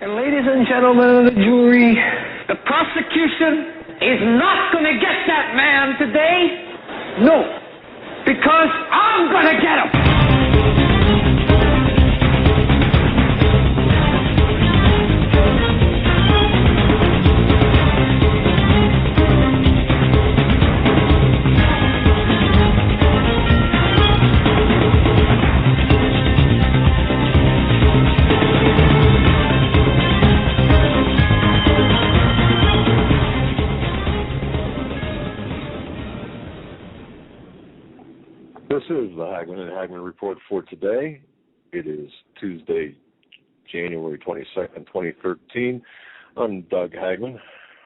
And ladies and gentlemen of the jury, the prosecution is not going to get that man today. No, because I'm going to get him. This is the Hagmann and Hagmann Report for today. It is Tuesday, January 22nd, 2013. I'm Doug Hagmann.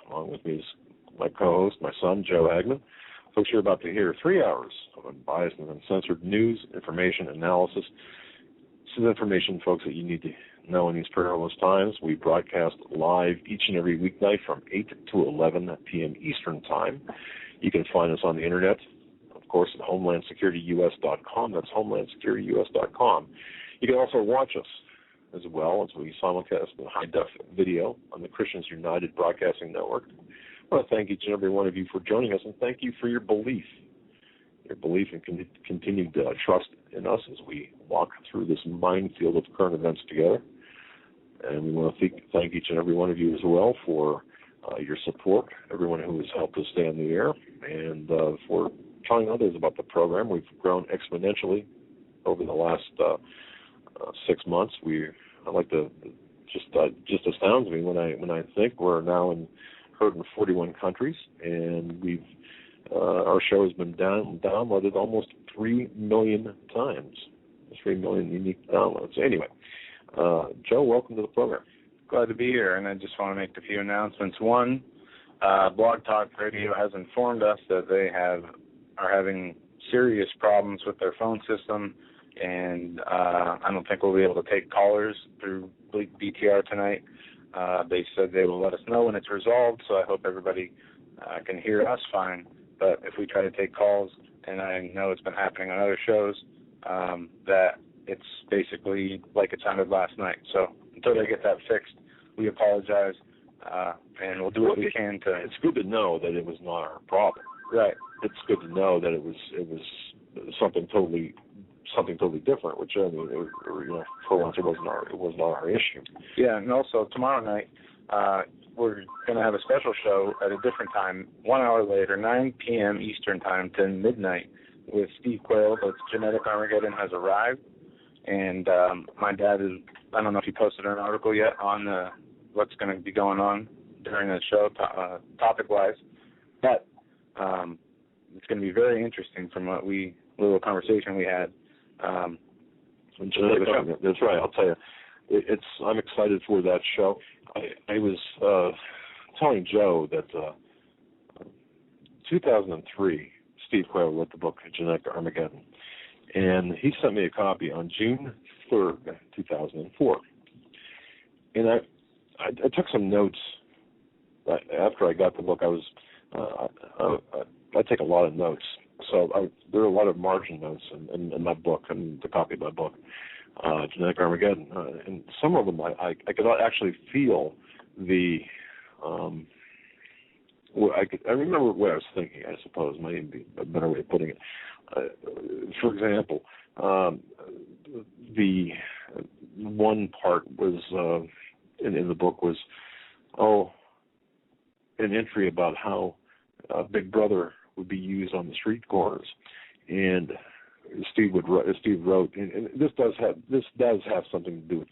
Along with me is my co-host, my son, Joe Hagmann. Folks, you're about to hear 3 hours of unbiased and uncensored news, information, analysis. This is information, folks, that you need to know in these perilous times. We broadcast live each and every weeknight from 8 to 11 p.m. Eastern Time. You can find us on the Internet, of course, at HomelandSecurityUS.com. That's HomelandSecurityUS.com. You can also watch us as well as we simulcast in high-def video on the Christians United Broadcasting Network. I want to thank each and every one of you for joining us, and thank you for your belief and continued trust in us as we walk through this minefield of current events together. And we want to thank each and every one of you as well for your support, everyone who has helped us stay on the air, and for telling others about the program. We've grown exponentially over the last 6 months. I like to just astounds me when I think we're now heard in 41 countries, and our show has been downloaded almost 3 million times. 3 million unique downloads. Anyway, Joe, welcome to the program. Glad to be here, and I just want to make a few announcements. One, Blog Talk Radio has informed us that they are having serious problems with their phone system, and I don't think we'll be able to take callers through BTR tonight. They said they will let us know when it's resolved, so I hope everybody can hear us fine. But if we try to take calls, and I know it's been happening on other shows, that it's basically like it sounded last night. So until they get that fixed, we apologize, and we'll do what we can to... It's good to know that it was not our problem. Right. It's good to know that it was something totally different, which for once it was not our issue. Yeah, and also tomorrow night we're going to have a special show at a different time, 1 hour later, 9 p.m. Eastern Time to midnight, with Steve Quayle. But Genetic Armageddon has arrived, and my dad I don't know if he posted an article yet on what's going to be going on during the show, topic-wise, but it's going to be very interesting from little conversation we had. That's right. I'll tell you, I'm excited for that show. I was telling Joe that 2003, Steve Quayle wrote the book Genetic Armageddon, and he sent me a copy on June 3rd, 2004. And I took some notes after I got the book. I take a lot of notes, so there are a lot of margin notes in my book, and the copy of my book, Genetic Armageddon, and some of them I could actually feel the. I remember what I was thinking. I suppose might even be a better way of putting it. For example, the one part was in the book was an entry about how Big Brother would be used on the street corners, and Steve wrote, and this does have something to do with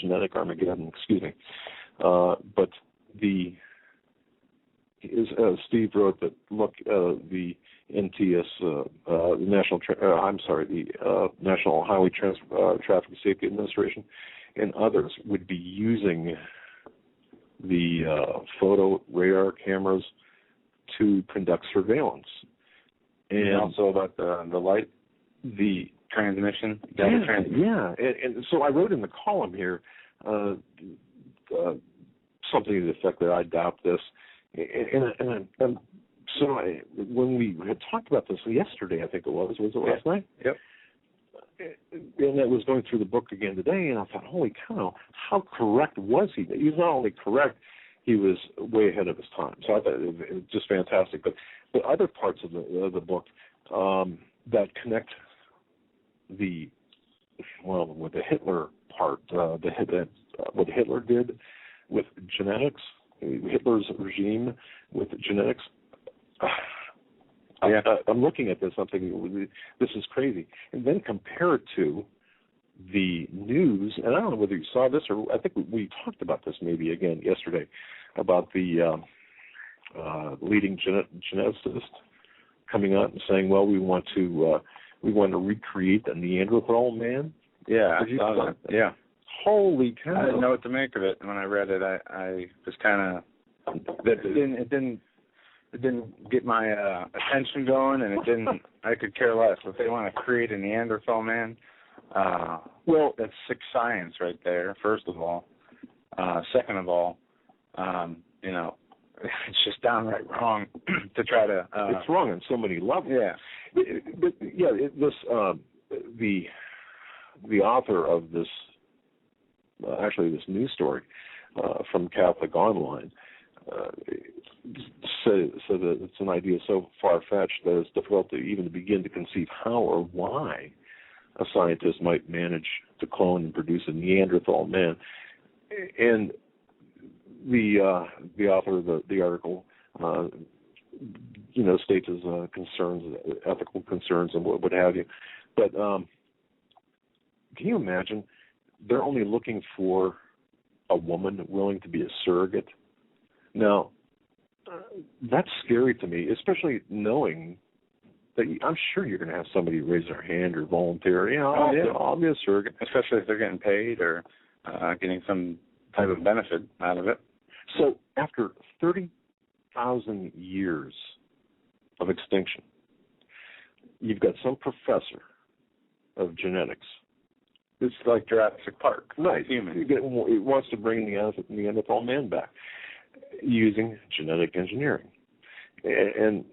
genetic Armageddon. Excuse me, but Steve wrote that the NTS, the National Highway Traffic Safety Administration, and others would be using the photo radar cameras to conduct surveillance. And also about the light, the transmission, data transmission. Yeah, and so I wrote in the column here something to the effect that I doubt this. And so when we had talked about this yesterday, I think it was it last night? Yep. and I was going through the book again today, and I thought, holy cow, how correct was he? He was not only correct, he was way ahead of his time. So I thought it was just fantastic. But the other parts of the book that connect with the Hitler part, what Hitler did with genetics, Hitler's regime with genetics. I'm looking at this, I'm thinking, this is crazy. And then compare it to the news, and I don't know whether you saw this, or I think we talked about this maybe again yesterday, about the leading geneticist coming out and saying, well, we want to recreate the Neanderthal man. Yeah, I saw that. Yeah. Holy cow. I didn't know what to make of it. When I read it, I was kind of, it didn't get my attention going, and I could care less. If they want to create a Neanderthal man, well, that's sick science right there, first of all. Second of all, it's just downright wrong to try to... it's wrong on so many levels. Yeah. The author of this, this news story from Catholic Online, said that it's an idea so far-fetched that it's difficult to even begin to conceive how or why a scientist might manage to clone and produce a Neanderthal man. And the author of the article, states his concerns, ethical concerns, and what have you. But can you imagine? They're only looking for a woman willing to be a surrogate. Now, that's scary to me, especially knowing that I'm sure you're going to have somebody raise their hand or volunteer. I'll be a surrogate. Especially if they're getting paid or getting some type of benefit out of it. So after 30,000 years of extinction, you've got some professor of genetics. It's like Jurassic Park. Nice. Human. It wants to bring the Neanderthal man back using genetic engineering. And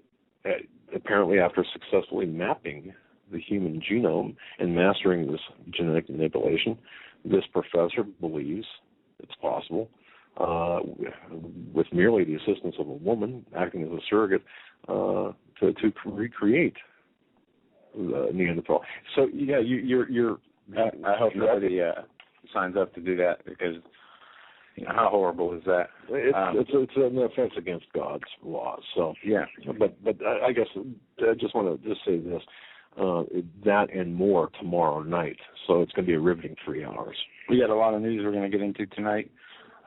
apparently after successfully mapping the human genome and mastering this genetic manipulation, this professor believes it's possible, with merely the assistance of a woman acting as a surrogate, to recreate Neanderthal. So yeah, you're. I hope nobody signs up to do that, because how horrible is that? It's an offense against God's laws. So yeah, but I guess I just want to just say this. That and more tomorrow night. So it's going to be a riveting 3 hours. We got a lot of news we're going to get into tonight.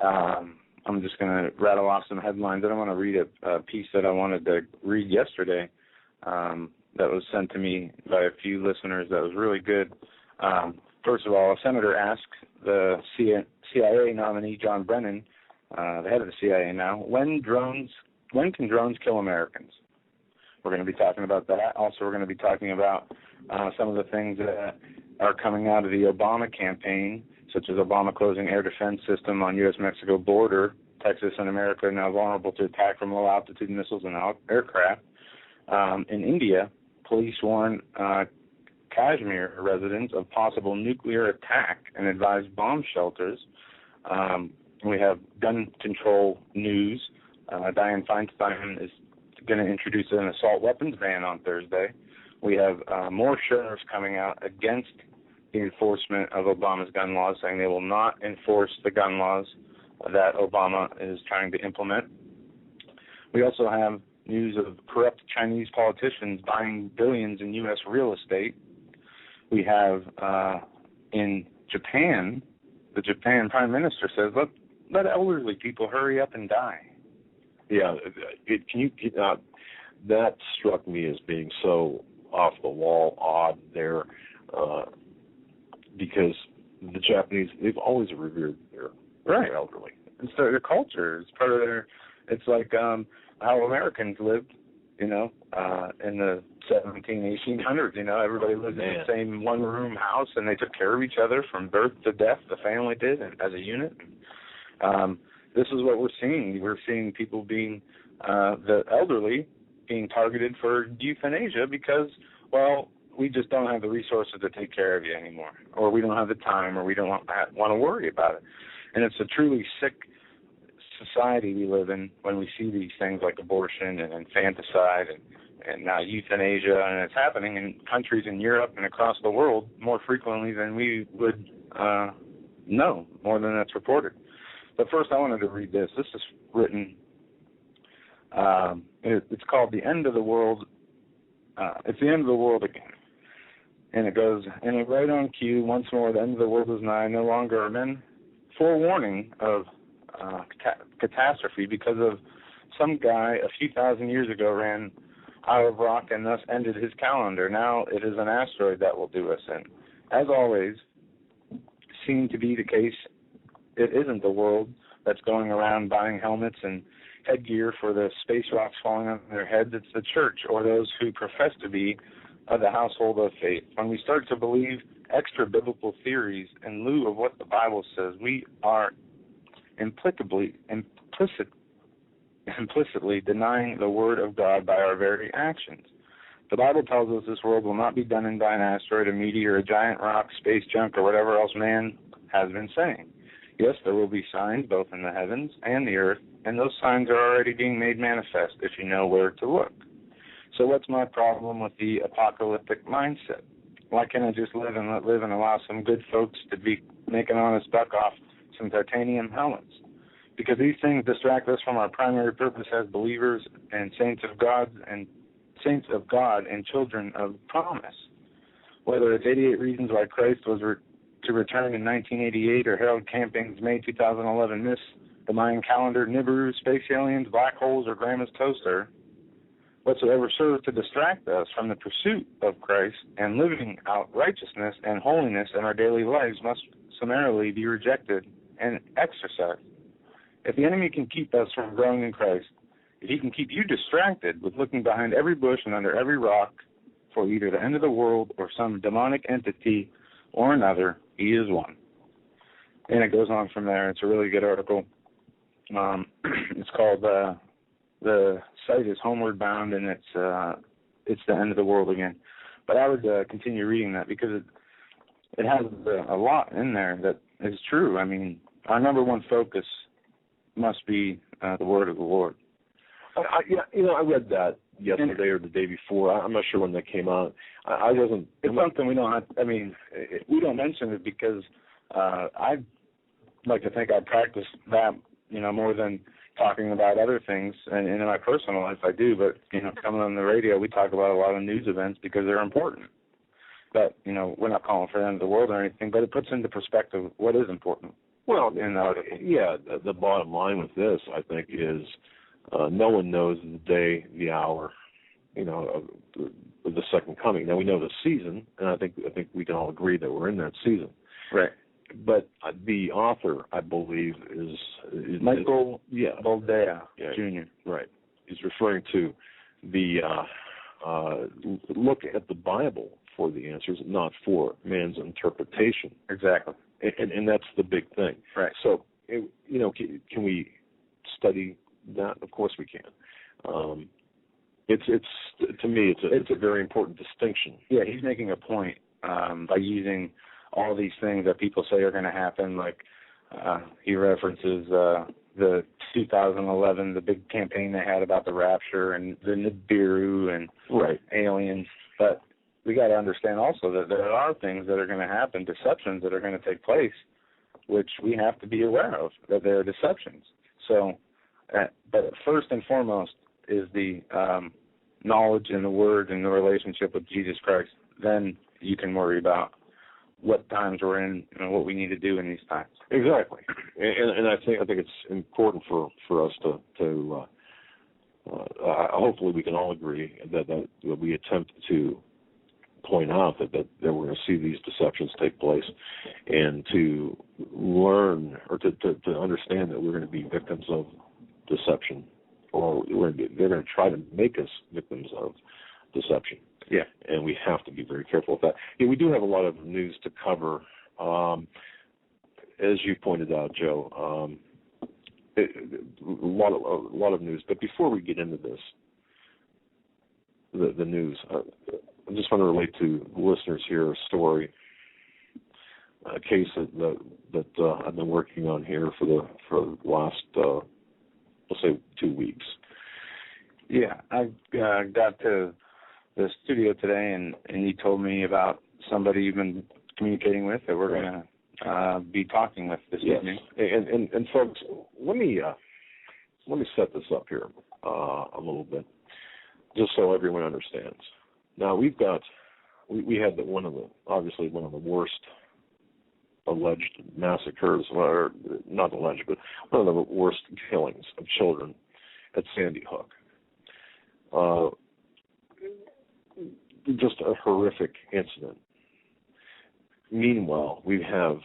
I'm just going to rattle off some headlines. I don't want to read a piece that I wanted to read yesterday that was sent to me by a few listeners that was really good. First of all, a senator asked the CIA nominee, John Brennan, the head of the CIA now, when can drones kill Americans? We're going to be talking about that. Also, we're going to be talking about some of the things that are coming out of the Obama campaign, such as Obama closing air defense system on U.S.-Mexico border. Texas and America are now vulnerable to attack from low-altitude missiles and aircraft. In India, police warn Kashmir residents of possible nuclear attack and advise bomb shelters. We have gun control news. Dianne Feinstein is going to introduce an assault weapons ban on Thursday. We have more sheriffs coming out against the enforcement of Obama's gun laws, saying they will not enforce the gun laws that Obama is trying to implement. We also have news of corrupt Chinese politicians buying billions in U.S. real estate. We have in Japan, the Japan Prime Minister says, let elderly people hurry up and die. Yeah, that struck me as being so off the wall, odd there, because the Japanese, they've always revered their elderly. It's their culture. It's part of their. It's like how Americans lived, in the 1800s. Everybody lived in the same one-room house, and they took care of each other from birth to death. The family did, as a unit. This is what we're seeing. We're seeing people being, the elderly, being targeted for euthanasia because, well, we just don't have the resources to take care of you anymore, or we don't have the time, or we don't want to worry about it. And it's a truly sick society we live in when we see these things like abortion and infanticide and now euthanasia, and it's happening in countries in Europe and across the world more frequently than we would know, more than that's reported. But first I wanted to read this. This is written, it's called The End of the World. It's the end of the world again. And it goes, and right on cue, once more, the end of the world is nigh. No longer are men forewarning of catastrophe because of some guy a few thousand years ago ran out of rock and thus ended his calendar. Now it is an asteroid that will do us in. As always, seemed to be the case, it isn't the world that's going around buying helmets and headgear for the space rocks falling on their heads. It's the church or those who profess to be of the household of faith. When we start to believe extra biblical theories in lieu of what the Bible says, we are implicitly denying the word of God by our very actions. The Bible tells us this world will not be done in by an asteroid, a meteor, a giant rock, space junk, or whatever else man has been saying. Yes, there will be signs both in the heavens and the earth, and those signs are already being made manifest if you know where to look. So what's my problem with the apocalyptic mindset? Why can't I just live and let live and allow some good folks to be making honest buck off some titanium helmets? Because these things distract us from our primary purpose as believers and saints of God and children of promise. Whether it's 88 Reasons Why Christ was to return in 1988 or Harold Camping's May 2011 Miss, the Mayan calendar, Nibiru, space aliens, black holes, or Grandma's toaster, whatsoever serves to distract us from the pursuit of Christ and living out righteousness and holiness in our daily lives must summarily be rejected and exercised. If the enemy can keep us from growing in Christ, if he can keep you distracted with looking behind every bush and under every rock for either the end of the world or some demonic entity or another, he is one. And it goes on from there. It's a really good article. It's called the site is Homeward Bound, and it's the end of the world again. But I would continue reading that because it has a lot in there that is true. I mean, our number one focus must be the word of the Lord. I read that yesterday or the day before. I'm not sure when that came out. I wasn't. It's something we don't have. I mean, we don't mention it because I'd like to think I practice that, more than talking about other things. And in my personal life, I do. But coming on the radio, we talk about a lot of news events because they're important. But we're not calling for the end of the world or anything. But it puts into perspective what is important. Well, the bottom line with this, I think, is no one knows the day, the hour, of the second coming. Now we know the season, and I think we can all agree that we're in that season. Right. But the author, I believe, is Michael Boldea Jr. Right. He's referring to the look at the Bible for the answers, not for man's interpretation. Exactly. And that's the big thing. Right. So, can we study that? Of course we can. It's to me, it's a very important distinction. Yeah, he's making a point by using all these things that people say are going to happen. Like he references the 2011, the big campaign they had about the rapture and the Nibiru and aliens. But we got to understand also that there are things that are going to happen, deceptions that are going to take place, which we have to be aware of, that they are deceptions. So, but first and foremost is the knowledge in the Word and the relationship with Jesus Christ. Then you can worry about what times we're in and what we need to do in these times. Exactly, and I think it's important for us to hopefully we can all agree that we attempt to point out that we're going to see these deceptions take place, and to learn or to understand that we're going to be victims of deception, or they're going to try to make us victims of deception. Yeah, and we have to be very careful with that. Yeah, we do have a lot of news to cover, as you pointed out, Joe. A lot of news. But before we get into this, the news, I just want to relate to listeners here a story, a case that I've been working on here for the last, let's say, 2 weeks. Yeah, I got to the studio today, and you told me about somebody you've been communicating with that we're going to be talking with this evening. And folks, let me set this up here a little bit, just so everyone understands. Now we had obviously one of the worst alleged massacres, or not alleged, but one of the worst killings of children at Sandy Hook. Just a horrific incident. Meanwhile, we have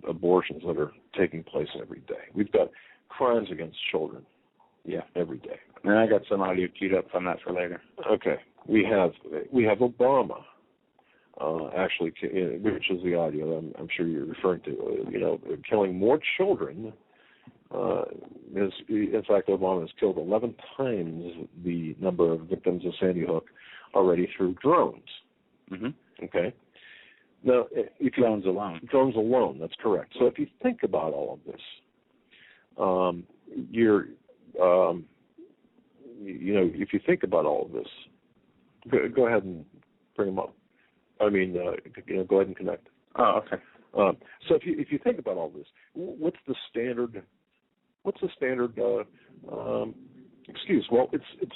abortions that are taking place every day. We've got crimes against children, every day. And I got some audio queued up on that for later. Okay, we have Obama, actually, which is the audio I'm sure you're referring to. Killing more children. In fact, Obama has killed 11 times the number of victims of Sandy Hook already through drones. Mm-hmm. Okay. Now, drones alone. Drones alone. That's correct. So if you think about all of this, if you think about all of this, go ahead and bring them up. I mean, go ahead and connect. Oh, okay. So if you think about all this, what's the standard excuse? Well, it's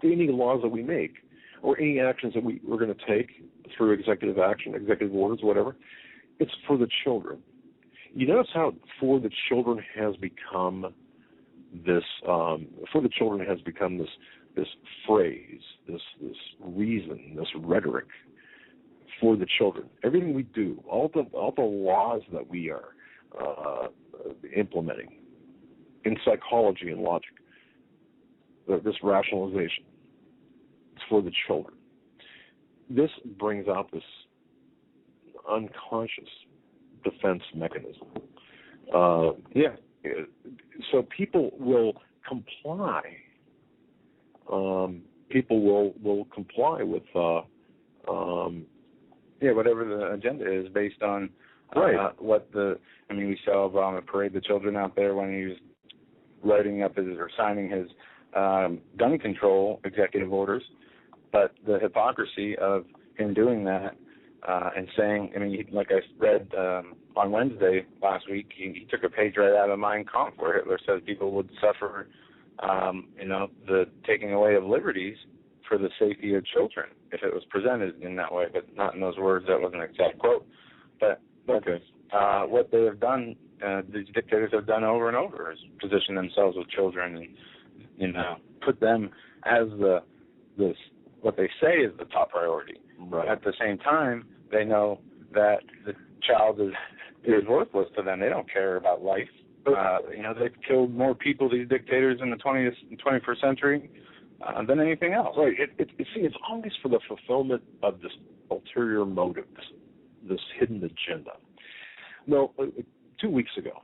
any laws that we make or any actions that we're going to take through executive action, executive orders, whatever. It's for the children. You notice how for the children has become this. For the children has become this phrase, this reason, this rhetoric. For the children, everything we do, all the laws that we are implementing in psychology and logic, this rationalization, it's for the children. This brings out this unconscious defense mechanism. So people will comply. People will comply with whatever the agenda is based on we saw Obama parade the children out there when he was signing his gun control executive orders. But the hypocrisy of him doing that and saying, like I read on Wednesday last week, he took a page right out of Mein Kampf where Hitler says people would suffer, the taking away of liberties for the safety of children if it was presented in that way, but not in those words. That wasn't an exact quote. But what they have done, these dictators have done over and over, is position themselves with children and put them as what they say is the top priority. Right. At the same time, they know that the child is worthless to them. They don't care about life. They've killed more people, these dictators, in the 21st century than anything else. Right. It's always for the fulfillment of this ulterior motive, this hidden agenda. No, 2 weeks ago,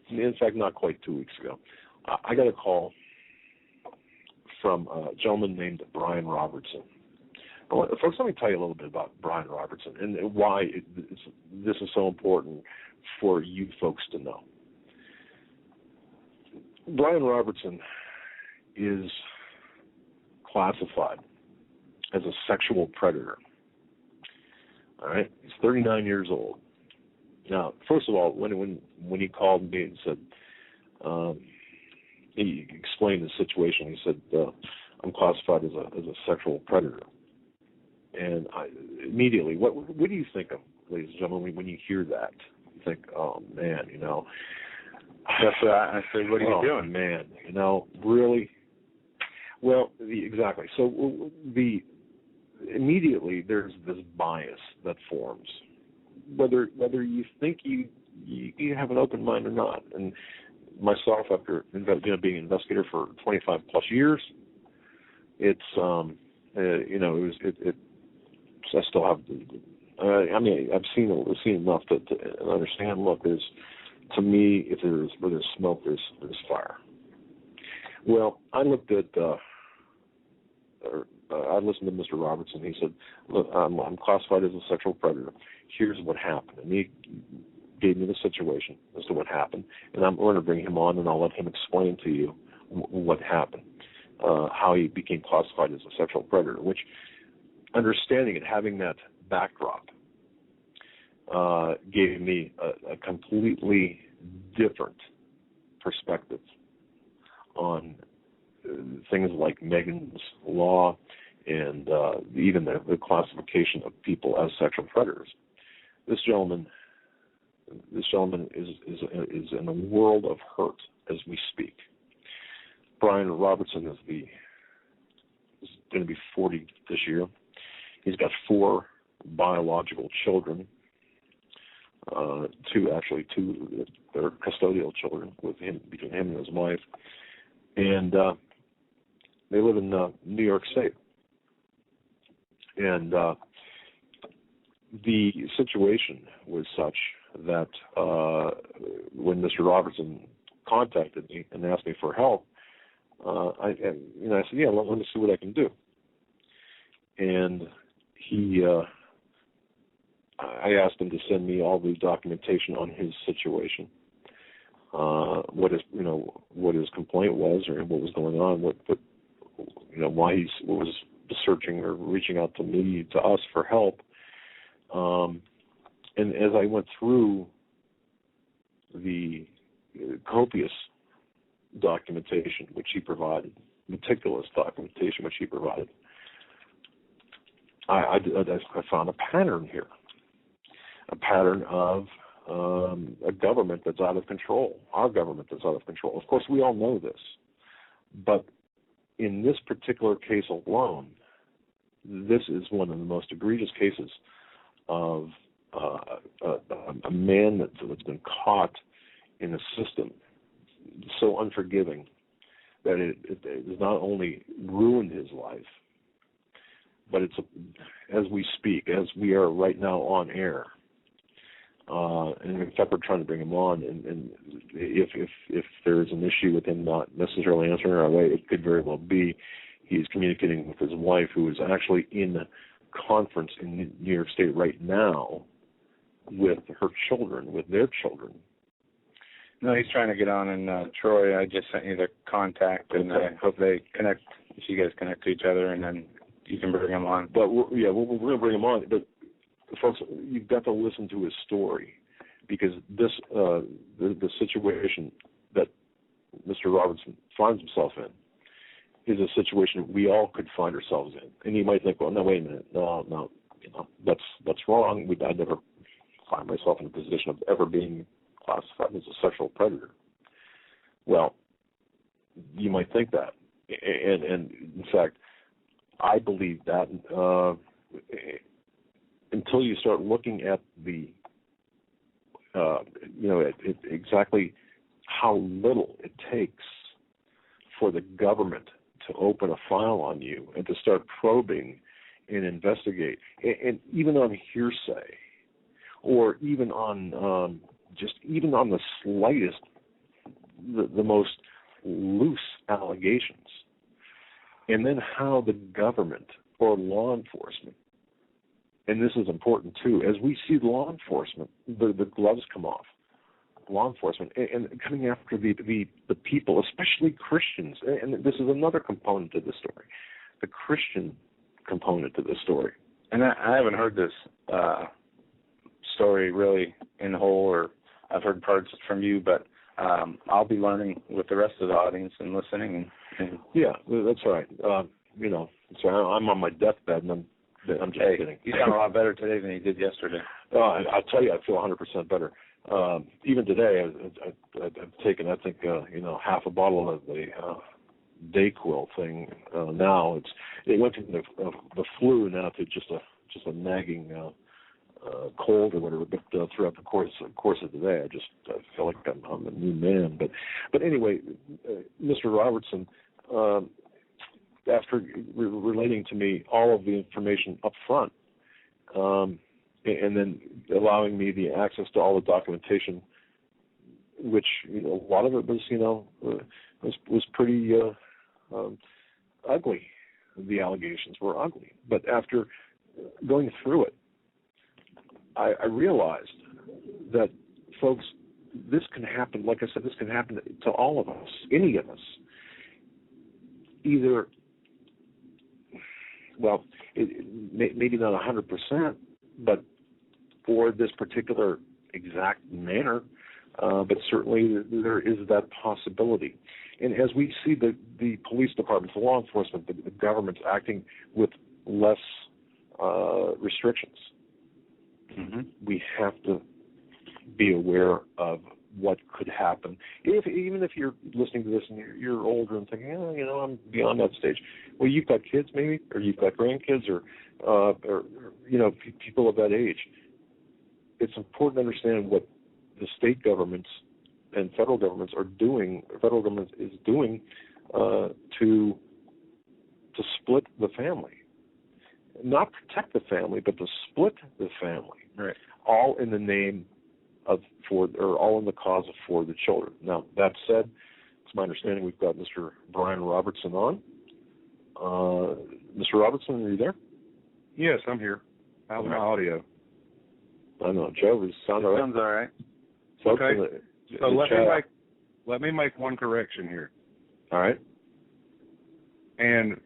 in fact, not quite 2 weeks ago, I got a call from a gentleman named Brian Robertson. Folks, let me tell you a little bit about Brian Robertson and why this is so important for you folks to know. Brian Robertson is classified as a sexual predator. All right, he's 39 years old. Now, first of all, when he called me and said, he explained the situation. He said, "I'm classified as a sexual predator." And immediately, what do you think of, ladies and gentlemen, when you hear that? You think, "Oh man, That's what I said. What are you doing, man? Really?" Well, exactly. So immediately there's this bias that forms, whether you think you have an open mind or not. And myself, after being an investigator for 25 plus years, it's I still have. I've seen enough to understand. Look, to me, where there's smoke, there's fire. Well, I looked at I listened to Mr. Robertson. He said, look, I'm classified as a sexual predator. Here's what happened. And he gave me the situation as to what happened. And I'm going to bring him on, and I'll let him explain to you what happened, how he became classified as a sexual predator, which, understanding it, having that backdrop, gave me a completely different perspective on things like Megan's Law and even the classification of people as sexual predators. This gentleman is in a world of hurt as we speak. Brian Robertson is going to be 40 this year. He's got 4 biological children. Two they're custodial children between him and his wife, and they live in New York State. And the situation was such that when Mr. Robertson contacted me and asked me for help, I said, yeah, let me see what I can do. And I asked him to send me all the documentation on his situation, what his complaint was, or what was going on, why he was searching or reaching out to us for help. And as I went through the copious documentation which he provided, meticulous documentation which he provided, I found a pattern here. A pattern of a government that's out of control, our government that's out of control. Of course, we all know this. But in this particular case alone, this is one of the most egregious cases of a man that's been caught in a system so unforgiving that it has not only ruined his life, but it's as we speak, as we are right now on air. And in fact, we're trying to bring him on, and if there's an issue with him not necessarily answering our way, it could very well be he's communicating with his wife, who is actually in a conference in New York State right now with her children, with their children. No, he's trying to get on, and Troy, I just sent you the contact, and I hope they connect, if you guys connect to each other, and then you can bring him on. But we're going to bring him on, but folks, you've got to listen to his story, because this the situation that Mr. Robertson finds himself in is a situation we all could find ourselves in. And you might think, well, no, wait a minute, no, that's wrong. I'd never find myself in a position of ever being classified as a sexual predator. Well, you might think that, and in fact, I believe that. Until you start looking at the, exactly how little it takes for the government to open a file on you and to start probing and investigate, and even on hearsay, or even on even on the slightest, the most loose allegations, and then how the government or law enforcement. And this is important, too. As we see law enforcement, the gloves come off. Law enforcement, and coming after the people, especially Christians. And this is another component to the story, the Christian component to the story. And I haven't heard this story really in whole, or I've heard parts from you, but I'll be learning with the rest of the audience and listening. And yeah, that's right. So I'm on my deathbed, and I'm just kidding. You sound a lot better today than you did yesterday. I'll tell you, I feel 100% better. Even today, I've taken, I think, half a bottle of the Dayquil thing. Now it went from the flu now to just a nagging cold or whatever. But throughout the course of the day, I feel like I'm a new man. But anyway, Mr. Robertson. After relating to me all of the information up front, and then allowing me the access to all the documentation, which a lot of it was was pretty ugly. the allegations were ugly. But after going through it, I realized that, folks, this can happen. Like I said, this can happen to all of us, any of us. Either, well, maybe not 100%, but for this particular exact manner, but certainly there is that possibility. And as we see the police departments, the law enforcement, the government's acting with less restrictions, we have to be aware of what could happen. Even if you're listening to this and you're older and thinking, I'm beyond that stage. Well, you've got kids maybe, or you've got grandkids, or people of that age. It's important to understand what the state governments and federal governments are doing. The federal government is doing to split the family, not protect the family, but to split the family. Right. All in the name of all in the cause of for the children. Now, that said, it's my understanding we've got Mr. Brian Robertson on. Mr. Robertson, are you there? Yes, I'm here. How's my audio? I don't know, Joe. Does it sound all right? Sounds all right. Okay. So let me make one correction here. All right. And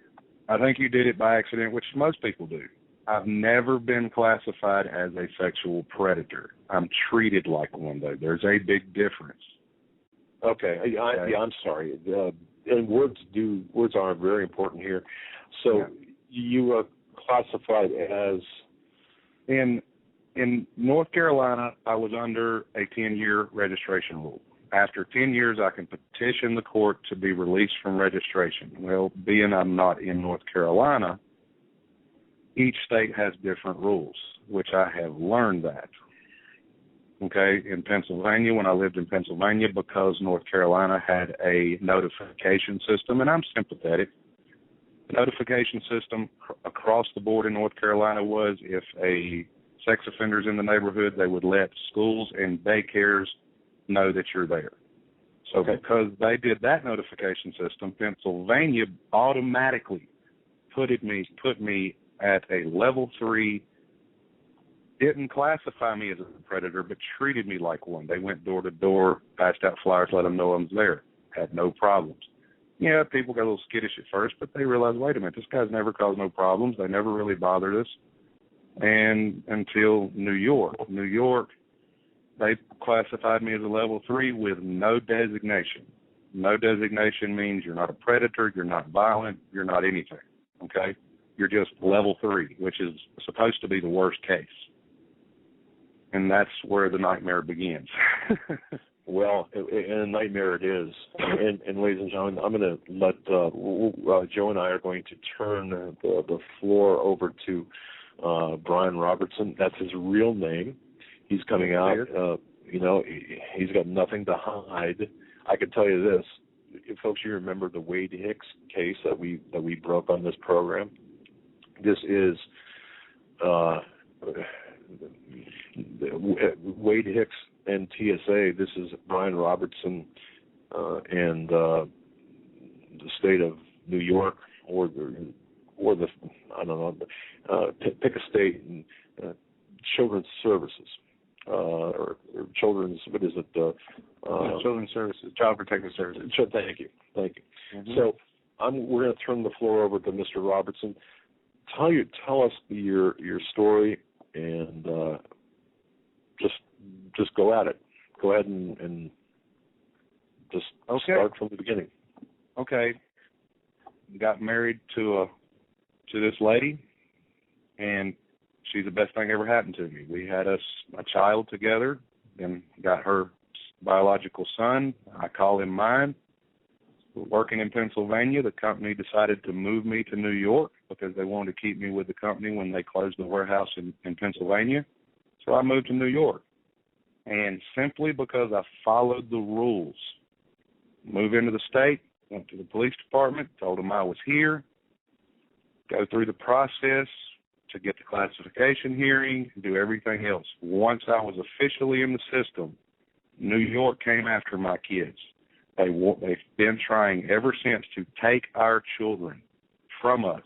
I think you did it by accident, which most people do. I've never been classified as a sexual predator. I'm treated like one, though. There's a big difference. Okay. I'm sorry. And words are very important here. So you are classified as in North Carolina, I was under a 10-year registration rule. After 10 years, I can petition the court to be released from registration. Well, being I'm not in North Carolina, each state has different rules, which I have learned that. Okay, in Pennsylvania, when I lived in Pennsylvania, because North Carolina had a notification system, and I'm sympathetic, the notification system across the board in North Carolina was if a sex offender's in the neighborhood, they would let schools and daycares know that you're there. So because they did that notification system, Pennsylvania automatically put me at a level 3, didn't classify me as a predator, but treated me like one. They went door to door, passed out flyers, let them know I was there, had no problems. Yeah, people got a little skittish at first, but they realized, wait a minute, this guy's never caused no problems. They never really bothered us. And until New York, they classified me as a level 3 with no designation. No designation means you're not a predator, you're not violent, you're not anything, okay? You're just level 3, which is supposed to be the worst case. And that's where the nightmare begins. Well, and a nightmare it is. And ladies and gentlemen, I'm going to let Joe and I are going to turn the floor over to Brian Robertson. That's his real name. He's coming out. He's got nothing to hide. I can tell you this, if folks, you remember the Wade Hicks case that we broke on this program. This is Wade Hicks and TSA. This is Brian Robertson and the state of New York, or the I don't know, pick a state, and Children's Services or Children's, what is it? Children's Services, Child Protective Services. Thank you. Mm-hmm. So we're going to turn the floor over to Mr. Robertson. Tell us your story, and just go at it. Go ahead and just start from the beginning. Okay. Got married to this lady, and she's the best thing ever happened to me. We had a child together, and got her biological son. I call him mine. Working in Pennsylvania, the company decided to move me to New York because they wanted to keep me with the company when they closed the warehouse in Pennsylvania. So I moved to New York. And simply because I followed the rules, moved into the state, went to the police department, told them I was here, go through the process to get the classification hearing, do everything else. Once I was officially in the system, New York came after my kids. They've been trying ever since to take our children from us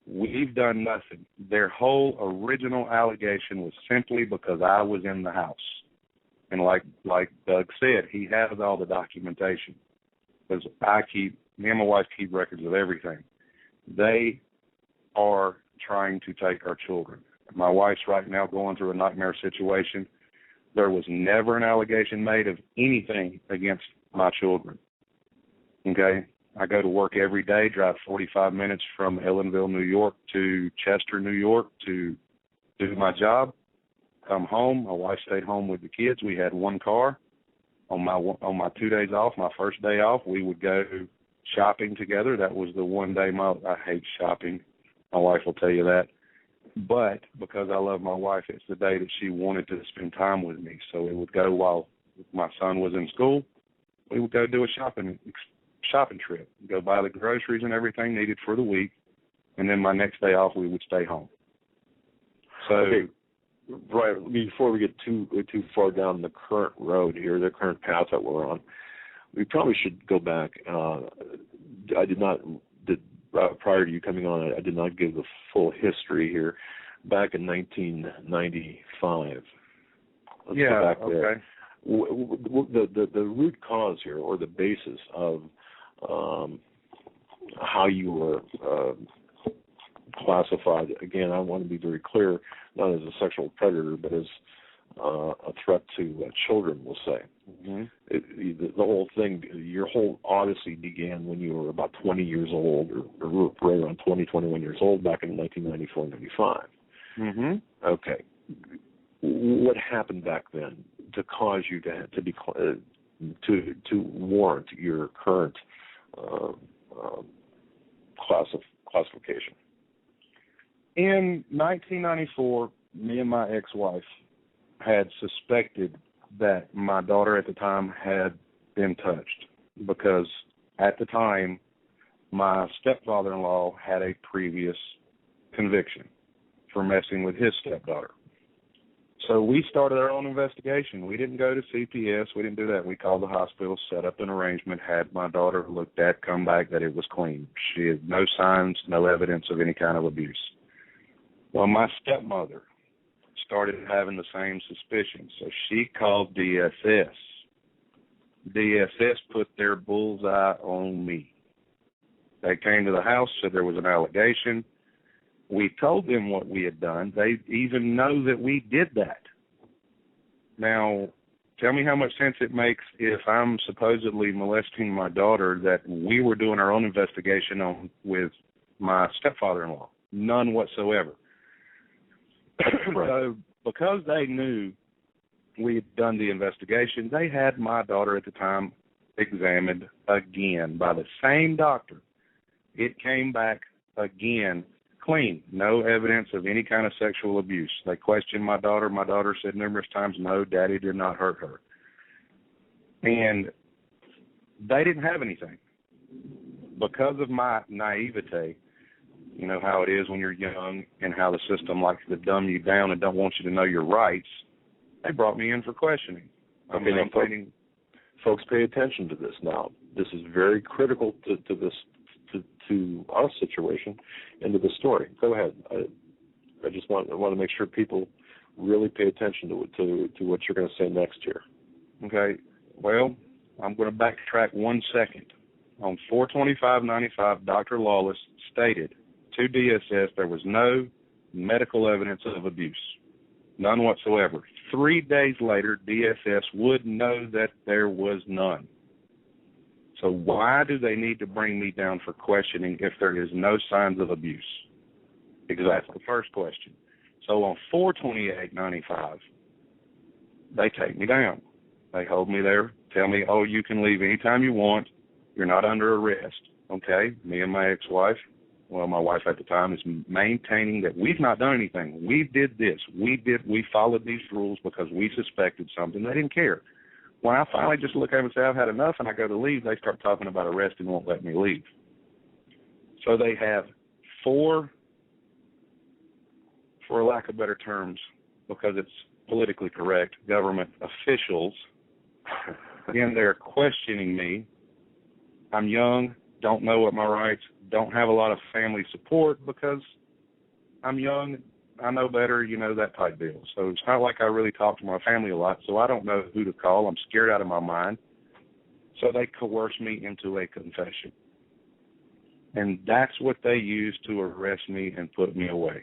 We've done nothing. Their whole original allegation was simply because I was in the house. And like Doug said, he has all the documentation. Because me and my wife keep records of everything. They are trying to take our children. My wife's right now going through a nightmare situation. There was never an allegation made of anything against my children. Okay? I go to work every day, drive 45 minutes from Ellenville, New York to Chester, New York to do my job. Come home. My wife stayed home with the kids. We had one car. On my 2 days off, my first day off, we would go shopping together. That was the one day I hate shopping. My wife will tell you that. But because I love my wife, it's the day that she wanted to spend time with me. So it would go while my son was in school. We would go do a shopping trip, go buy the groceries and everything needed for the week, and then my next day off we would stay home. So, okay. Right, before we get too far down the current road here, the current path that we're on, we probably should go back. Prior to you coming on, I did not give the full history here. Back in 1995. Let's go back there. The root cause here, or the basis of how you were classified. Again, I want to be very clear, not as a sexual predator, but as a threat to children, we'll say. Mm-hmm. The whole thing, your whole odyssey began when you were about 20 years old, or right around 21 years old, back in 1994-95. Mm-hmm. Okay. What happened back then to cause you to warrant your current classification? In 1994, me and my ex-wife had suspected that my daughter at the time had been touched because at the time my stepfather-in-law had a previous conviction for messing with his stepdaughter. So we started our own investigation. We didn't go to CPS. We didn't do that. We called the hospital, set up an arrangement, had my daughter looked at, come back, that it was clean. She had no signs, no evidence of any kind of abuse. Well, my stepmother started having the same suspicion, so she called DSS. DSS put their bullseye on me. They came to the house, said there was an allegation. We told them what we had done. They even know that we did that. Now, tell me how much sense it makes if I'm supposedly molesting my daughter that we were doing our own investigation with my stepfather-in-law. None whatsoever. Right. So because they knew we had done the investigation, they had my daughter at the time examined again by the same doctor. It came back again clean, no evidence of any kind of sexual abuse. They questioned my daughter. My daughter said numerous times, no, Daddy did not hurt her. And they didn't have anything. Because of my naivete, you know how it is when you're young and how the system likes to dumb you down and don't want you to know your rights, they brought me in for questioning. Folks, pay attention to this now. This is very critical to our situation and to the story. Go ahead. I just want to make sure people really pay attention to what you're going to say next here. Okay. Well, I'm going to backtrack 1 second. On 4/25/95, Dr. Lawless stated to DSS there was no medical evidence of abuse, none whatsoever. 3 days later, DSS would know that there was none. So why do they need to bring me down for questioning if there is no signs of abuse? Exactly. That's the first question. So on 4/28/95, they take me down. They hold me there, tell me, oh, you can leave anytime you want. You're not under arrest. Okay, me and my ex-wife, well, my wife at the time, is maintaining that we've not done anything. We did this. We followed these rules because we suspected something. They didn't care. When I finally just look at them and say, I've had enough, and I go to leave, they start talking about arrest and won't let me leave. So they have four, for lack of better terms, because it's politically correct, government officials, again, they're questioning me. I'm young, don't know what my rights, don't have a lot of family support because I'm young, I know better, that type deal. So it's not like I really talk to my family a lot, so I don't know who to call. I'm scared out of my mind. So they coerced me into a confession. And that's what they used to arrest me and put me away.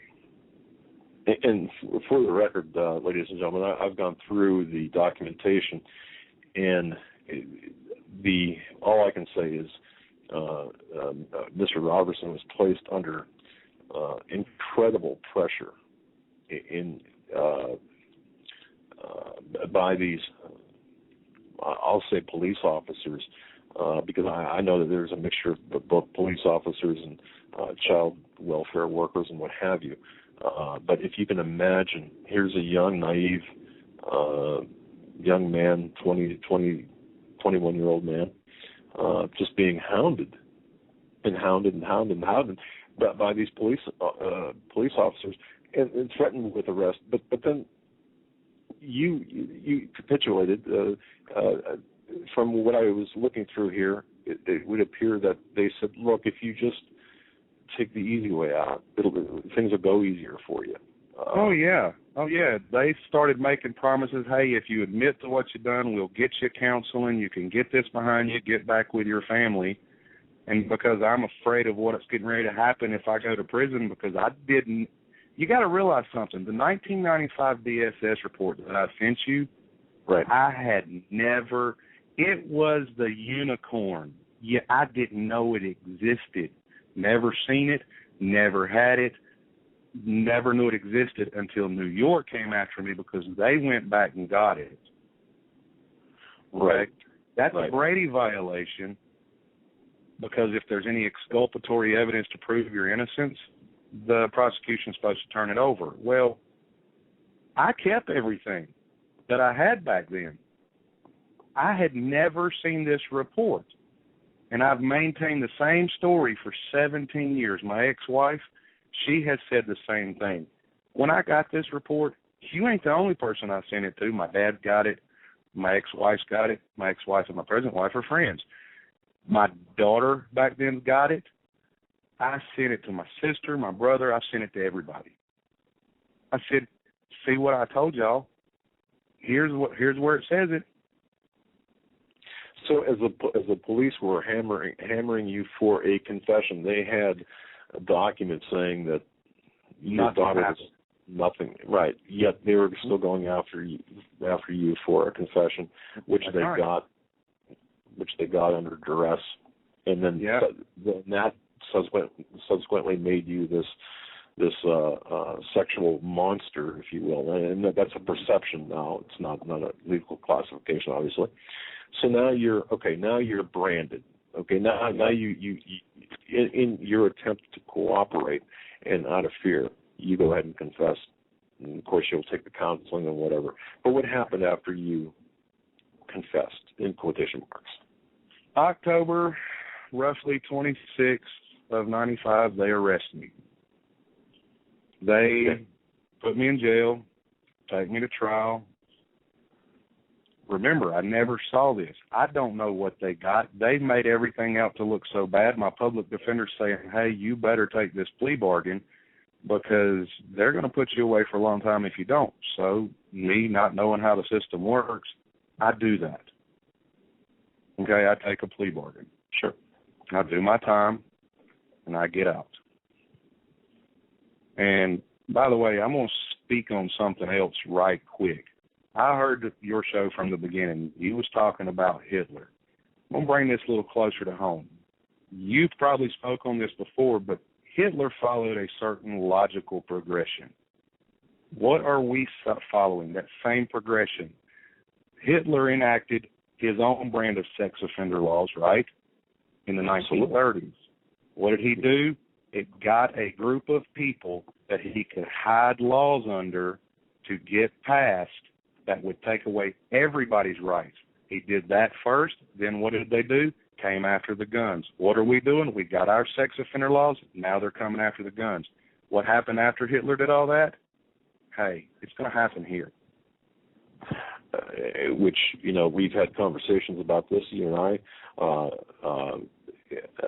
And for the record, ladies and gentlemen, I've gone through the documentation, and all I can say is Mr. Robertson was placed under incredible pressure by these, I'll say, police officers, because I know that there's a mixture of both police officers and child welfare workers and what have you. But if you can imagine, here's a young, naive young man, 21-year-old man, just being hounded by these police officers and threatened with arrest. But then you capitulated. From what I was looking through here, it would appear that they said, look, if you just take the easy way out, things will go easier for you. Oh yeah. They started making promises. Hey, if you admit to what you've done, we'll get you counseling. You can get this behind you, get back with your family. And because I'm afraid of what's getting ready to happen if I go to prison, because I didn't. You got to realize something. The 1995 DSS report that I sent you, right? I had never. It was the unicorn. Yeah, I didn't know it existed. Never seen it, never had it, never knew it existed until New York came after me because they went back and got it. Right. That's right. a Brady violation, because if there's any exculpatory evidence to prove your innocence, the prosecution's supposed to turn it over. Well, I kept everything that I had back then. I had never seen this report. And I've maintained the same story for 17 years. My ex-wife, she has said the same thing. When I got this report, you ain't the only person I sent it to. My dad got it. My ex-wife's got it. My ex-wife and my present wife are friends. My daughter back then got it. I sent it to my sister, my brother. I sent it to everybody. I said, see what I told y'all? Here's where it says it. So as the police were hammering you for a confession, they had a document saying that your daughter was nothing, right? Yet they were still going after you for a confession, which they got under duress, and then that subsequently made you this sexual monster, if you will, and that's a perception now. It's not a legal classification, obviously. So now you're branded. Okay, now you in your attempt to cooperate and out of fear, you go ahead and confess. And of course, you'll take the counseling and whatever. But what happened after you confessed, in quotation marks? October, roughly 26th of 95, they arrested me. They put me in jail, take me to trial. Remember, I never saw this. I don't know what they got. They made everything out to look so bad. My public defender's saying, hey, you better take this plea bargain because they're going to put you away for a long time if you don't. So me not knowing how the system works, I do that. Okay, I take a plea bargain. Sure. I do my time, and I get out. And, by the way, I'm going to speak on something else right quick. I heard your show from the beginning. You was talking about Hitler. I'm going to bring this a little closer to home. You've probably spoke on this before, but Hitler followed a certain logical progression. What are we following? That same progression. Hitler enacted his own brand of sex offender laws, right, in the 1930s. What did he do? It got a group of people that he could hide laws under to get passed that would take away everybody's rights. He did that first. Then what did they do? Came after the guns. What are we doing? We got our sex offender laws. Now they're coming after the guns. What happened after Hitler did all that? Hey, it's going to happen here. Which, we've had conversations about this, you and I.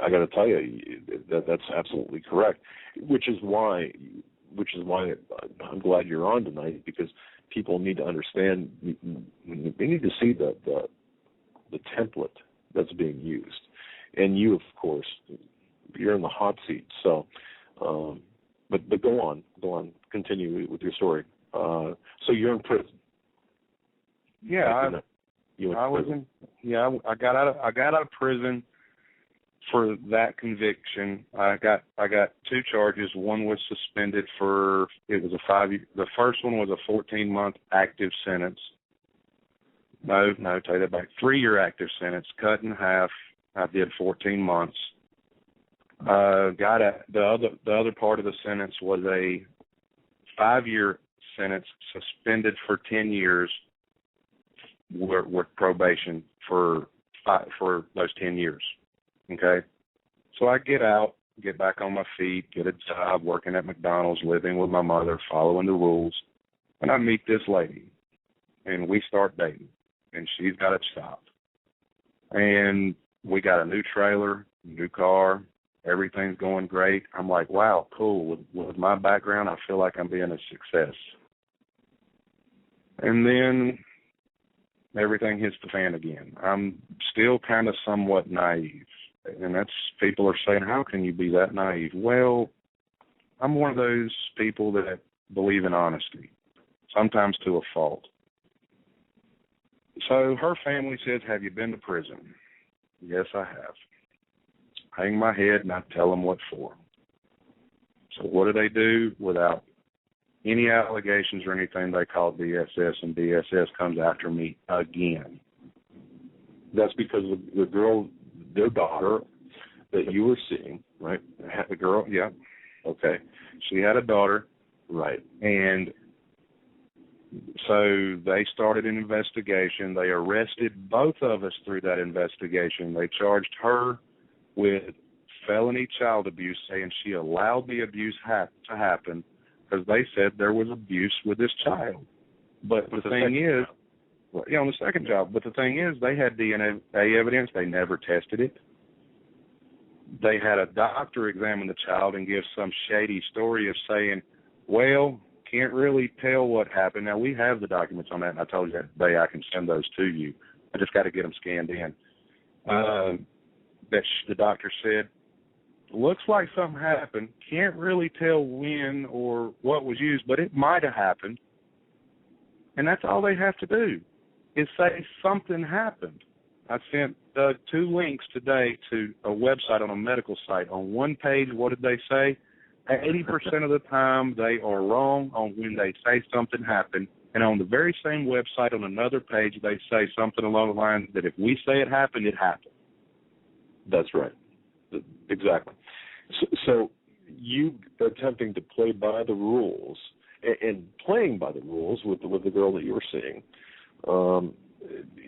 I got to tell you, that's absolutely correct, which is why which is why I'm glad you're on tonight, because people need to understand. They need to see the template that's being used, and you, of course, you're in the hot seat. So, but go on, continue with your story. So you're in prison. Yeah, I got out of prison for that conviction. I got 2 charges. One was suspended it was a 5-year. The first one was a 14-month active sentence. No, take that back. 3-year active sentence, cut in half. I did 14 months. The other part of the sentence was a 5-year sentence, suspended for 10 years with probation for those 10 years. Okay, so I get out, get back on my feet, get a job working at McDonald's, living with my mother, following the rules, and I meet this lady, and we start dating, and she's got a shop, and we got a new trailer, new car, everything's going great. I'm like, wow, cool. With my background, I feel like I'm being a success. And then everything hits the fan again. I'm still kind of somewhat naive. And people are saying, how can you be that naive? Well, I'm one of those people that believe in honesty, sometimes to a fault. So her family says, have you been to prison? Yes, I have. Hang my head and I tell them what for. So what do? Without any allegations or anything, they call DSS, and DSS comes after me again. That's because the girl, their daughter that you were seeing, right? The girl, yeah. Okay. She had a daughter. Right. And so they started an investigation. They arrested both of us through that investigation. They charged her with felony child abuse, saying she allowed the abuse to happen because they said there was abuse with this child. But the thing is, on the second job, but the thing is, they had DNA evidence. They never tested it. They had a doctor examine the child and give some shady story of saying, well, can't really tell what happened. Now, we have the documents on that, and I told you that day I can send those to you. I just got to get them scanned in. The doctor said, looks like something happened. Can't really tell when or what was used, but it might have happened. And that's all they have to do is say something happened. I sent 2 links today to a website on a medical site. On one page, what did they say? 80% of the time, they are wrong on when they say something happened. And on the very same website, on another page, they say something along the lines that if we say it happened, it happened. That's right. Exactly. So you attempting to play by the rules and playing by the rules with the girl that you were seeing,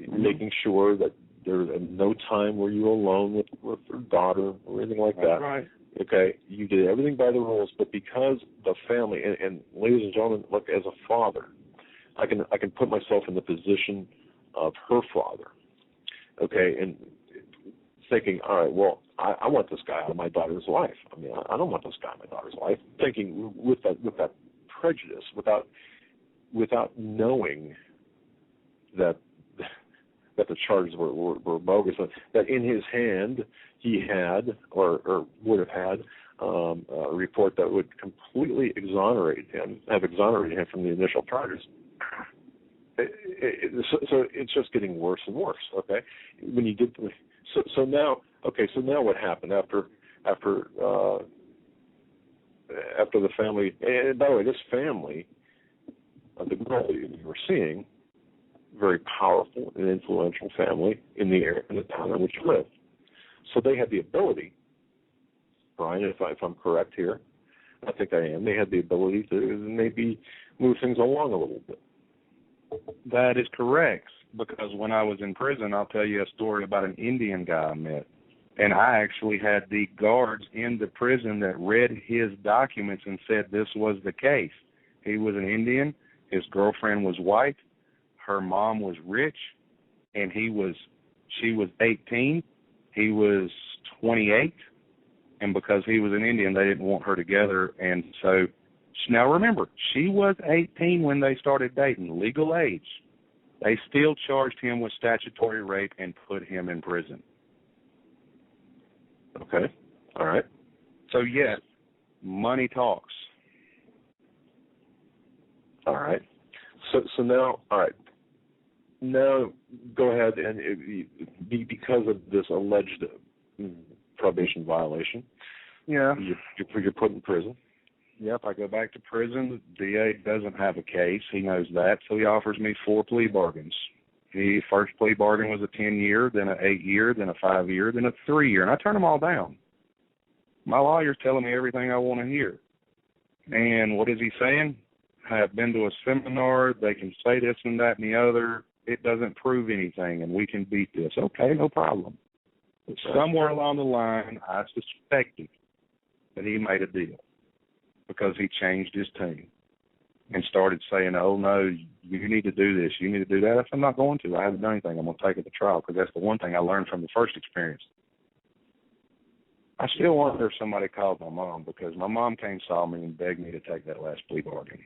making sure that there's no time where you were alone with her daughter or anything like that. Right. Okay, you did everything by the rules, but because the family, and ladies and gentlemen, look, as a father, I can put myself in the position of her father, okay, and thinking, all right, well, I want this guy out of my daughter's life. I mean, I don't want this guy in my daughter's life. Thinking with that prejudice, without knowing that the charges were bogus, that in his hand he had or would have had a report that would completely exonerate him from the initial charges. So it's just getting worse and worse. Okay, when you get so now what happened after the family? And by the way, this family, the girl that you were seeing, very powerful and influential family in the area, in the town in which you live. So they had the ability, Brian, if I'm correct here, I think I am, they had the ability to maybe move things along a little bit. That is correct, because when I was in prison, I'll tell you a story about an Indian guy I met. And I actually had the guards in the prison that read his documents and said this was the case. He was an Indian, his girlfriend was white, her mom was rich, and she was 18, he was 28, and because he was an Indian, they didn't want her together, and so Now remember, she was 18 when they started dating, legal age. They still charged him with statutory rape and put him in prison. Okay. All right. So, yes, money talks. All right. So now, all right. Now, go ahead and because of this alleged probation violation, Yeah. you're put in prison. Yep, I go back to prison. The DA doesn't have a case. He knows that, so he offers me 4 plea bargains. The first plea bargain was a 10-year, then an 8-year, then a 5-year, then a 3-year, and I turned them all down. My lawyer's telling me everything I want to hear. And what is he saying? I've been to a seminar. They can say this and that and the other. It doesn't prove anything, and we can beat this. Okay, no problem. But somewhere along the line, I suspected that he made a deal because he changed his tune and started saying, oh, no, you need to do this, you need to do that. I said, I'm not going to. I haven't done anything. I'm going to take it to trial because that's the one thing I learned from the first experience. I still wonder if somebody called my mom because my mom came, saw me, and begged me to take that last plea bargain.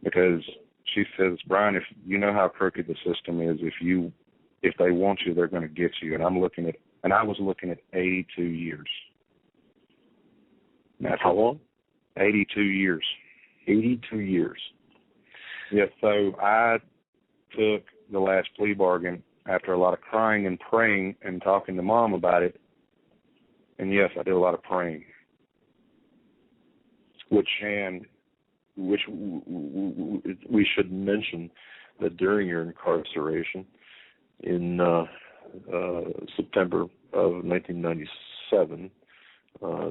Because she says, Brian, if you know how crooked the system is, if they want you, they're going to get you. And I was looking at 82 years. That's how long? 82 years. 82 years. Yes, so I took the last plea bargain after a lot of crying and praying and talking to Mom about it. And yes, I did a lot of praying. Which we should mention that during your incarceration in September of 1997,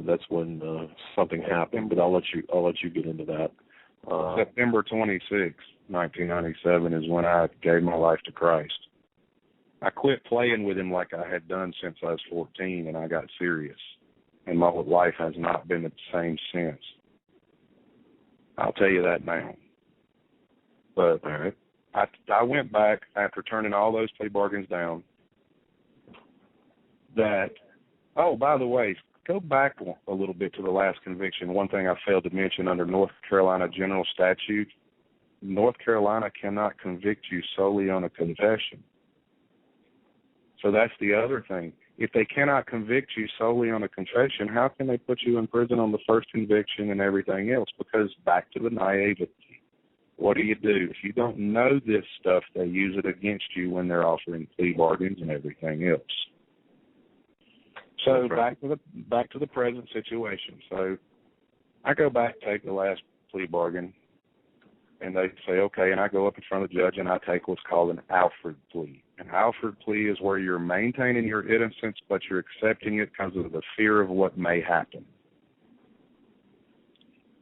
that's when something happened. But I'll let you get into that. September 26, 1997 is when I gave my life to Christ. I quit playing with him like I had done since I was 14, and I got serious. And my life has not been the same since. I'll tell you that now. But all right. I went back after turning all those plea bargains down. Oh, by the way, go back a little bit to the last conviction. One thing I failed to mention under North Carolina general statute, North Carolina cannot convict you solely on a confession. So that's the other thing. If they cannot convict you solely on a confession, how can they put you in prison on the first conviction and everything else? Because back to the naivety. What do? If you don't know this stuff, they use it against you when they're offering plea bargains and everything else. So right. back to the present situation. So I go back, take the last plea bargain, and they say, okay, and I go up in front of the judge and I take what's called an Alford plea. An Alford plea is where you're maintaining your innocence, but you're accepting it because of the fear of what may happen.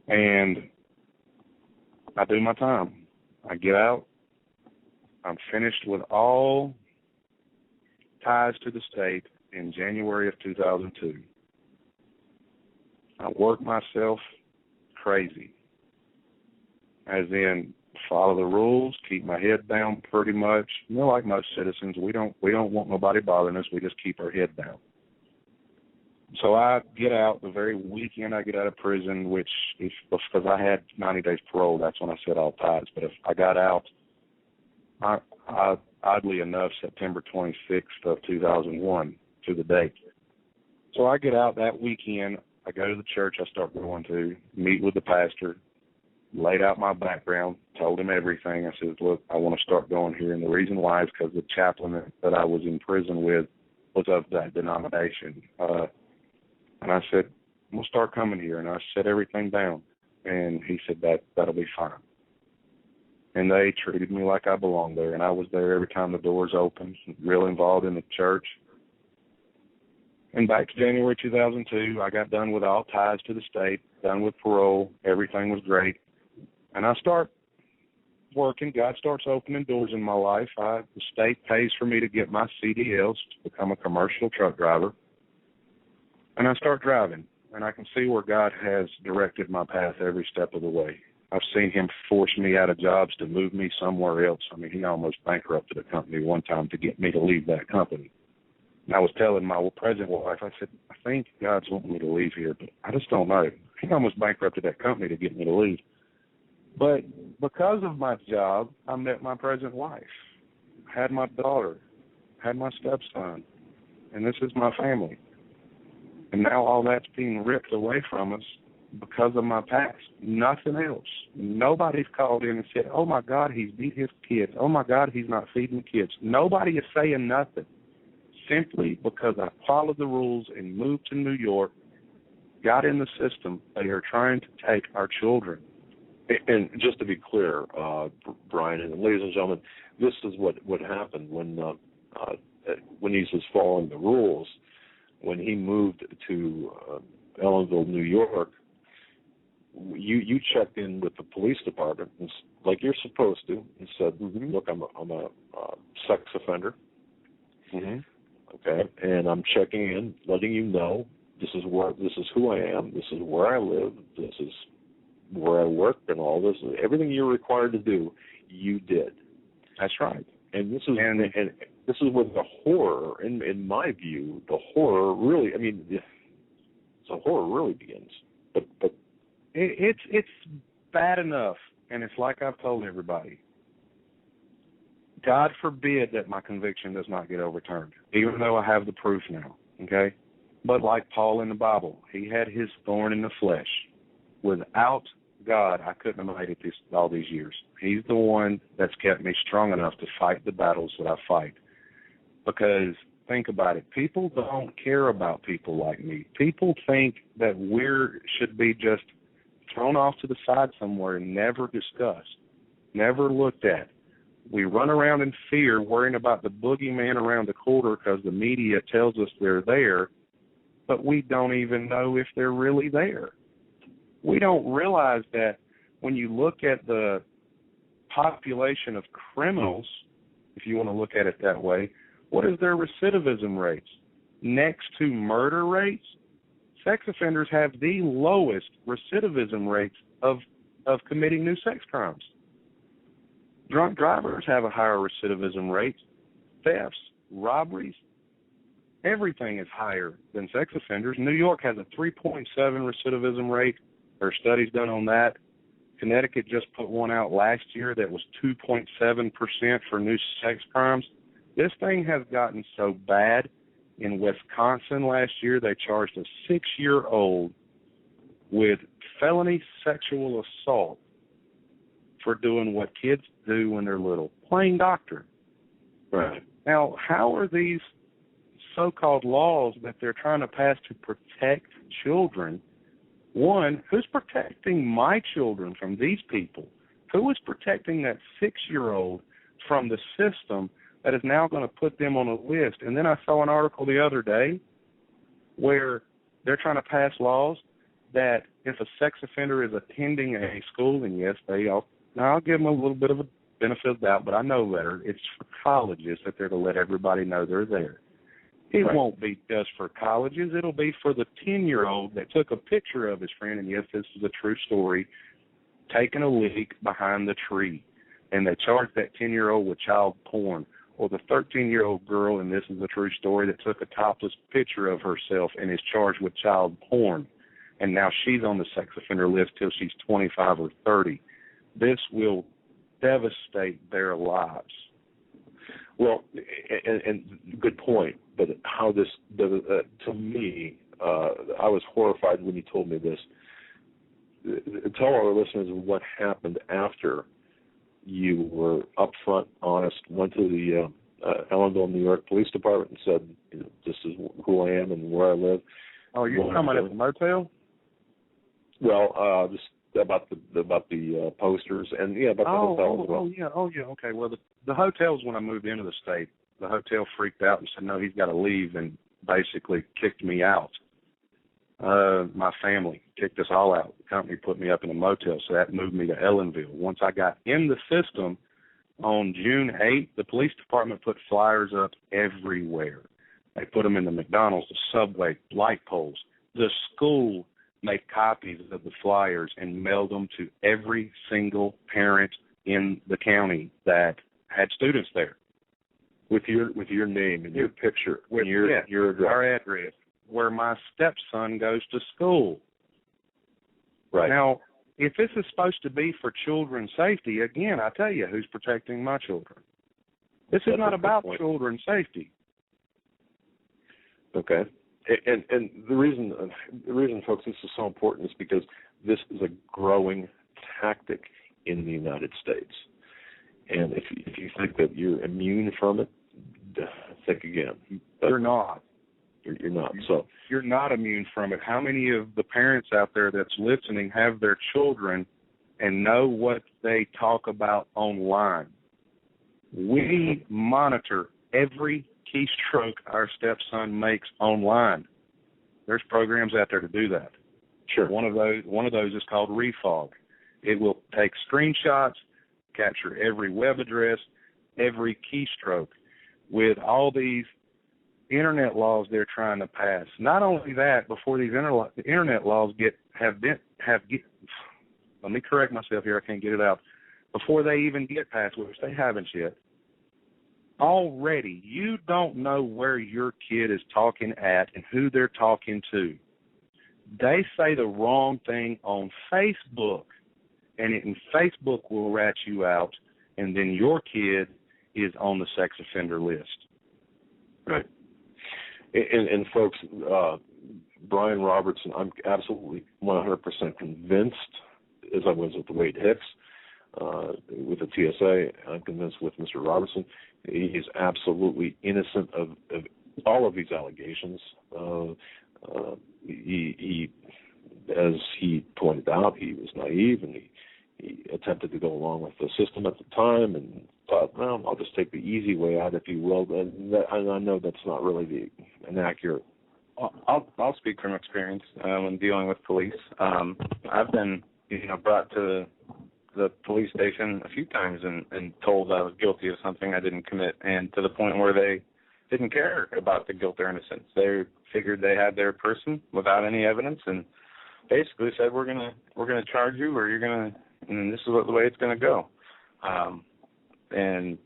And I do my time. I get out. I'm finished with all ties to the state in January of 2002. I work myself crazy, as in follow the rules, keep my head down pretty much. You know, like most citizens, we don't want nobody bothering us. We just keep our head down. So I get out the very weekend I get out of prison, which is because I had 90 days parole. That's when I set all ties. But if I got out, I oddly enough, September 26th of 2001 to the date. So I get out that weekend. I go to the church I start going to, meet with the pastor, laid out my background, told him everything. I said, look, I want to start going here. And the reason why is because the chaplain that I was in prison with was of that denomination. And I said, I'm going to start coming here. And I set everything down. And he said, that'll be fine. And they treated me like I belonged there. And I was there every time the doors opened, real involved in the church. And back to January 2002, I got done with all ties to the state, done with parole. Everything was great. And I start working. God starts opening doors in my life. The state pays for me to get my CDLs to become a commercial truck driver. And I start driving. And I can see where God has directed my path every step of the way. I've seen him force me out of jobs to move me somewhere else. I mean, he almost bankrupted a company one time to get me to leave that company. And I was telling my present wife, I said, I think God's wanting me to leave here, but I just don't know. He almost bankrupted that company to get me to leave. But because of my job, I met my present wife, had my daughter, had my stepson, and this is my family. And now all that's being ripped away from us because of my past. Nothing else. Nobody's called in and said, oh, my God, he's beat his kids. Oh, my God, he's not feeding kids. Nobody is saying nothing. Simply because I followed the rules and moved to New York, got in the system, they are trying to take our children. And just to be clear, Brian, and ladies and gentlemen, this is what happened when he was following the rules. When he moved to Ellenville, New York, you checked in with the police department, like you're supposed to, and said, look, I'm a sex offender. Mm-hmm. Okay, and I'm checking in, letting you know this is who I am, this is where I live, this is where I work, and all this, everything you're required to do, you did. That's right. And this is and this is where the horror, in my view, the horror really, I mean, the horror really begins. But it's bad enough, and it's like I've told everybody. God forbid that my conviction does not get overturned, even though I have the proof now, okay? But like Paul in the Bible, he had his thorn in the flesh. Without God, I couldn't have made it all these years. He's the one that's kept me strong enough to fight the battles that I fight. Because, think about it, people don't care about people like me. People think that we should be just thrown off to the side somewhere and never discussed, never looked at. We run around in fear, worrying about the boogeyman around the corner because the media tells us they're there, but we don't even know if they're really there. We don't realize that when you look at the population of criminals, if you want to look at it that way, what is their recidivism rates? Next to murder rates, sex offenders have the lowest recidivism rates of committing new sex crimes. Drunk drivers have a higher recidivism rate. Thefts, robberies, everything is higher than sex offenders. New York has a 3.7 recidivism rate. There are studies done on that. Connecticut just put one out last year that was 2.7% for new sex crimes. This thing has gotten so bad. In Wisconsin last year, they charged a 6-year-old with felony sexual assault for doing what kids do when they're little, playing doctor. Right. Now, how are these so-called laws that they're trying to pass to protect children? One, who's protecting my children from these people? Who is protecting that 6-year-old from the system that is now going to put them on a list? And then I saw an article the other day where they're trying to pass laws that if a sex offender is attending a school, and yes, I'll give them a little bit of a benefit of doubt, but I know better. It's for colleges that they're to let everybody know they're there. It right. won't be just for colleges. It'll be for the 10-year-old that took a picture of his friend, and yes, this is a true story, taking a leak behind the tree. And they charged that 10-year-old with child porn. Or the 13-year-old girl, and this is a true story, that took a topless picture of herself and is charged with child porn. And now she's on the sex offender list till she's 25 or 30. This will devastate their lives. Well, and good point. But how this, to me, I was horrified when you told me this. Tell our listeners what happened after you were upfront, honest, went to the Ellenville, New York Police Department and said, this is who I am and where I live. Oh, you're talking about at the motel? Well, just about the posters and about the hotel as well. Oh yeah. Okay. Well, the hotels, when I moved into the state, the hotel freaked out and said, no, he's got to leave, and basically kicked me out. My family kicked us all out. The company put me up in a motel, so that moved me to Ellenville. Once I got in the system on June 8th, the police department put flyers up everywhere. They put them in the McDonald's, the Subway, light poles. The school made copies of the flyers and mailed them to every single parent in the county that had students there. With your name and your picture, your address. Our address, where my stepson goes to school. Right. Now, if this is supposed to be for children's safety, again, I tell you, who's protecting my children? This is not about children's safety. Okay. And the reason, folks, this is so important is because this is a growing tactic in the United States. And if you think that you're immune from it, think again. You're not. You're not. So you're not immune from it. How many of the parents out there that's listening have their children and know what they talk about online? We monitor every keystroke our stepson makes online. There's programs out there to do that. Sure. One of those is called Refog. It will take screenshots, capture every web address, every keystroke. With all these internet laws they're trying to pass. Not only that, before these internet laws let me correct myself here, I can't get it out. Before they even get passed, which they haven't yet, already you don't know where your kid is talking at and who they're talking to. They say the wrong thing on Facebook, and Facebook will rat you out, and then your kid is on the sex offender list. Right. And folks, Brian Robertson, I'm absolutely 100% convinced, as I was with the Wade Hicks, with the TSA, I'm convinced with Mr. Robertson, he is absolutely innocent of all of these allegations. He, as he pointed out, he was naive, and he attempted to go along with the system at the time and thought, well, I'll just take the easy way out, if you will. And I know that's not really an accurate. I'll speak from experience when dealing with police. I've been brought to the police station a few times and told I was guilty of something I didn't commit, and to the point where they didn't care about the guilt or innocence. They figured they had their person without any evidence, and basically said, we're gonna charge you, or and this is the way it's gonna go. And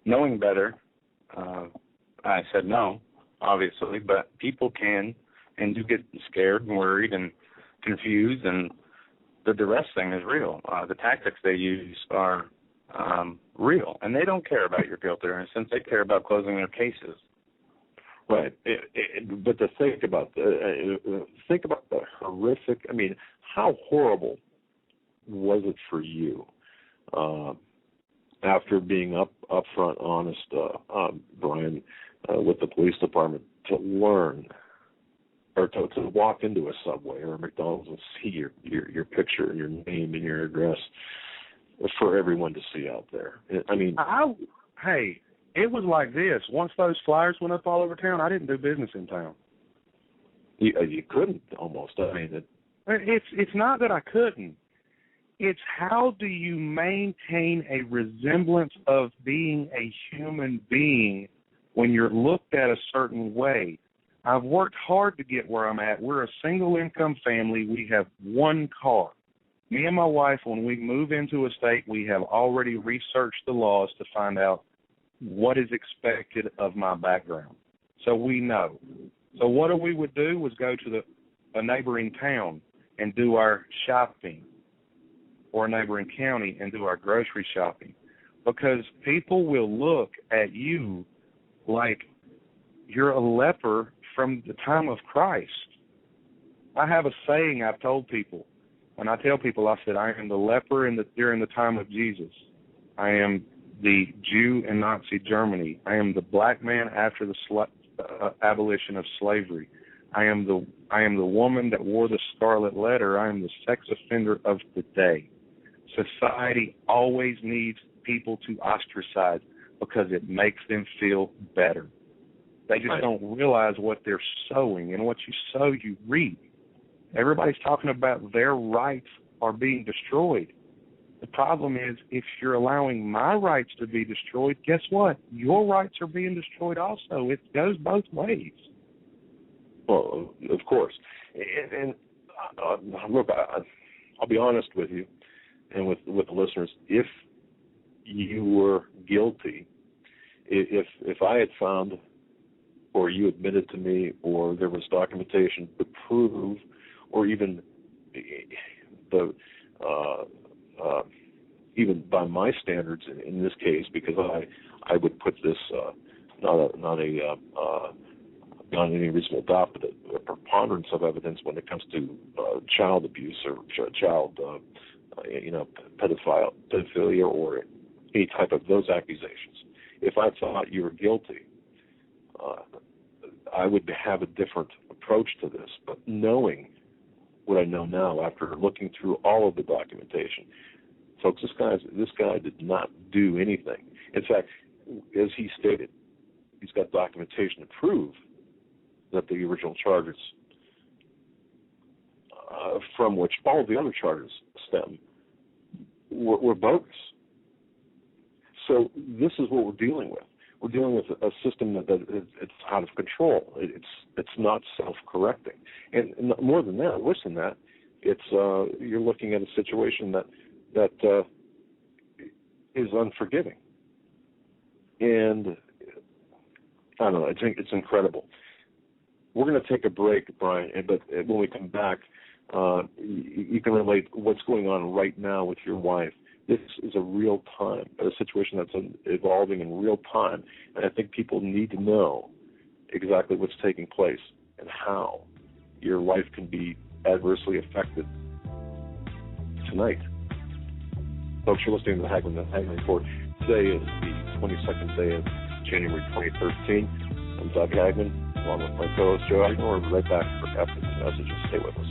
knowing better, I said no, obviously, but people can and do get scared and worried and confused, and the duress thing is real. The tactics they use are real, and they don't care about your guilt or innocence. They care about closing their cases. Right, but to think about the horrific. I mean, how horrible was it for you after being upfront, honest, Brian, with the police department, to learn or to walk into a Subway or a McDonald's and see your picture and your name and your address for everyone to see out there? I mean, hey. It was like this. Once those flyers went up all over town, I didn't do business in town. You couldn't, almost. I mean, it's not that I couldn't. It's how do you maintain a resemblance of being a human being when you're looked at a certain way? I've worked hard to get where I'm at. We're a single-income family. We have one car. Me and my wife, when we move into a state, we have already researched the laws to find out what is expected of my background. So we know. So what we would do was go to a neighboring town and do our shopping, or a neighboring county and do our grocery shopping, because people will look at you like you're a leper from the time of Christ. I have a saying I've told people. When I tell people, I said, I am the leper during the time of Jesus. I am the Jew in Nazi Germany. I am the black man after the abolition of slavery. I am the woman that wore the scarlet letter. I am the sex offender of the day. Society always needs people to ostracize because it makes them feel better. They just don't realize what they're sowing, and what you sow, you reap. Everybody's talking about their rights are being destroyed. The problem is, if you're allowing my rights to be destroyed, guess what? Your rights are being destroyed also. It goes both ways. Well, of course. And look, I'll be honest with you and with the listeners. If you were guilty, if I had found, or you admitted to me, or there was documentation to prove, or even even by my standards in this case, because I would put this not beyond any reasonable doubt, but a preponderance of evidence when it comes to child abuse or child pedophilia or any type of those accusations. If I thought you were guilty, I would have a different approach to this. But knowing what I know now, after looking through all of the documentation, folks, this guy did not do anything. In fact, as he stated, he's got documentation to prove that the original charges from which all of the other charges stem were bogus. So this is what we're dealing with. We're dealing with a system that it's out of control. It's not self-correcting, and more than that, worse than that, it's you're looking at a situation that is unforgiving, and I don't know. I think it's incredible. We're going to take a break, Brian, but when we come back, you can relate what's going on right now with your wife. This is a situation that's evolving in real time, and I think people need to know exactly what's taking place and how your life can be adversely affected tonight. Folks, you're listening to the Hagmann Report. Today is the 22nd day of January 2013. I'm Doug Hagmann, along with my co-host Joe Hagmann. We'll be right back after the messages. Stay with us.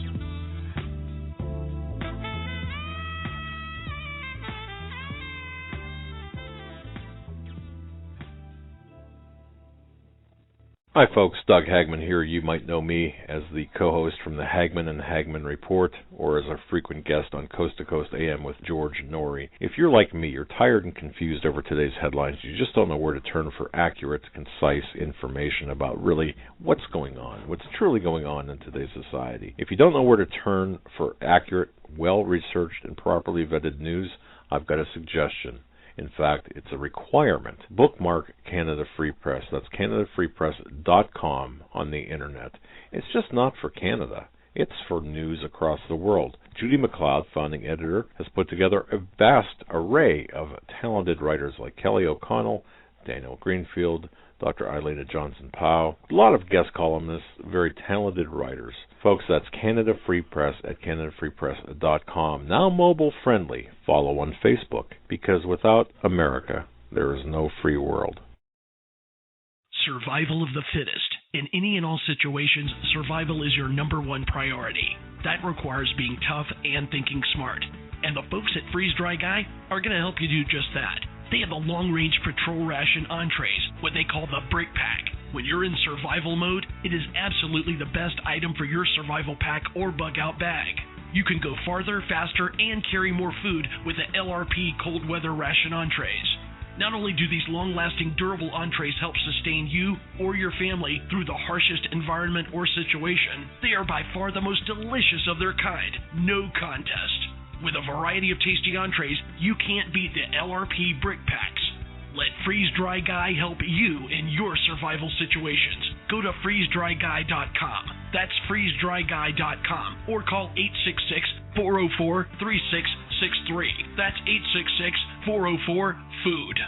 Hi folks, Doug Hagmann here. You might know me as the co-host from the Hagmann and Hagmann Report, or as a frequent guest on Coast to Coast AM with George Norrie. If you're like me, you're tired and confused over today's headlines. You just don't know where to turn for accurate, concise information about really what's going on, what's truly going on in today's society. If you don't know where to turn for accurate, well-researched, and properly vetted news, I've got a suggestion. In fact, it's a requirement. Bookmark Canada Free Press. That's CanadaFreePress.com on the internet. It's just not for Canada. It's for news across the world. Judy McLeod, founding editor, has put together a vast array of talented writers like Kelly O'Connell, Daniel Greenfield, Dr. Eileen Johnson-Powell, a lot of guest columnists, very talented writers. Folks, that's Canada Free Press at CanadaFreePress.com. Now mobile friendly. Follow on Facebook, because without America, there is no free world. Survival of the fittest. In any and all situations, survival is your number one priority. That requires being tough and thinking smart. And the folks at Freeze Dry Guy are going to help you do just that. They have the long-range patrol ration entrees, what they call the Brick Pack. When you're in survival mode, it is absolutely the best item for your survival pack or bug-out bag. You can go farther, faster, and carry more food with the LRP cold weather ration entrees. Not only do these long-lasting, durable entrees help sustain you or your family through the harshest environment or situation, they are by far the most delicious of their kind. No contest. With a variety of tasty entrees, you can't beat the LRP Brick Packs. Let Freeze Dry Guy help you in your survival situations. Go to freezedryguy.com. That's freezedryguy.com, or call 866-404-3663. That's 866-404-FOOD.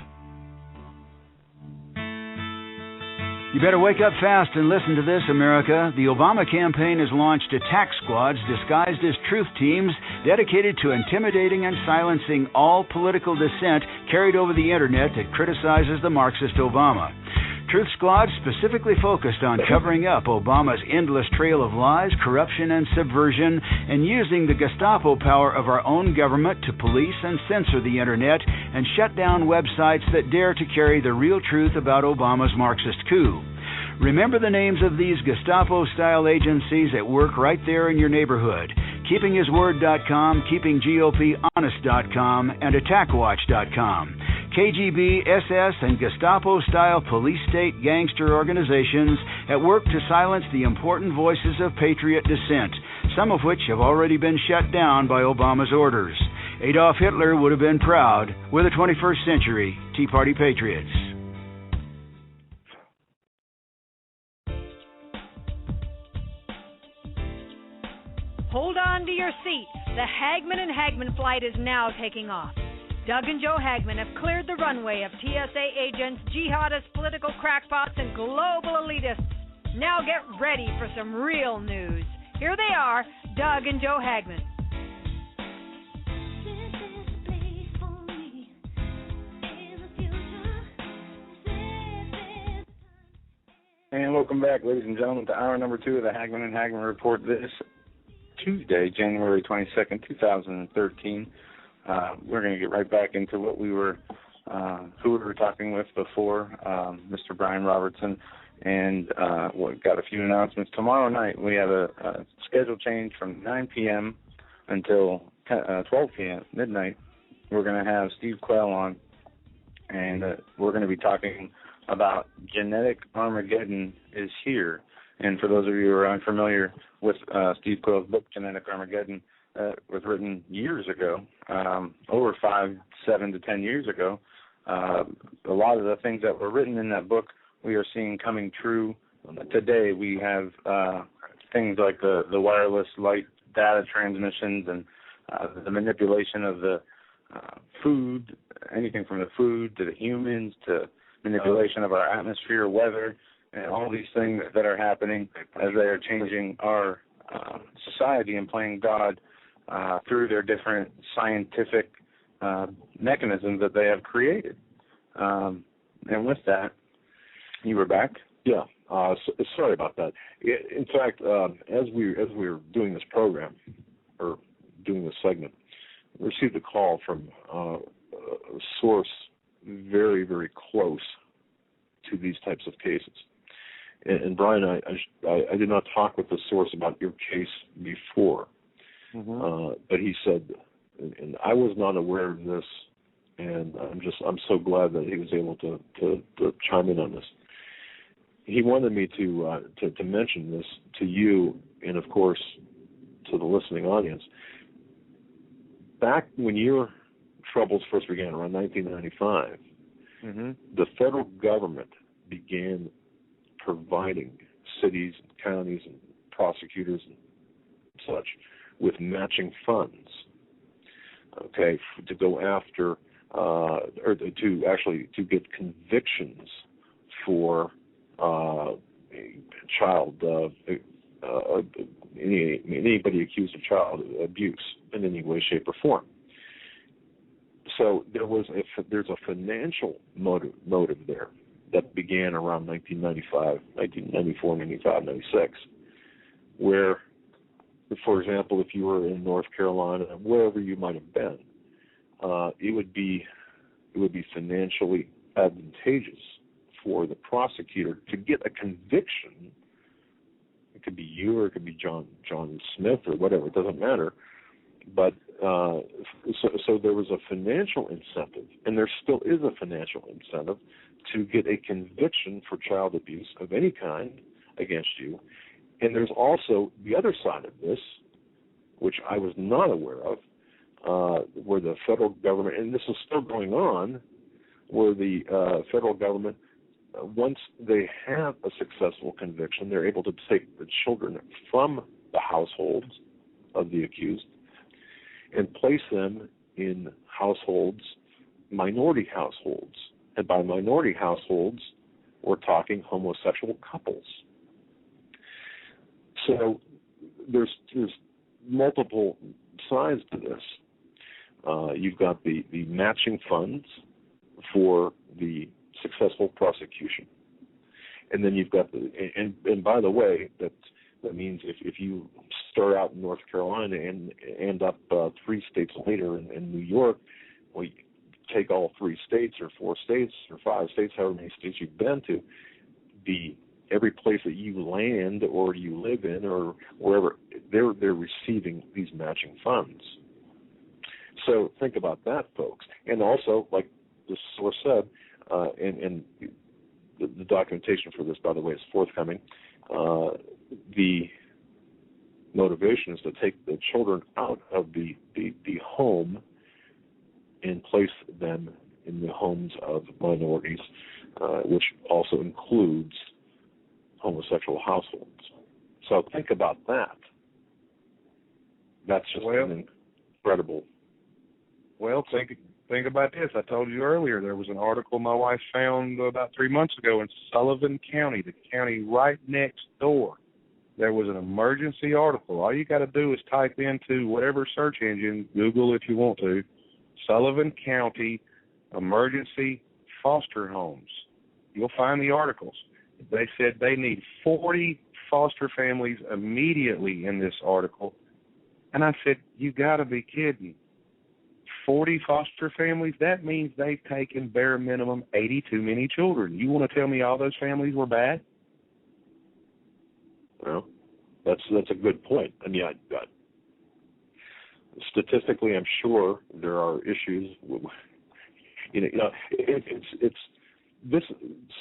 You better wake up fast and listen to this, America. The Obama campaign has launched attack squads disguised as truth teams dedicated to intimidating and silencing all political dissent carried over the internet that criticizes the Marxist Obama. Truth squads specifically focused on covering up Obama's endless trail of lies, corruption, and subversion, and using the Gestapo power of our own government to police and censor the internet and shut down websites that dare to carry the real truth about Obama's Marxist coup. Remember the names of these Gestapo-style agencies at work right there in your neighborhood: KeepingHisWord.com, KeepingGOPHonest.com, and AttackWatch.com. KGB, SS, and Gestapo-style police-state gangster organizations at work to silence the important voices of patriot dissent, some of which have already been shut down by Obama's orders. Adolf Hitler would have been proud. We're the 21st century Tea Party patriots. hold on to your seat. The Hagmann and Hagmann flight is now taking off. Doug and Joe Hagmann have cleared the runway of TSA agents, jihadists, political crackpots, and global elitists. Now get ready for some real news. Here they are, Doug and Joe Hagmann. And welcome back, ladies and gentlemen, to hour number 2 of the Hagmann and Hagmann Report this Tuesday, January 22nd, 2013. We're going to get right back into what who we were talking with before, Mr. Brian Robertson, and we've got a few announcements. Tomorrow night we have a schedule change from 9 p.m. until 12 p.m., midnight. We're going to have Steve Quell on, and we're going to be talking about Genetic Armageddon is Here. And for those of you who are unfamiliar with Steve Quell's book, Genetic Armageddon, was written years ago, over 5, 7 to 10 years ago. A lot of the things that were written in that book we are seeing coming true today. We have things like the wireless light data transmissions and the manipulation of the food, anything from the food to the humans to manipulation of our atmosphere, weather, and all these things that are happening as they are changing our society and playing God through their different scientific mechanisms that they have created. And with that, you were back? Yeah. Sorry about that. In fact, as we were doing this program, or doing this segment, we received a call from a source very, very close to these types of cases. And Brian, I did not talk with the source about your case before, but he said, and I was not aware of this, and I'm so glad that he was able to chime in on this. He wanted me to mention this to you, and of course to the listening audience. Back when your troubles first began, around 1995, the federal government began providing cities and counties and prosecutors and such with matching funds, okay, to go after or to get convictions for child anybody accused of child abuse in any way, shape, or form. So there's a financial motive there that began around 1995, 1994, 95, 96, where, for example, if you were in North Carolina, wherever you might have been, it would be financially advantageous for the prosecutor to get a conviction. It could be you, or it could be John Smith, or whatever. It doesn't matter. But so there was a financial incentive, and there still is a financial incentive to get a conviction for child abuse of any kind against you. And there's also the other side of this, which I was not aware of, where the federal government, and this is still going on, where the federal government, once they have a successful conviction, they're able to take the children from the households of the accused and place them in households, minority households. And by minority households, we're talking homosexual couples. So there's multiple sides to this. You've got the matching funds for the successful prosecution. And then you've got and by the way, that means if you start out in North Carolina and end up 3 states later in New York, well, you take all 3 states or 4 states or 5 states, however many states you've been to, every place that you land or you live in or wherever, they're receiving these matching funds. So think about that, folks. And also, like the source said, and the documentation for this, by the way, is forthcoming, the motivation is to take the children out of the home and place them in the homes of minorities, which also includes homosexual households. So think about that. That's just incredible. Well, think about this. I told you earlier there was an article my wife found about 3 months ago in Sullivan County, the county right next door. There was an emergency article. All you got to do is type into whatever search engine, Google if you want to, Sullivan County emergency foster homes. You'll find the articles. They said they need 40 foster families immediately in this article. And I said, you got to be kidding. 40 foster families? That means they've taken bare minimum 80 too many children. You want to tell me all those families were bad? Well, that's a good point. I mean, statistically, I'm sure there are issues. It's this.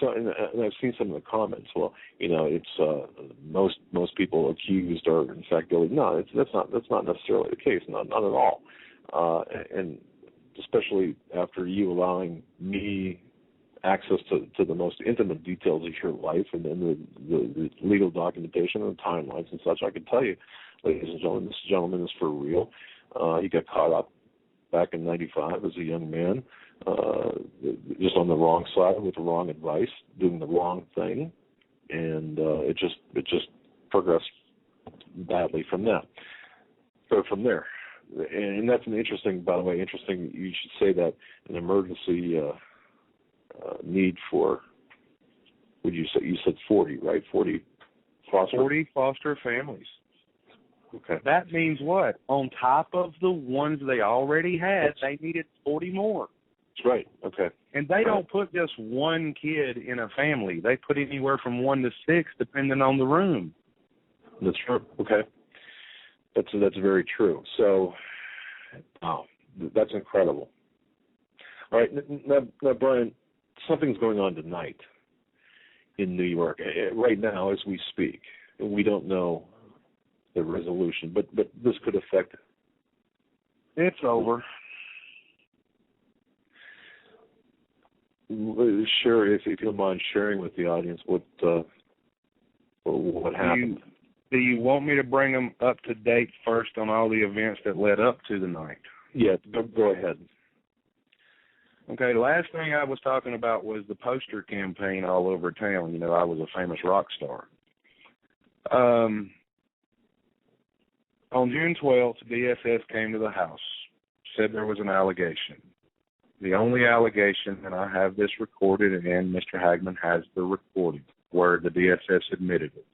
So, and I've seen some of the comments. Well, it's most people accused are in fact guilty. No, that's not necessarily the case. Not at all. And especially after you allowing me access to the most intimate details of your life and then the legal documentation and the timelines and such, I can tell you, ladies and gentlemen, this gentleman is for real. He got caught up back in '95 as a young man, just on the wrong side with the wrong advice, doing the wrong thing, and it just progressed badly from that. So from there. And that's by the way, interesting. You should say that an emergency need for, would you say, you said 40, right? 40 foster families. Okay. That means what? On top of the ones they already had, they needed 40 more. That's right. Okay. And they don't put just one kid in a family. They put anywhere from 1 to 6, depending on the room. That's true. Okay. That's very true. So, wow, that's incredible. All right, now, Brian, something's going on tonight in New York right now as we speak. We don't know the resolution, but this could affect. It's over. Share, if you don't mind sharing with the audience what happened. Do you want me to bring them up to date first on all the events that led up to the night? Yeah, go ahead. Okay, the last thing I was talking about was the poster campaign all over town. I was a famous rock star. On June 12th, DSS came to the house, said there was an allegation. The only allegation, and I have this recorded, and Mr. Hagmann has the recording, where the DSS admitted it.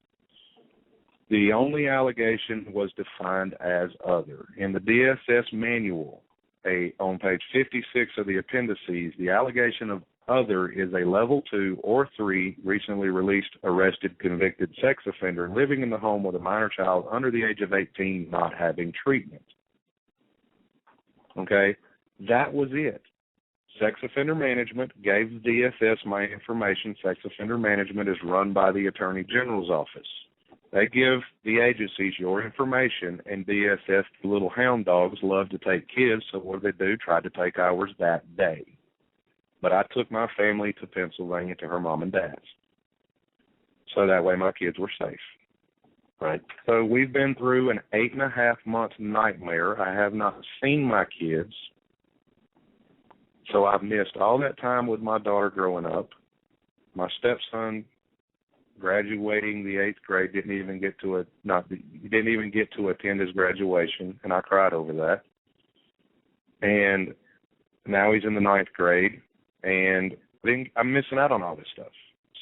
The only allegation was defined as other. In the DSS manual, on page 56 of the appendices, the allegation of other is a level 2 or 3 recently released, arrested, convicted sex offender living in the home with a minor child under the age of 18 not having treatment. Okay? That was it. Sex Offender Management gave the DSS my information. Sex Offender Management is run by the Attorney General's office. They give the agencies your information, and DSS, the little hound dogs, love to take kids, so what do? Tried to take ours that day. But I took my family to Pennsylvania to her mom and dad's, so that way my kids were safe. Right? So we've been through an 8.5-month nightmare. I have not seen my kids, so I've missed all that time with my daughter growing up. My stepson, graduating the 8th grade, didn't even get to attend his graduation, and I cried over that. And now he's in the 9th grade, and I'm missing out on all this stuff.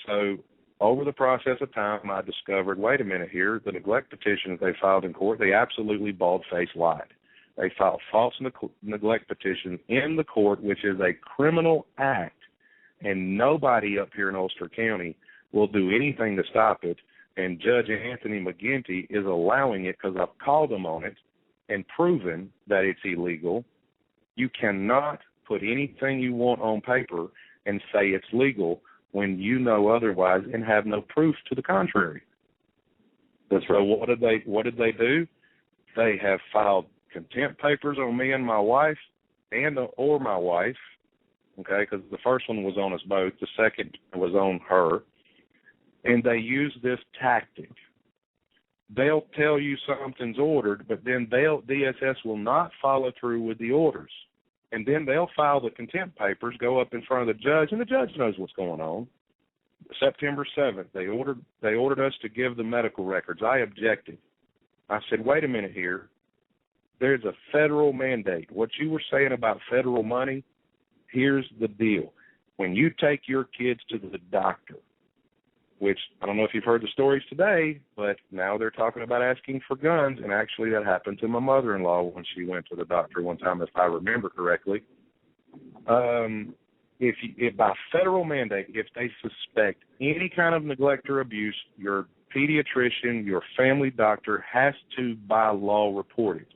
So over the process of time, I discovered, wait a minute here, the neglect petitions they filed in court, they absolutely bald-faced lied. They filed false neglect petitions in the court, which is a criminal act, and nobody up here in Ulster County will do anything to stop it, and Judge Anthony McGinty is allowing it because I've called him on it and proven that it's illegal. You cannot put anything you want on paper and say it's legal when you know otherwise and have no proof to the contrary. That's right. So what did they do? They have filed contempt papers on me and my wife or my wife, okay, because the first one was on us both. The second was on her. And they use this tactic. they'll tell you something's ordered, but then DSS will not follow through with the orders. And then they'll file the contempt papers, go up in front of the judge, and the judge knows what's going on. September 7th, they ordered us to give the medical records. I objected. I said, wait a minute here. There's a federal mandate. What you were saying about federal money, here's the deal. When you take your kids to the doctor, which I don't know if you've heard the stories today, but now they're talking about asking for guns, and actually that happened to my mother-in-law when she went to the doctor one time, if I remember correctly. If by federal mandate, if they suspect any kind of neglect or abuse, your pediatrician, your family doctor has to, by law, report it.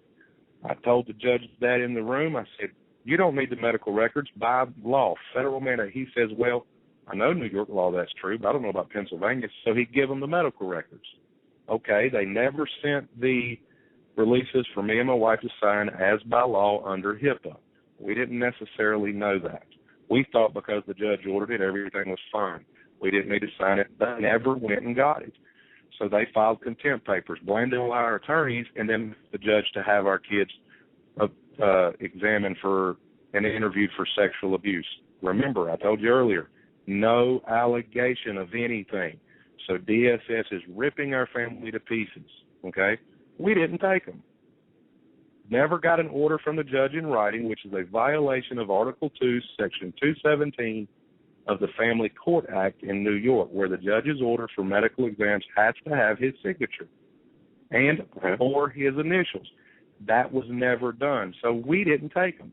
I told the judge that in the room. I said, you don't need the medical records by law, federal mandate. He says, well, I know New York law that's true, but I don't know about Pennsylvania. So he'd give them the medical records. Okay, they never sent the releases for me and my wife to sign as by law under HIPAA. We didn't necessarily know that. We thought because the judge ordered it, everything was fine. We didn't need to sign it. They never went and got it. So they filed contempt papers, blamed all our attorneys, and then the judge to have our kids examined for and interviewed for sexual abuse. Remember, I told you earlier, no allegation of anything. So DSS is ripping our family to pieces, okay? We didn't take them. Never got an order from the judge in writing, which is a violation of Article 2, Section 217 of the Family Court Act in New York, where the judge's order for medical exams has to have his signature and or his initials. That was never done, so we didn't take them.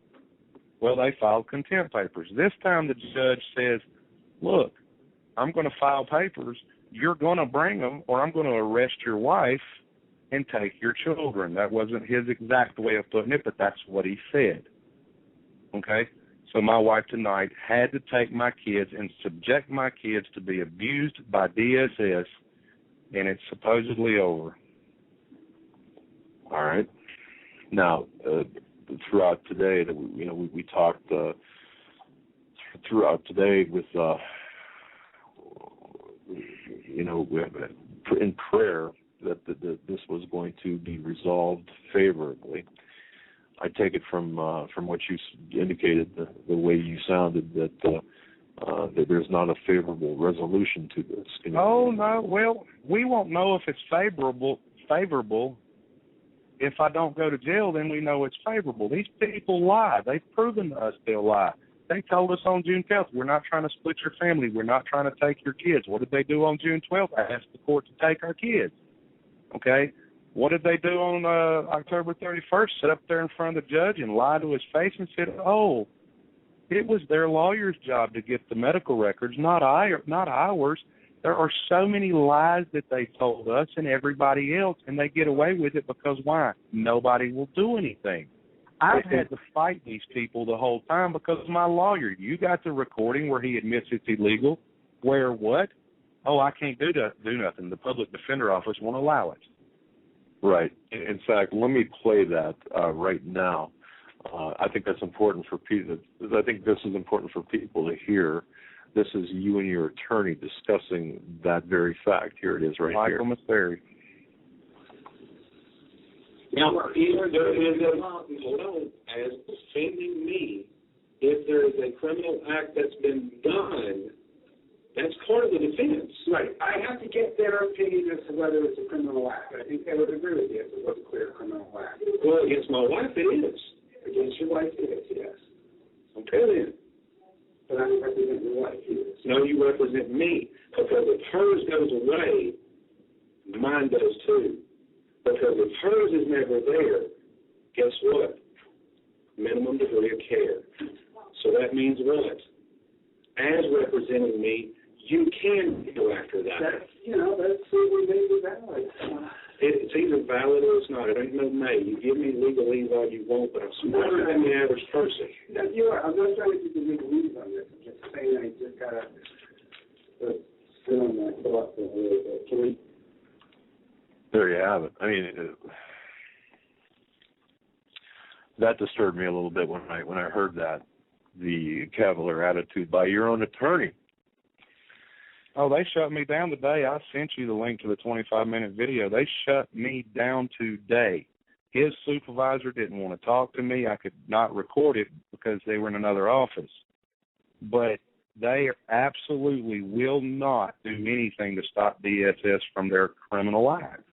Well, they filed contempt papers. This time the judge says, look, I'm going to file papers. You're going to bring them, or I'm going to arrest your wife and take your children. That wasn't his exact way of putting it, but that's what he said. Okay? So my wife tonight had to take my kids and subject my kids to be abused by DSS, and it's supposedly over. All right. Now, throughout today, that we talked throughout today with in prayer that this was going to be resolved favorably. I take it from what you indicated, the way you sounded, that there's not a favorable resolution to this. Oh no, well, we won't know if it's favorable. If I don't go to jail, then we know it's favorable. These people lie. They've proven to us they'll lie. They told us on June 12th, we're not trying to split your family. We're not trying to take your kids. What did they do on June 12th? I asked the court to take our kids. Okay? What did they do on October 31st? Sit up there in front of the judge and lie to his face and said, oh, it was their lawyer's job to get the medical records, not ours. There are so many lies that they told us and everybody else, and they get away with it because why? Nobody will do anything. I've had to fight these people the whole time because of my lawyer. You got the recording where he admits it's illegal. Where what? Oh, I can't do nothing. The public defender office won't allow it. Right. In fact, let me play that right now. I think that's important for people. I think this is important for people to hear. This is you and your attorney discussing that very fact. Here it is right here. Michael Masteri. Now, either there is a law known as defending me. If there is a criminal act that's been done, that's part of the defense. Right. I have to get their opinion as to whether it's a criminal act. I think they would agree with you if it was a clear criminal act. Well, against my wife, it is. Against your wife, it is, yes. Okay, then. But I represent your wife, yes. No, you represent me. Because if hers goes away, mine does too. Because if hers is never there, guess what? Minimum degree of care. So that means what? As representing me, you can go after that. That's we made it valid. It's either valid or it's not. It ain't no may. You give me legalese all you want, but I'm smarter than the average person. No, you are. I'm not trying to get the legalese on this. I'm just saying I just got to sit on my thoughts a little bit. Can we? There you have it. I mean, that disturbed me a little bit when I heard that, the cavalier attitude by your own attorney. Oh, they shut me down today. I sent you the link to the 25-minute video. They shut me down today. His supervisor didn't want to talk to me. I could not record it because they were in another office. But they absolutely will not do anything to stop DSS from their criminal acts.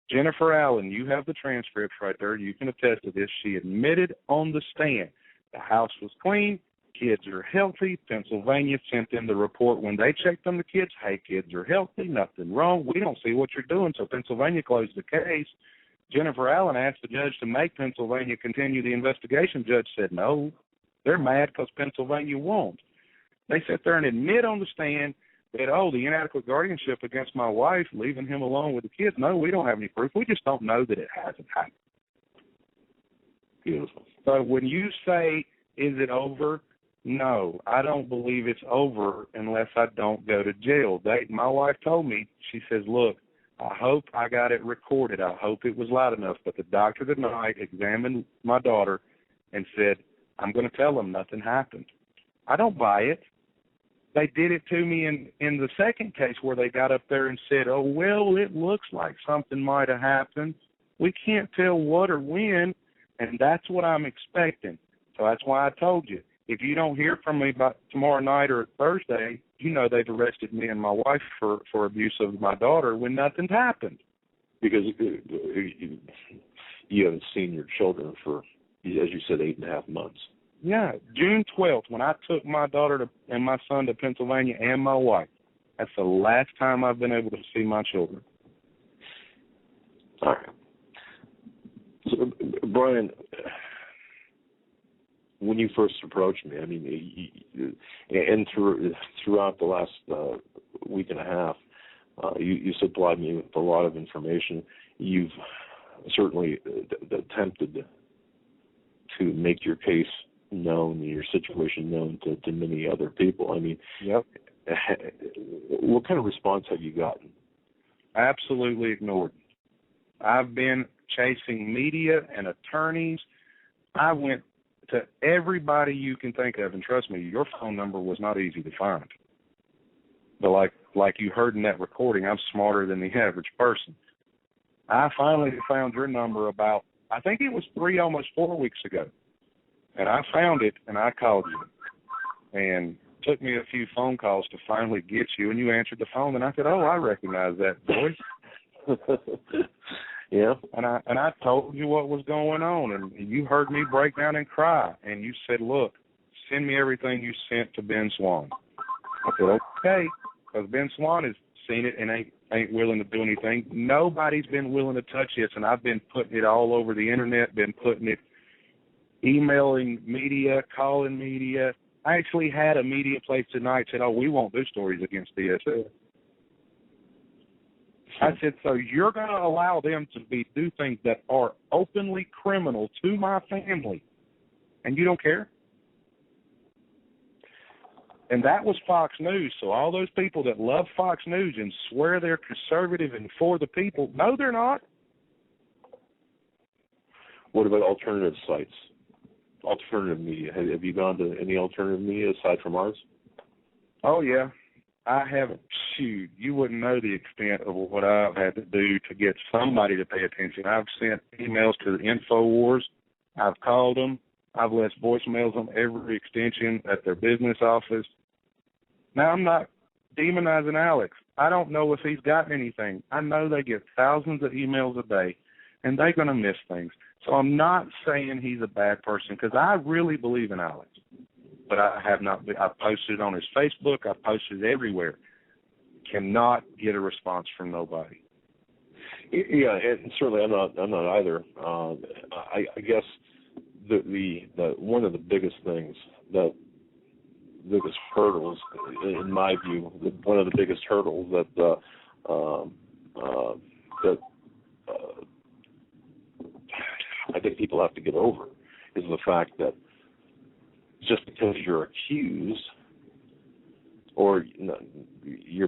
Jennifer Allen, you have the transcripts right there. You can attest to this. She admitted on the stand the house was clean, kids are healthy. Pennsylvania sent them the report when they checked on the kids. Hey, kids are healthy, nothing wrong. We don't see what you're doing. So Pennsylvania closed the case. Jennifer Allen asked the judge to make Pennsylvania continue the investigation. The judge said no. They're mad because Pennsylvania won't. They sit there and admit on the stand that, oh, the inadequate guardianship against my wife, leaving him alone with the kids. No, we don't have any proof. We just don't know that it hasn't happened. Beautiful. So when you say, is it over? No, I don't believe it's over unless I don't go to jail. My wife told me, she says, look, I hope I got it recorded. I hope it was loud enough. But the doctor tonight examined my daughter and said, I'm going to tell them nothing happened. I don't buy it. They did it to me in the second case where they got up there and said, oh, well, it looks like something might have happened. We can't tell what or when, and that's what I'm expecting. So that's why I told you, if you don't hear from me by tomorrow night or Thursday, you know they've arrested me and my wife for abuse of my daughter when nothing's happened. Because you haven't seen your children for, as you said, 8.5 months. Yeah, June 12th, when I took my daughter and my son to Pennsylvania and my wife, that's the last time I've been able to see my children. All right. So, Brian, when you first approached me, I mean, and throughout the last week and a half, you supplied me with a lot of information. You've certainly attempted to make your case known, your situation known to many other people. I mean, yep. What kind of response have you gotten? Absolutely ignored. I've been chasing media and attorneys. I went to everybody you can think of, and trust me, your phone number was not easy to find. But like you heard in that recording, I'm smarter than the average person. I finally found your number about, I think it was almost 4 weeks ago. And I found it, and I called you. And it took me a few phone calls to finally get you, and you answered the phone, and I said, oh, I recognize that voice. Yeah. And I told you what was going on, and you heard me break down and cry, and you said, look, send me everything you sent to Ben Swan. I said, okay, because Ben Swan has seen it and ain't willing to do anything. Nobody's been willing to touch this, and I've been putting it all over the Internet, been putting it, emailing media, calling media. I actually had a media place tonight said, oh, we won't do stories against DSS. I said, so you're going to allow them to do things that are openly criminal to my family, and you don't care? And that was Fox News. So all those people that love Fox News and swear they're conservative and for the people, no, they're not. What about alternative sites? Alternative media. Have you gone to any alternative media aside from ours? Oh, yeah. I haven't. Shoot, you wouldn't know the extent of what I've had to do to get somebody to pay attention. I've sent emails to the InfoWars. I've called them. I've left voicemails on every extension at their business office. Now, I'm not demonizing Alex. I don't know if he's gotten anything. I know they get thousands of emails a day, and they're going to miss things. So I'm not saying he's a bad person because I really believe in Alex. But I have not. I've posted on his Facebook. I've posted everywhere. Cannot get a response from nobody. Yeah, and certainly I'm not either. I guess the one of the biggest things biggest hurdles, in my view, one of the biggest hurdles that I think people have to get over is the fact that just because you're accused, or you're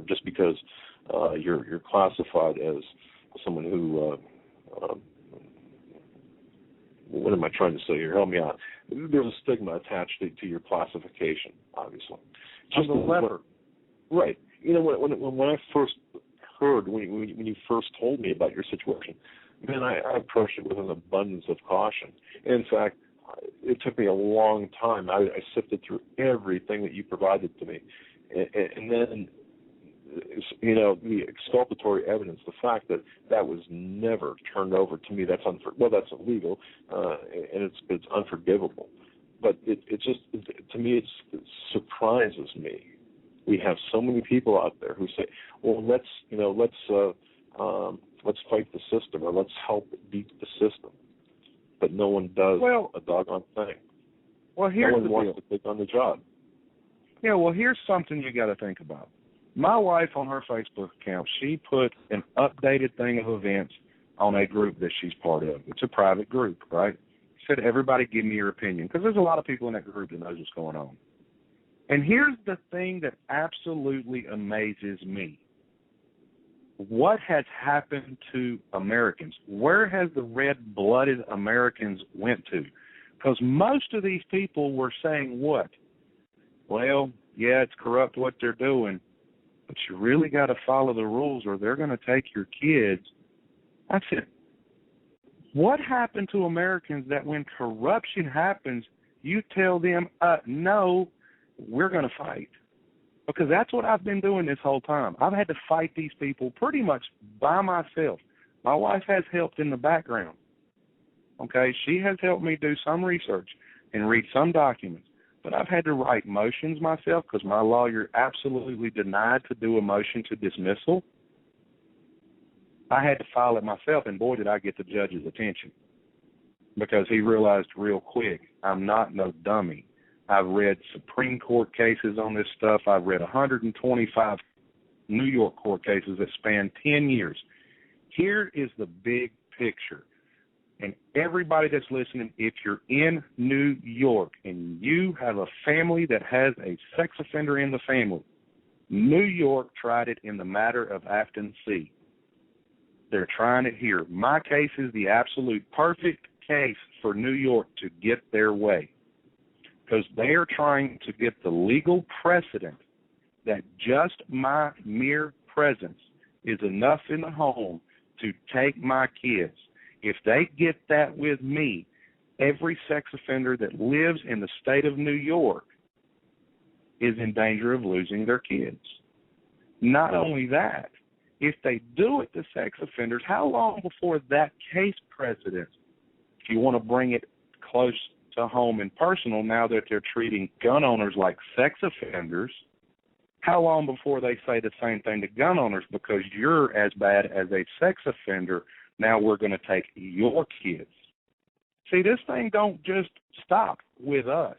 just because you're classified as someone who, what am I trying to say here? Help me out. There's a stigma attached to your classification, obviously. Just a leper. Right. You know, when I first heard, when you first told me about your situation, man, I approached it with an abundance of caution. In fact, it took me a long time. I sifted through everything that you provided to me. And then, you know, the exculpatory evidence, the fact that was never turned over to me, that's that's illegal, and it's unforgivable. But it just, to me, it surprises me. We have so many people out there who say, well, let's fight the system, or let's help beat the system. But no one does a doggone thing. Well, here's no one the wants deal. to take on the job. Yeah, well, here's something you got to think about. My wife, on her Facebook account, she put an updated thing of events on a group that she's part of. It's a private group, right? She said, everybody give me your opinion, because there's a lot of people in that group that knows what's going on. And here's the thing that absolutely amazes me. What has happened to Americans? Where has the red-blooded Americans went to? Because most of these people were saying what? Well, yeah, it's corrupt what they're doing, but you really got to follow the rules or they're going to take your kids. That's it. What happened to Americans that when corruption happens, you tell them, no, we're going to fight? Because that's what I've been doing this whole time. I've had to fight these people pretty much by myself. My wife has helped in the background. Okay, she has helped me do some research and read some documents. But I've had to write motions myself because my lawyer absolutely denied to do a motion to dismissal. I had to file it myself, and boy, did I get the judge's attention, because he realized real quick, I'm not no dummy. I've read Supreme Court cases on this stuff. I've read 125 New York court cases that span 10 years. Here is the big picture. And everybody that's listening, if you're in New York and you have a family that has a sex offender in the family, New York tried it in the matter of Afton C. They're trying it here. My case is the absolute perfect case for New York to get their way, because they are trying to get the legal precedent that just my mere presence is enough in the home to take my kids. If they get that with me, every sex offender that lives in the state of New York is in danger of losing their kids. Not only that, if they do it to sex offenders, how long before that case precedent, if you want to bring it close to home and personal, now that they're treating gun owners like sex offenders, how long before they say the same thing to gun owners, because you're as bad as a sex offender, now we're going to take your kids. See, this thing don't just stop with us.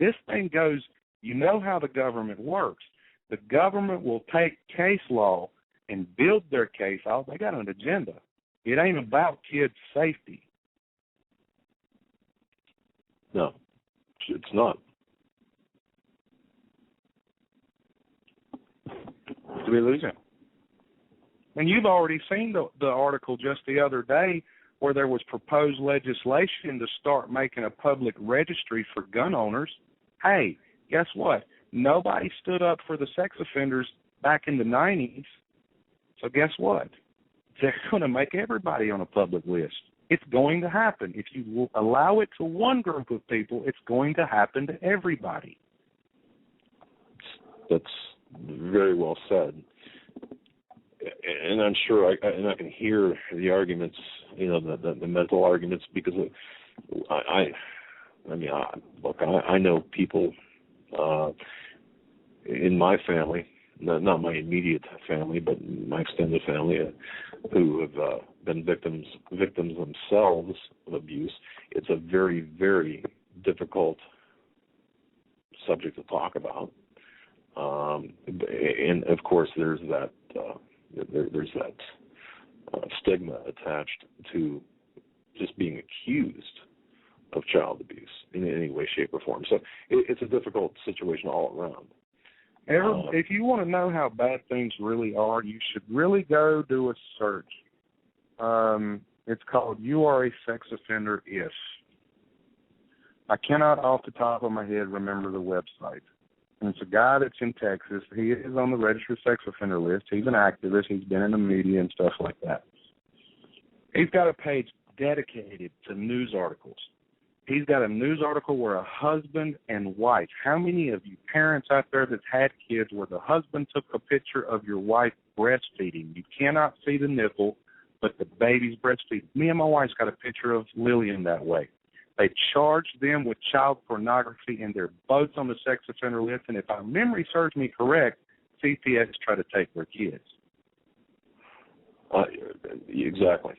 This thing goes, you know how the government works. The government will take case law and build their case out. They got an agenda. It ain't about kids' safety. No, it's not. Do we lose him? And you've already seen the article just the other day where there was proposed legislation to start making a public registry for gun owners. Hey, guess what? Nobody stood up for the sex offenders back in the 90s. So guess what? They're going to make everybody on a public list. It's going to happen. If you allow it to one group of people, it's going to happen to everybody. That's very well said. And I'm sure I can hear the arguments, you know, the mental arguments, because I know people in my family, not my immediate family, but my extended family, who have been victims themselves of abuse. It's a very, very difficult subject to talk about, and of course there's that stigma attached to just being accused of child abuse in any way, shape, or form. So it's a difficult situation all around. If you want to know how bad things really are, you should really go do a search. It's called You Are a Sex Offender If. I cannot off the top of my head remember the website. And it's a guy that's in Texas. He is on the registered sex offender list. He's an activist. He's been in the media and stuff like that. He's got a page dedicated to news articles. He's got a news article where a husband and wife, how many of you parents out there that had kids where the husband took a picture of your wife breastfeeding? You cannot see the nipple, but the baby's breastfeeding. Me and my wife's got a picture of Lillian that way. They charged them with child pornography, and they're both on the sex offender list. And if my memory serves me correct, CPS tried to take their kids. Exactly.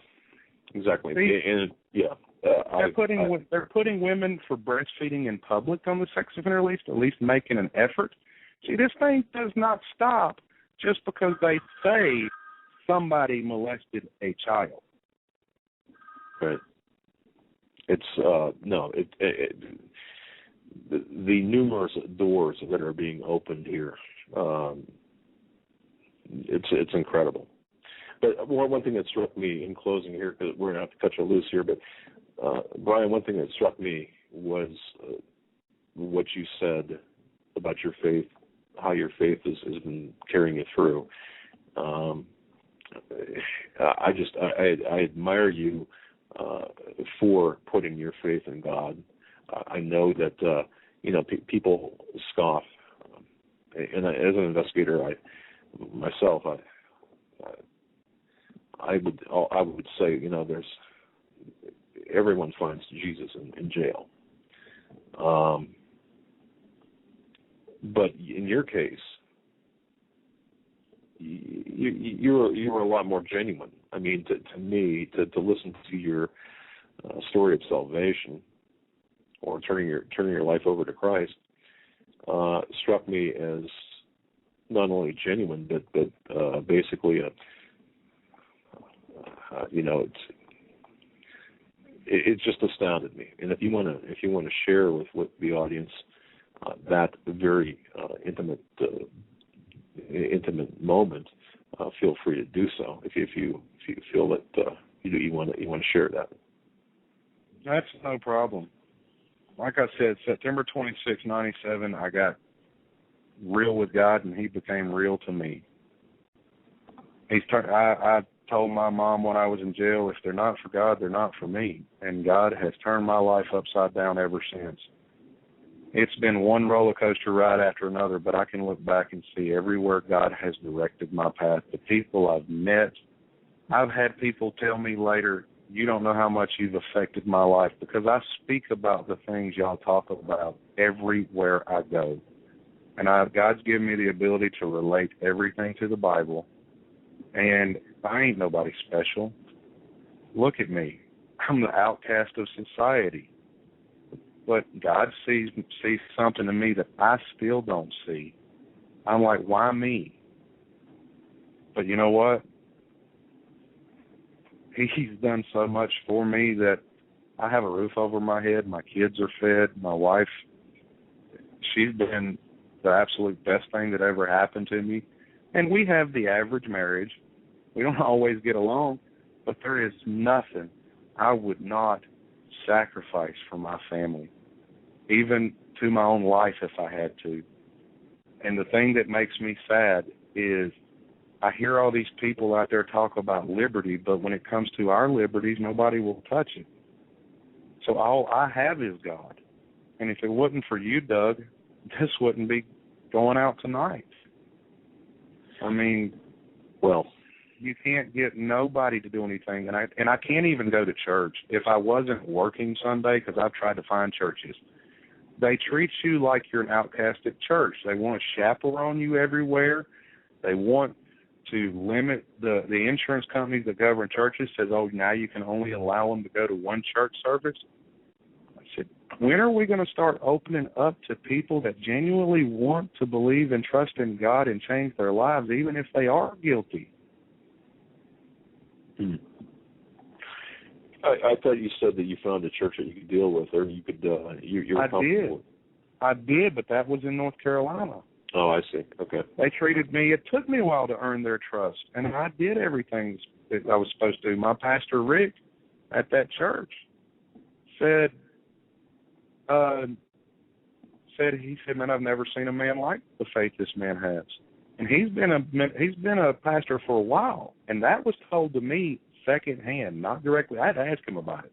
See, and yeah. They're putting women for breastfeeding in public on the sex offender list, at least making an effort. See, this thing does not stop just because they say somebody molested a child. Right. It's the numerous doors that are being opened here. It's incredible. But one thing that struck me in closing here, because we're going to have to cut you loose here, but Brian, one thing that struck me was what you said about your faith, how your faith has been carrying you through. I admire you for putting your faith in God. I know that people scoff, and as an investigator, I would say, there's everyone finds Jesus in jail, but in your case, you were a lot more genuine. I mean, to me, to listen to your story of salvation or turning your life over to Christ struck me as not only genuine, but basically it just astounded me. And if you want to share with the audience that very intimate moment, feel free to do so. If you feel that you want to share that. That's no problem. Like I said, September 26, 97, I got real with God, and He became real to me. I told my mom when I was in jail, if they're not for God, they're not for me. And God has turned my life upside down ever since. It's been one roller coaster ride after another, but I can look back and see everywhere God has directed my path. The people I've met, I've had people tell me later, you don't know how much you've affected my life, because I speak about the things y'all talk about everywhere I go. And God's given me the ability to relate everything to the Bible. And I ain't nobody special. Look at me. I'm the outcast of society. But God sees something in me that I still don't see. I'm like, why me? But you know what? He's done so much for me that I have a roof over my head. My kids are fed. My wife, she's been the absolute best thing that ever happened to me. And we have the average marriage. We don't always get along, but there is nothing I would not sacrifice for my family, even to my own life if I had to. And the thing that makes me sad is I hear all these people out there talk about liberty, but when it comes to our liberties, nobody will touch it. So all I have is God. And if it wasn't for you, Doug, this wouldn't be going out tonight. I mean, well, you can't get nobody to do anything, and I can't even go to church. If I wasn't working Sunday, because I've tried to find churches, they treat you like you're an outcast at church. They want to chaperone you everywhere. They want to limit the insurance companies that govern churches. Says, oh, now you can only allow them to go to one church service. I said, when are we going to start opening up to people that genuinely want to believe and trust in God and change their lives, even if they are guilty? I thought you said that you found a church that you could deal with, or you could. You're comfortable with. I did, but that was in North Carolina. Oh, I see. Okay. They treated me. It took me a while to earn their trust, and I did everything that I was supposed to. My pastor Rick at that church said, said, man, I've never seen a man like the faith this man has. And he's been a pastor for a while, and that was told to me secondhand, not directly. I had to ask him about it.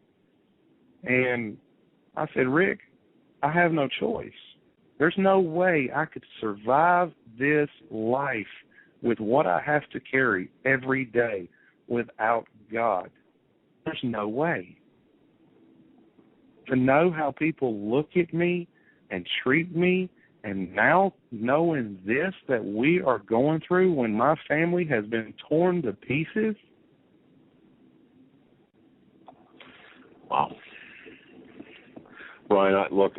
And I said, Rick, I have no choice. There's no way I could survive this life with what I have to carry every day without God. There's no way. To know how people look at me and treat me, and now knowing this that we are going through when my family has been torn to pieces. Wow. Brian, look,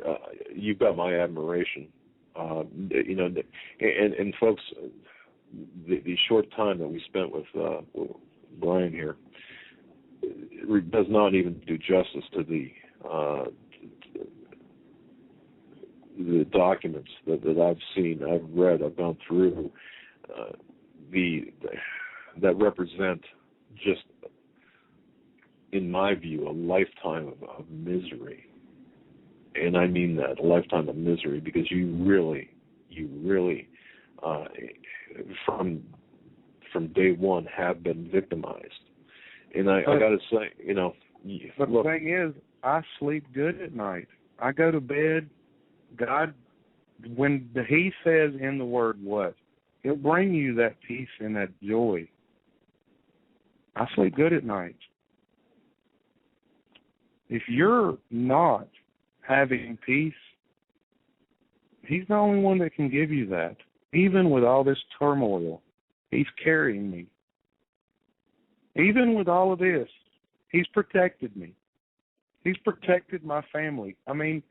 you've got my admiration. And folks, the short time that we spent with Brian here does not even do justice to the documents that I've seen, I've read, I've gone through, that represent just, in my view, a lifetime of misery. And I mean that, a lifetime of misery, because you really, from day one, have been victimized. And I got to say, But the thing is, I sleep good at night. I go to bed. God, when He says in the Word what, He'll bring you that peace and that joy. I sleep good at night. If you're not having peace, He's the only one that can give you that. Even with all this turmoil, He's carrying me. Even with all of this, He's protected me. He's protected my family. I mean,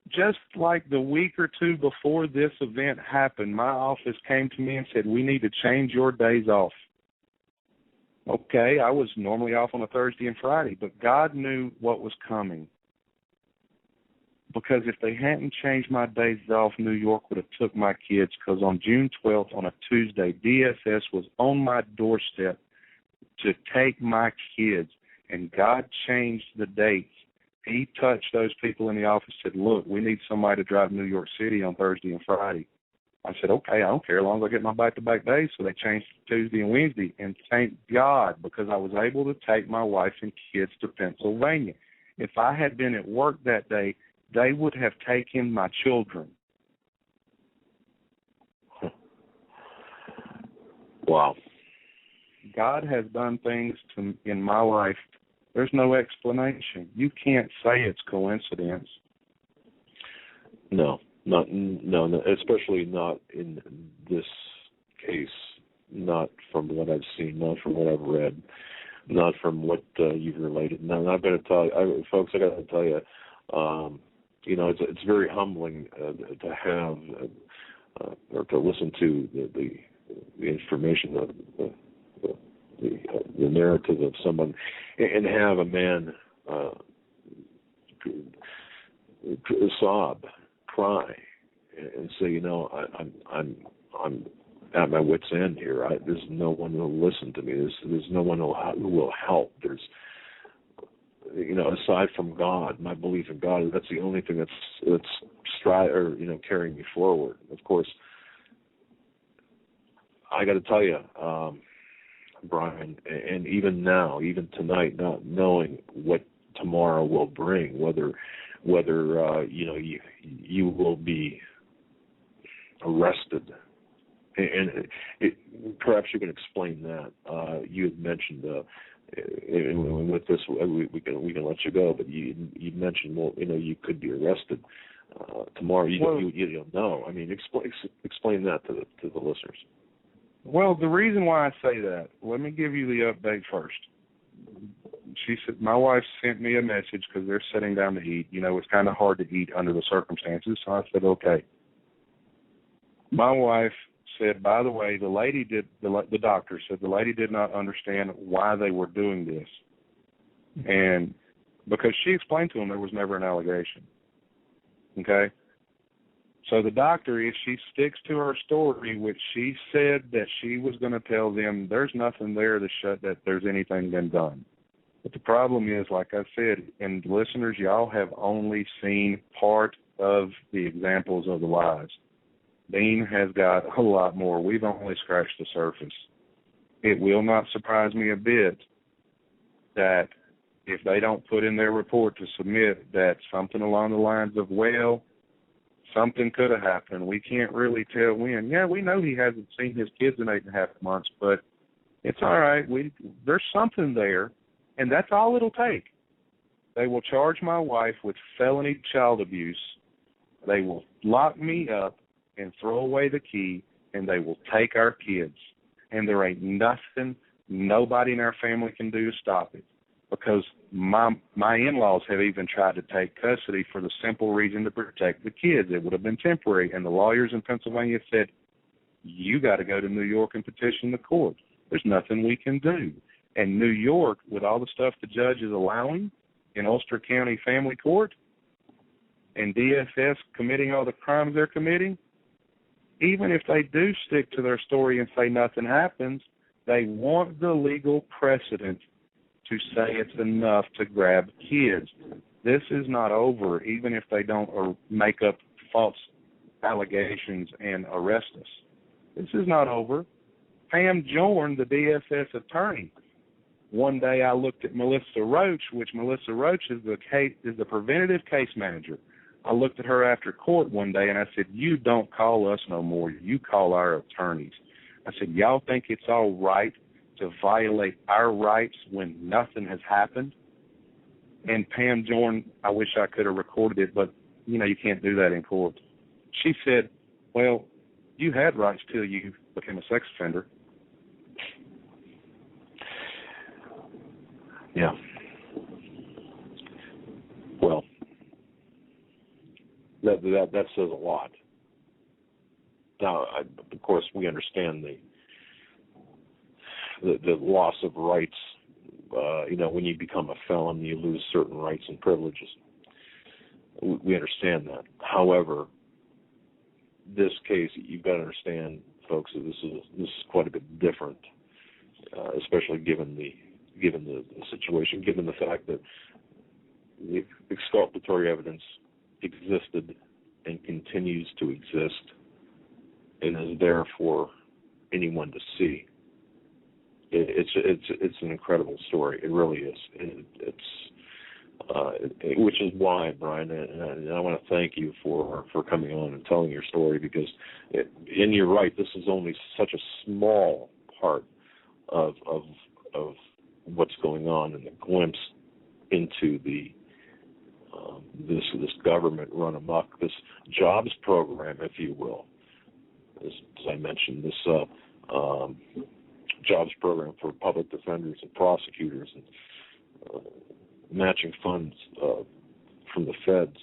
just like the week or two before this event happened, my office came to me and said, we need to change your days off. Okay, I was normally off on a Thursday and Friday, but God knew what was coming. Because if they hadn't changed my days off, New York would have took my kids, because on June 12th, on a Tuesday, DSS was on my doorstep to take my kids, and God changed the dates. He touched those people in the office, said, look, we need somebody to drive New York City on Thursday and Friday. I said, okay, I don't care as long as I get my back-to-back days. So they changed Tuesday and Wednesday, and thank God, because I was able to take my wife and kids to Pennsylvania. If I had been at work that day, they would have taken my children. Wow. God has done things in my life. There's no explanation. You can't say it's coincidence. No, especially not in this case. Not from what I've seen, not from what I've read, not from what you've related. Now, I've got to tell you, folks, I got to tell you, it's very humbling to have or to listen to the information of the narrative of someone, and have a man sob, cry, and say, I'm at my wit's end here. There's no one who will listen to me. There's no one who will help. There's, aside from God, my belief in God, that's the only thing that's carrying me forward. Of course, I got to tell you, Brian, and even now, even tonight, not knowing what tomorrow will bring, whether you will be arrested, and perhaps you can explain that. You had mentioned, and with this, we can let you go, but you mentioned, you could be arrested tomorrow. You don't know. I mean, explain that to the listeners. Well, the reason why I say that, let me give you the update first. She said, my wife sent me a message because they're sitting down to eat. It's kind of hard to eat under the circumstances. So I said, okay. My wife said, by the way, the doctor said the lady did not understand why they were doing this. And because she explained to them there was never an allegation. Okay? So the doctor, if she sticks to her story, which she said that she was going to tell them, there's nothing there to show that there's anything been done. But the problem is, like I said, and listeners, y'all have only seen part of the examples of the lies. Dean has got a lot more. We've only scratched the surface. It will not surprise me a bit that if they don't put in their report to submit that something along the lines of, well, something could have happened, we can't really tell when. Yeah, we know he hasn't seen his kids in 8.5 months, but it's all right. There's something there, and that's all it'll take. They will charge my wife with felony child abuse. They will lock me up and throw away the key, and they will take our kids. And there ain't nothing nobody in our family can do to stop it, because my in-laws have even tried to take custody for the simple reason to protect the kids. It would have been temporary, and the lawyers in Pennsylvania said, you got to go to New York and petition the court. There's nothing we can do. And New York, with all the stuff the judge is allowing in Ulster County Family Court, and DSS committing all the crimes they're committing, even if they do stick to their story and say nothing happens, they want the legal precedent to say it's enough to grab kids. This is not over, even if they don't or make up false allegations and arrest us. This is not over. Pam Jorn, the DSS attorney, one day I looked at Melissa Roach, which Melissa Roach is the preventative case manager. I looked at her after court one day and I said, you don't call us no more. You call our attorneys. I said, y'all think it's all right to violate our rights when nothing has happened? And Pam Jorn, I wish I could have recorded it, but, you can't do that in court. She said, well, you had rights till you became a sex offender. Yeah. Well, that says a lot. Now, of course, we understand the loss of rights. When you become a felon, you lose certain rights and privileges. We understand that. However, this case, you've got to understand, folks, that this is quite a bit different, especially given the situation, given the fact that the exculpatory evidence existed and continues to exist and is there for anyone to see. It's an incredible story. It really is. Which is why, Brian, and I want to thank you for coming on and telling your story, because and you're right, this is only such a small part of what's going on, and the glimpse into this government run amok, this jobs program, if you will. As I mentioned, this jobs program for public defenders and prosecutors, and matching funds from the feds.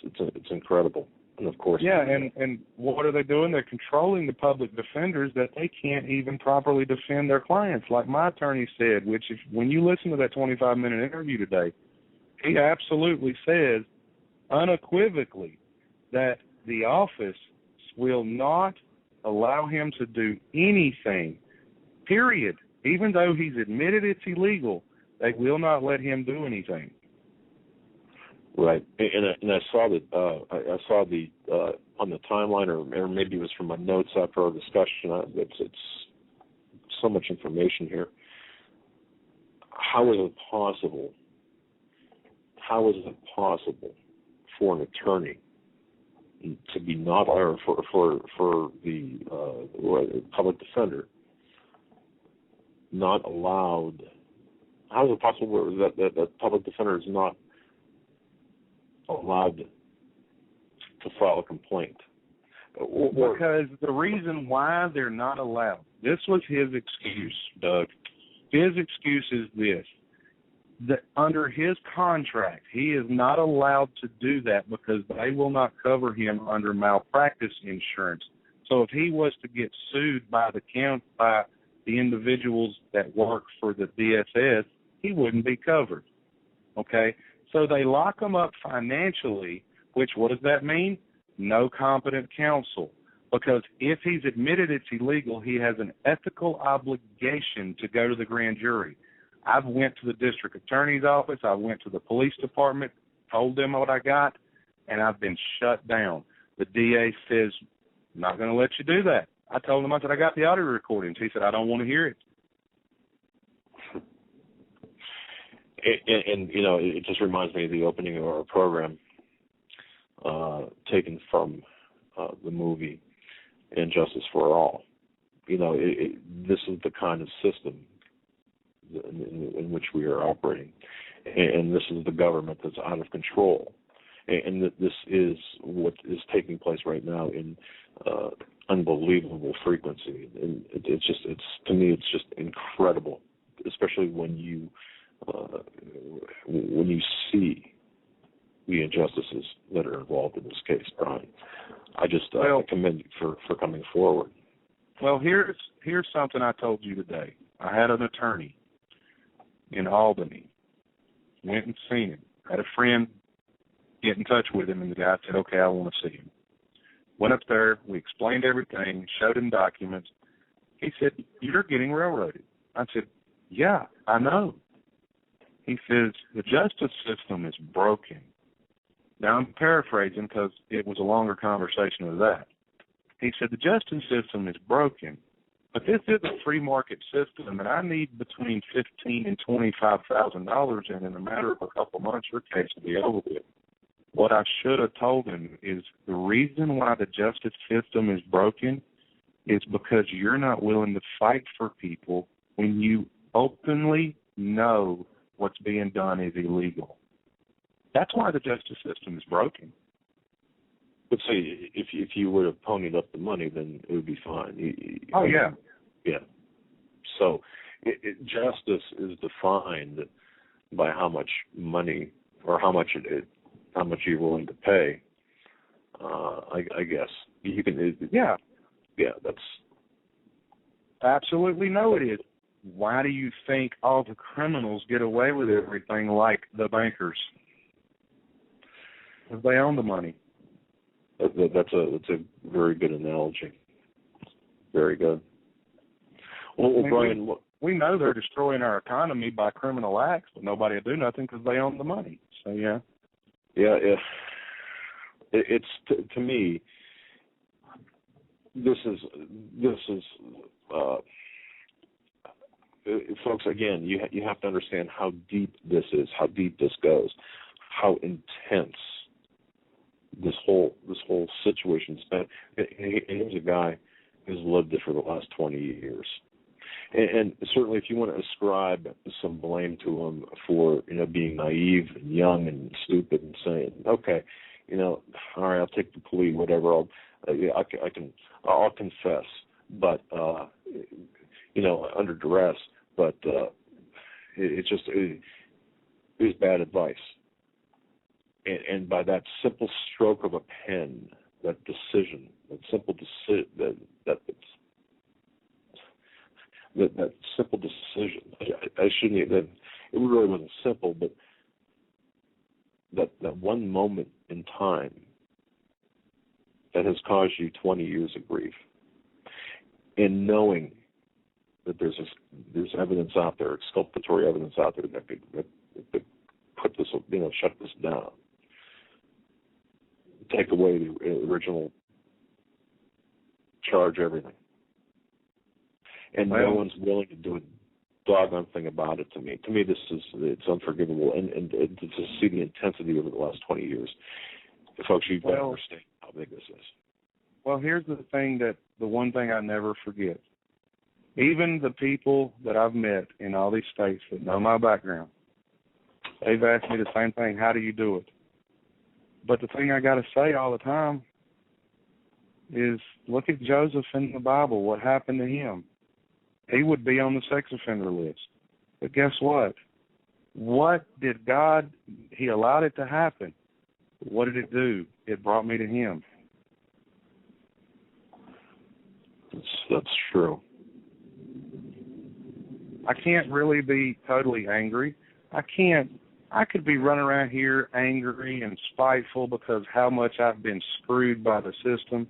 It's incredible. And of course, yeah, and what are they doing? They're controlling the public defenders that they can't even properly defend their clients. Like my attorney said, which when you listen to that 25-minute interview today, he absolutely says unequivocally that the office will not allow him to do anything, period. Even though he's admitted it's illegal, they will not let him do anything. Right, and I saw that. I saw the on the timeline, or maybe it was from my notes after our discussion. It's so much information here. How is it possible? How is it possible for an attorney to be not, or for the public defender not allowed? How is it possible that public defender is not allowed to file a complaint? Because the reason why they're not allowed, this was his excuse, Doug. His excuse is this, that under his contract, he is not allowed to do that because they will not cover him under malpractice insurance. So if he was to get sued by the individuals that work for the DSS, he wouldn't be covered. Okay? So they lock him up financially, which, what does that mean? No competent counsel. Because if he's admitted it's illegal, he has an ethical obligation to go to the grand jury. I've went to the district attorney's office. I went to the police department, told them what I got, and I've been shut down. The DA says, I'm not going to let you do that. I told him, I said, I got the audio recordings. He said, I don't want to hear it. And you know, it just reminds me of the opening of our program, taken from the movie And Justice for All. You know, this is the kind of system in which we are operating, and this is the government that's out of control, and this is what is taking place right now in unbelievable frequency, and it's to me it's just incredible, especially when you see the injustices that are involved in this case, Brian. I commend you for coming forward. Well, here's something I told you today. I had an attorney in Albany, went and seen him. Had a friend get in touch with him, and the guy said, okay, I want to see him. Went up there, we explained everything, showed him documents. He said, you're getting railroaded. I said, yeah, I know. He says, the justice system is broken. Now, I'm paraphrasing because it was a longer conversation than that. He said, the justice system is broken, but this is a free market system, and I need between $15,000 and $25,000, and in a matter of a couple months, your case will be over with. What I should have told him is the reason why the justice system is broken is because you're not willing to fight for people when you openly know what's being done is illegal. That's why the justice system is broken. But say, if you would have ponied up the money, then it would be fine. Oh, yeah. Yeah. So justice is defined by how much money or how much you're willing to pay. I guess you can. Yeah. That's absolutely no. It is. Why do you think all the criminals get away with everything like the bankers? Because they own the money. That's a very good analogy. Very good. Well, Brian, we know they're destroying our economy by criminal acts, but nobody will do nothing because they own the money. So yeah. It's to me. This is folks. Again, you have to understand how deep this is, how deep this goes, how intense this whole situation's been. And here's a guy who's lived it for the last 20 years. And certainly, if you want to ascribe some blame to him for being naive and young and stupid and saying, okay, all right, I'll take the plea, whatever, I'll confess, but under duress, but it was bad advice. And by that simple stroke of a pen, that decision, that simple decision, that simple decision, I shouldn't. It really wasn't simple, but that one moment in time that has caused you 20 years of grief, and knowing that there's evidence out there, exculpatory evidence out there that could put this, shut this down, take away the original charge, everything. And no one's willing to do a doggone thing about it to me. To me, it's unforgivable. And to see the intensity over the last 20 years. Folks, you've got to understand how big this is. Well, here's the one thing I never forget. Even the people that I've met in all these states that know my background, they've asked me the same thing, how do you do it? But the thing I got to say all the time is look at Joseph in the Bible. What happened to him? He would be on the sex offender list. But guess what? What did God, he allowed it to happen. What did it do? It brought me to him. That's true. I can't really be totally angry. I could be running around here angry and spiteful because how much I've been screwed by the system.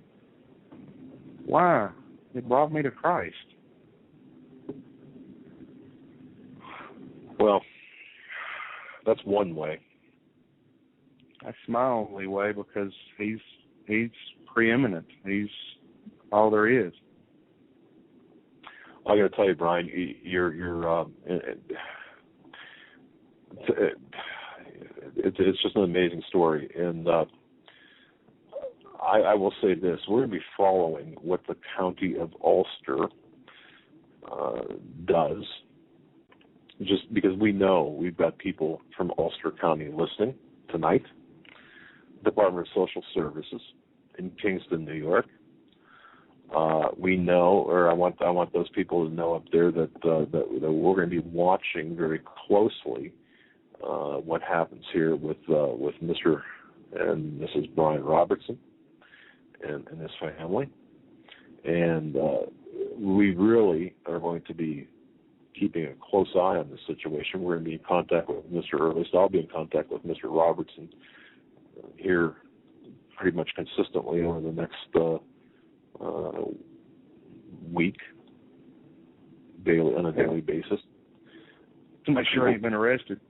Why? It brought me to Christ. Well, that's one way. That's my only way, because he's preeminent. He's all there is. I got to tell you, Brian, it's just an amazing story, and I will say this: we're going to be following what the County of Ulster does, just because we know we've got people from Ulster County listening tonight. Department of Social Services in Kingston, New York. We know, or I want those people to know up there that we're going to be watching very closely what happens here with Mr. and Mrs. Brian Robertson and his family, and we really are going to be keeping a close eye on this situation. We're going to be in contact with Mr. Earlist. I'll be in contact with Mr. Robertson here pretty much consistently over the next week, on a daily basis, to make sure he's been arrested.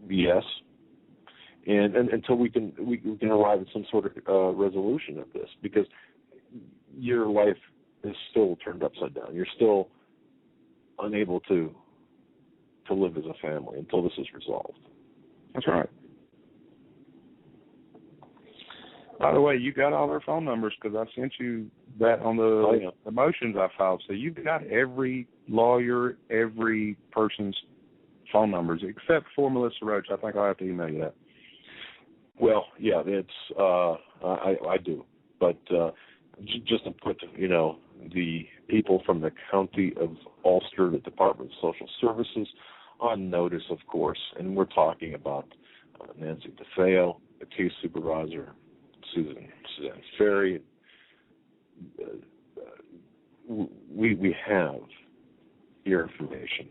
Yes, and until we can arrive at some sort of resolution of this, because your life is still turned upside down. You're still unable to live as a family until this is resolved. That's right. By the way, you got all their phone numbers, because I sent you that on the motions I filed. So you've got every lawyer, every person's phone numbers, except for Melissa Roach. I think I'll have to email you that. Well, yeah, it's I do. But just to put, the people from the County of Ulster, the Department of Social Services, on notice, of course, and we're talking about Nancy DeFeo, the case supervisor, Suzanne Ferry. We have your information,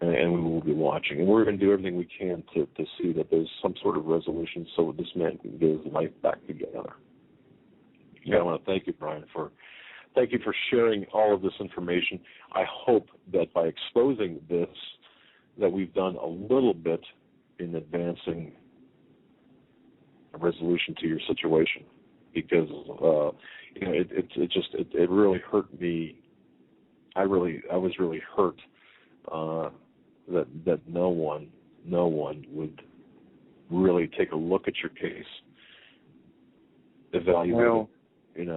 and we will be watching, and we're going to do everything we can to see that there's some sort of resolution so this man can get his life back together. Yeah, I want to thank you, Brian, for sharing all of this information. I hope that by exposing this, that we've done a little bit in advancing a resolution to your situation, because it really hurt me. I was really hurt that no one would really take a look at your case, evaluate and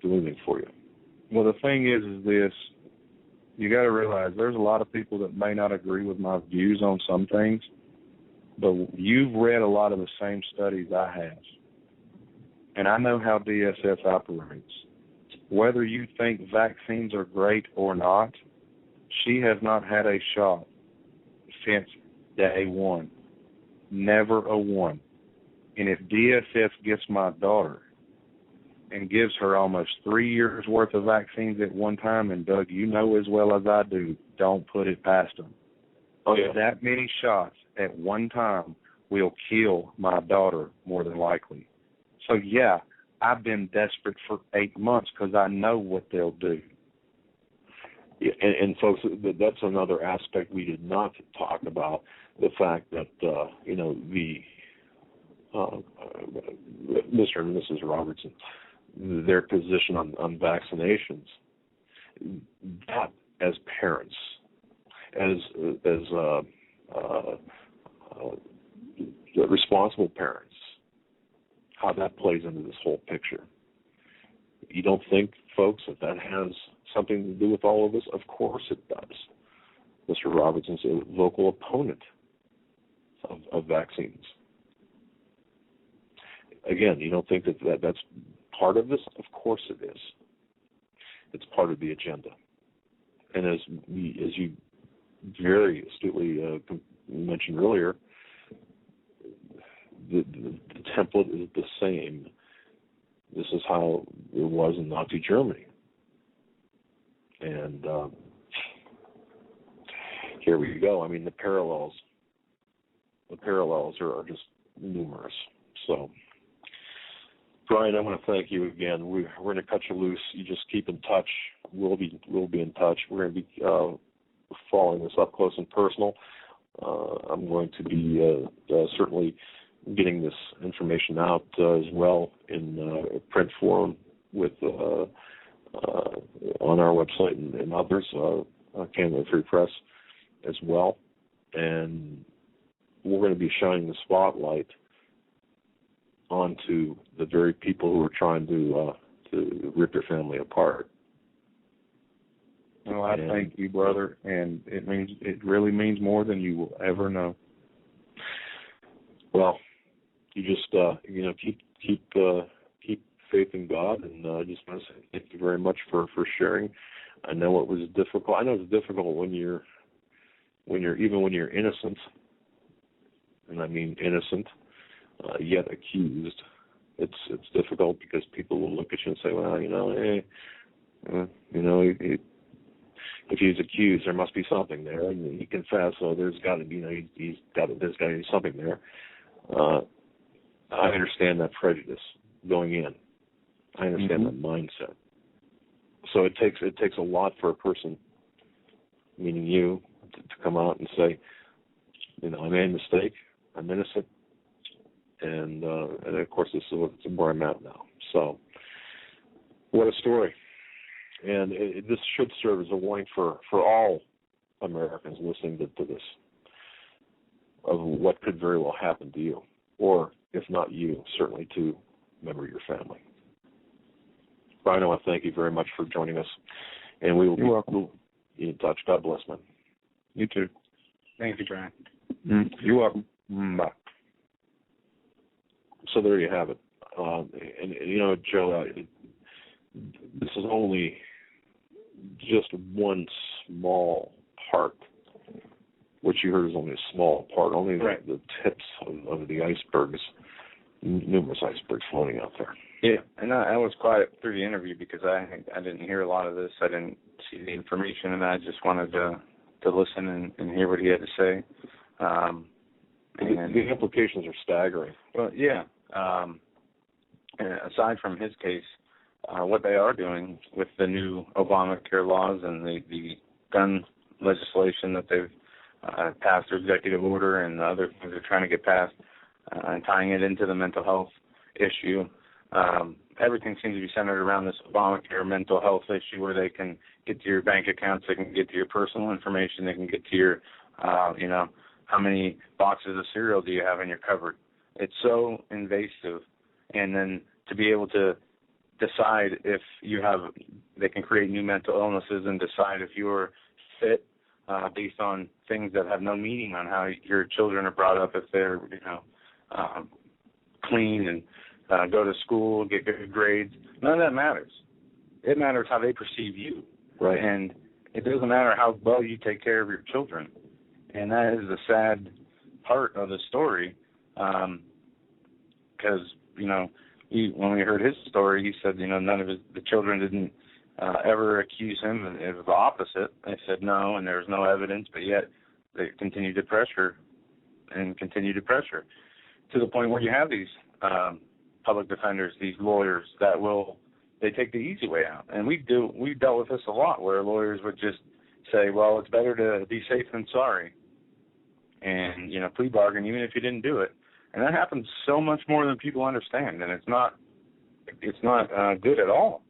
do anything for you. Well, the thing is this: you got to realize there's a lot of people that may not agree with my views on some things. But you've read a lot of the same studies I have, and I know how DSS operates. Whether you think vaccines are great or not, she has not had a shot since day one. Never a one. And if DSS gets my daughter and gives her almost 3 years' worth of vaccines at one time, and Doug, you know as well as I do, don't put it past them. Oh, yeah. That many shots at one time will kill my daughter, more than likely. So, yeah, I've been desperate for 8 months because I know what they'll do. Yeah, and folks, that's another aspect we did not talk about, the fact that, Mr. and Mrs. Robertson, their position on vaccinations, that as parents, as responsible parents, how that plays into this whole picture. You don't think, folks, that has something to do with all of this? Of course it does. Mr. Robertson's a vocal opponent of vaccines. Again, you don't think that's part of this? Of course it is. It's part of the agenda. And as you very astutely mentioned earlier, the template is the same. This is how it was in Nazi Germany. And here we go. I mean, the parallels are just numerous. So, Brian, I want to thank you again. We're going to cut you loose. You just keep in touch. We'll be in touch. We're going to be following this up close and personal. I'm going to be certainly getting this information out as well in print form with on our website and others, Canada Free Press as well. And we're going to be shining the spotlight onto the very people who are trying to rip your family apart. Well, I thank you, brother, and it really means more than you will ever know. Well, you just keep faith in God, and I just want to say thank you very much for sharing. I know it was difficult. I know it's difficult when you're innocent, and I mean innocent, yet accused. It's difficult because people will look at you and say, well, if he's accused, there must be something there, and he confessed, so there's got to be, there's got to be something there. I understand that prejudice going in. I understand that mindset. So it takes a lot for a person, meaning you, to come out and say, I made a mistake, I'm innocent, and of course this is where I'm at now. So, what a story. And this should serve as a warning for all Americans listening to this, of what could very well happen to you, or if not you, certainly to a member of your family. Brian, I want to thank you very much for joining us, and we will be in touch. God bless, man. You too. Thank you, Brian. You're welcome. Bye. So there you have it. And Joe, this is only just one small part. What you heard is only a small part, only the tips of the icebergs, numerous icebergs floating out there. Yeah, and I was quiet through the interview because I didn't hear a lot of this. I didn't see the information, and I just wanted to listen and hear what he had to say. And the implications are staggering. Well, yeah. And aside from his case, what they are doing with the new Obamacare laws and the gun legislation that they've passed through executive order and the other things they're trying to get passed, and tying it into the mental health issue, everything seems to be centered around this Obamacare mental health issue, where they can get to your bank accounts, they can get to your personal information, they can get to your, how many boxes of cereal do you have in your cupboard. It's so invasive. And then to be able to decide if you have, they can create new mental illnesses and decide if you're fit based on things that have no meaning on how your children are brought up, if they're, clean and go to school, get good grades. None of that matters. It matters how they perceive you. Right. And it doesn't matter how well you take care of your children. And that is the sad part of the story, because, when we heard his story, he said, none of the children didn't ever accuse him, and it was the opposite. They said no, and there was no evidence, but yet they continued to pressure to the point where you have these public defenders, these lawyers that they take the easy way out. And we've dealt with this a lot, where lawyers would just say, well, it's better to be safe than sorry, and plea bargain even if you didn't do it. And that happens so much more than people understand, and it's not good at all.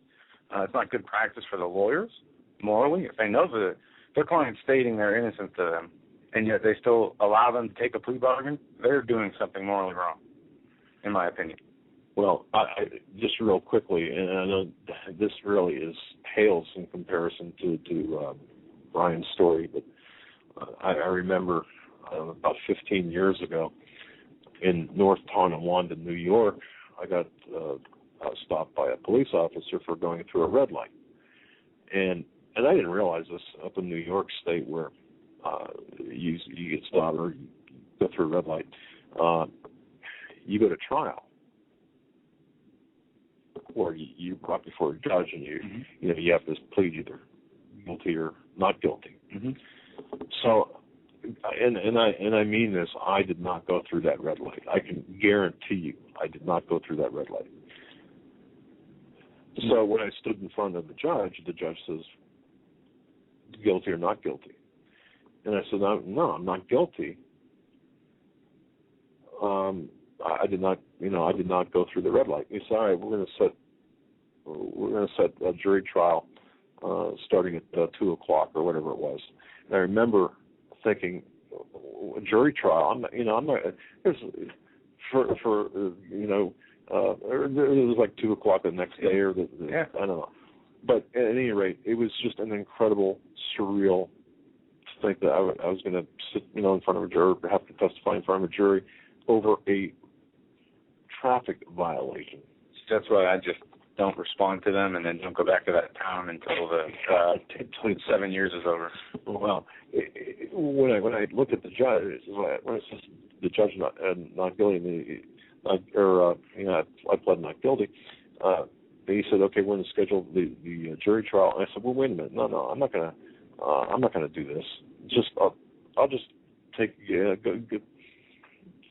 It's not good practice for the lawyers morally. If they know that their client's stating they're innocent to them, and yet they still allow them to take a plea bargain, they're doing something morally wrong, in my opinion. Well, I just real quickly, and I know this really pales in comparison to Brian's story, but I remember about 15 years ago in North Tonawanda, New York, I got stopped by a police officer for going through a red light. And I didn't realize this up in New York State, where you get stopped or you go through a red light, you go to trial. Or you brought before a judge, and you have to plead either guilty or not guilty. Mm-hmm. So, and I mean this, I did not go through that red light. I can guarantee you, I did not go through that red light. So when I stood in front of the judge says, guilty or not guilty, And I said, no, I'm not guilty. I did not go through the red light. He said, all right, we're going to set a jury trial starting at 2 o'clock or whatever it was. And I remember thinking, a jury trial. It was like 2 o'clock the next day or I don't know. But at any rate, it was just an incredible, surreal to think that I was going to sit, in front of a jury, have to testify in front of a jury over a traffic violation. That's why I just don't respond to them and then don't go back to that town until the 7 years is over. Well, when I looked at the judge, when it says the judge not guilty, I pled not guilty. He said, okay, we're going to schedule the jury trial. And I said, well, wait a minute, no, I'm not going to do this. I'll just take